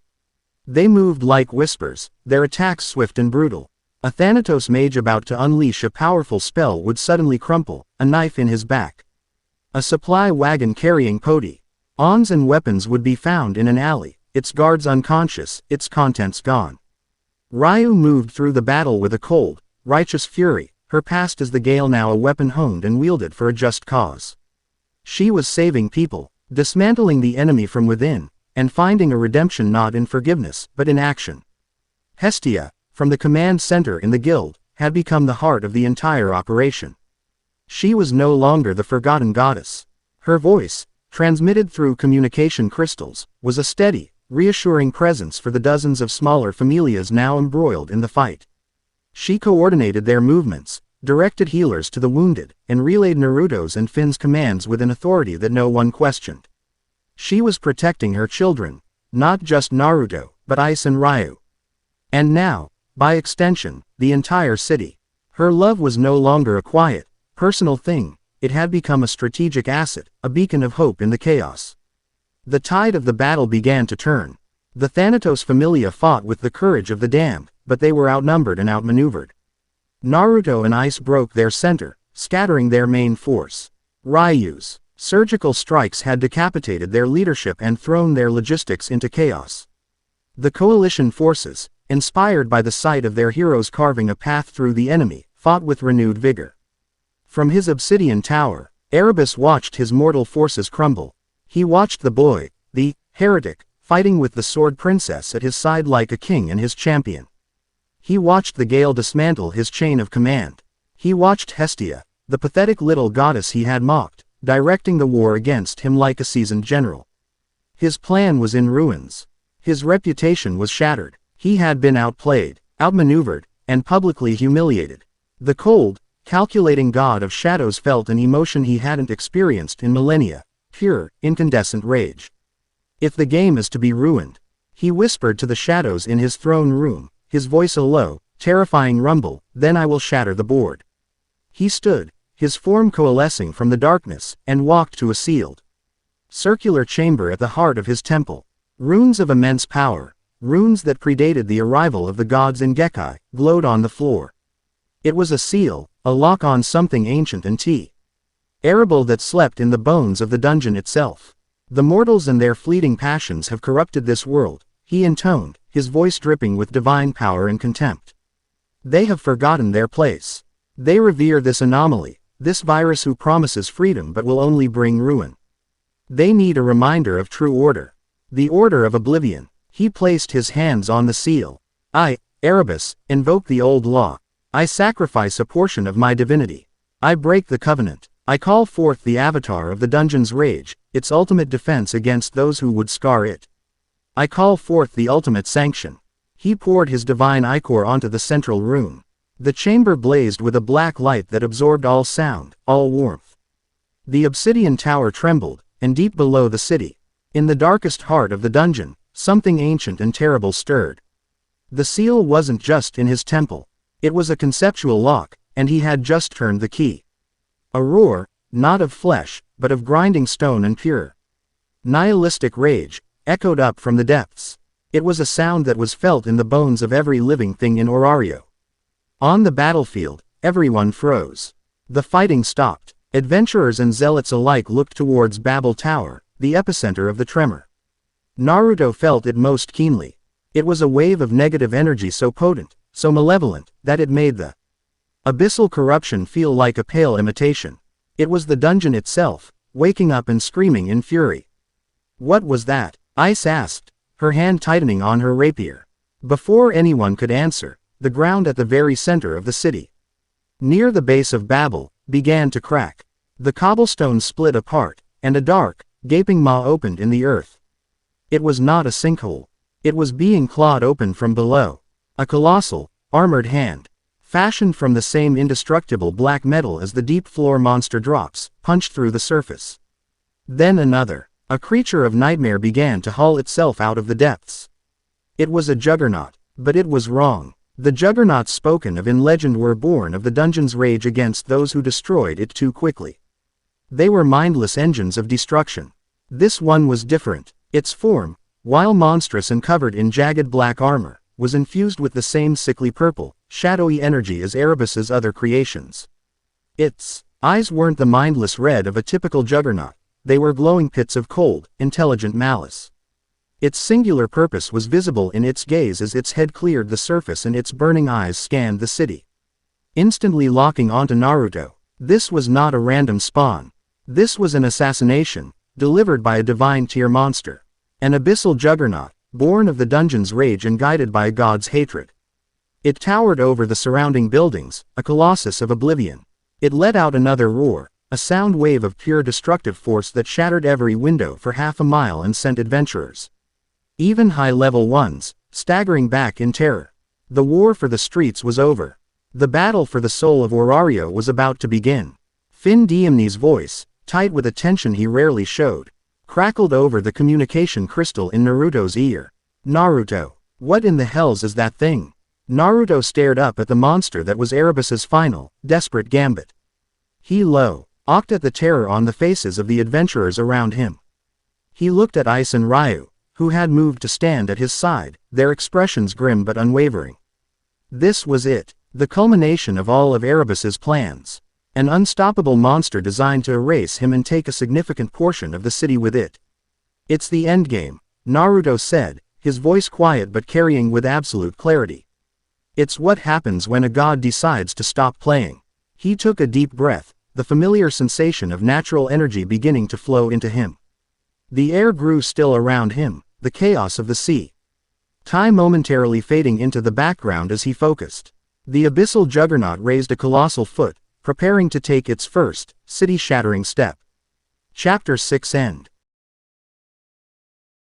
They moved like whispers, their attacks swift and brutal. A Thanatos mage about to unleash a powerful spell would suddenly crumple, a knife in his back. A supply wagon carrying potions and weapons would be found in an alley, its guards unconscious, its contents gone. Ryuu moved through the battle with a cold, righteous fury, her past as the Gale now a weapon honed and wielded for a just cause. She was saving people, dismantling the enemy from within, and finding a redemption not in forgiveness, but in action. Hestia, from the command center in the guild, had become the heart of the entire operation. She was no longer the forgotten goddess. Her voice, transmitted through communication crystals, was a steady, reassuring presence for the dozens of smaller familias now embroiled in the fight. She coordinated their movements, directed healers to the wounded, and relayed Naruto's and Finn's commands with an authority that no one questioned. She was protecting her children, not just Naruto, but Ice and Ryuu. And now, by extension, the entire city. Her love was no longer a quiet, personal thing, it had become a strategic asset, a beacon of hope in the chaos. The tide of the battle began to turn. The Thanatos Familia fought with the courage of the damned, but they were outnumbered and outmaneuvered. Naruto and Ice broke their center, scattering their main force. Ryu's surgical strikes had decapitated their leadership and thrown their logistics into chaos. The coalition forces, inspired by the sight of their heroes carving a path through the enemy, fought with renewed vigor. From his obsidian tower, Erebus watched his mortal forces crumble. He watched the boy, the heretic, fighting with the sword princess at his side like a king and his champion. He watched the Gale dismantle his chain of command. He watched Hestia, the pathetic little goddess he had mocked, directing the war against him like a seasoned general. His plan was in ruins. His reputation was shattered. He had been outplayed, outmaneuvered, and publicly humiliated. The cold, calculating god of shadows felt an emotion he hadn't experienced in millennia, pure, incandescent rage. If the game is to be ruined, he whispered to the shadows in his throne room, his voice a low, terrifying rumble, then I will shatter the board. He stood, his form coalescing from the darkness, and walked to a sealed, circular chamber at the heart of his temple. Runes of immense power, runes that predated the arrival of the gods in Gekkai, glowed on the floor. It was a seal, a lock on something ancient and terrible that slept in the bones of the dungeon itself. The mortals and their fleeting passions have corrupted this world, he intoned, his voice dripping with divine power and contempt. They have forgotten their place. They revere this anomaly, this virus who promises freedom but will only bring ruin. They need a reminder of true order. The order of oblivion. He placed his hands on the seal. I, Erebus, invoke the old law. I sacrifice a portion of my divinity. I break the covenant. I call forth the avatar of the dungeon's rage, its ultimate defense against those who would scar it. I call forth the ultimate sanction. He poured his divine ichor onto the central room. The chamber blazed with a black light that absorbed all sound, all warmth. The obsidian tower trembled, and deep below the city, in the darkest heart of the dungeon, something ancient and terrible stirred. The seal wasn't just in his temple. It was a conceptual lock, and he had just turned the key. A roar, not of flesh, but of grinding stone and pure, nihilistic rage, echoed up from the depths. It was a sound that was felt in the bones of every living thing in Orario. On the battlefield, everyone froze. The fighting stopped. Adventurers and zealots alike looked towards Babel Tower, the epicenter of the tremor. Naruto felt it most keenly. It was a wave of negative energy so potent, so malevolent, that it made the abyssal corruption feel like a pale imitation. It was the dungeon itself, waking up and screaming in fury. What was that? Ice asked, her hand tightening on her rapier. Before anyone could answer, the ground at the very center of the city, near the base of Babel, began to crack. The cobblestones split apart, and a dark, gaping maw opened in the earth. It was not a sinkhole. It was being clawed open from below. A colossal, armored hand, fashioned from the same indestructible black metal as the deep floor monster drops, punched through the surface. Then another. A creature of nightmare began to haul itself out of the depths. It was a juggernaut, but it was wrong. The juggernauts spoken of in legend were born of the dungeon's rage against those who destroyed it too quickly. They were mindless engines of destruction. This one was different. Its form, while monstrous and covered in jagged black armor, was infused with the same sickly purple, shadowy energy as Erebus's other creations. Its eyes weren't the mindless red of a typical juggernaut. They were glowing pits of cold, intelligent malice. Its singular purpose was visible in its gaze as its head cleared the surface and its burning eyes scanned the city, instantly locking onto Naruto. This was not a random spawn. This was an assassination, delivered by a divine tier monster. An abyssal juggernaut, born of the dungeon's rage and guided by a god's hatred. It towered over the surrounding buildings, a colossus of oblivion. It let out another roar, a sound wave of pure destructive force that shattered every window for half a mile and sent adventurers, even high-level ones, staggering back in terror. The war for the streets was over. The battle for the soul of Orario was about to begin. Fin Diemni's voice, tight with a tension he rarely showed, crackled over the communication crystal in Naruto's ear. Naruto, what in the hells is that thing? Naruto stared up at the monster that was Erebus's final, desperate gambit. He awed at the terror on the faces of the adventurers around him. He looked at Ice and Ryuu, who had moved to stand at his side, their expressions grim but unwavering. This was it, the culmination of all of Erebus's plans. An unstoppable monster designed to erase him and take a significant portion of the city with it. It's the endgame, Naruto said, his voice quiet but carrying with absolute clarity. It's what happens when a god decides to stop playing. He took a deep breath, the familiar sensation of natural energy beginning to flow into him. The air grew still around him, the chaos of the sea, time momentarily fading into the background as he focused. The abyssal juggernaut raised a colossal foot, preparing to take its first, city-shattering step. Chapter 6 End.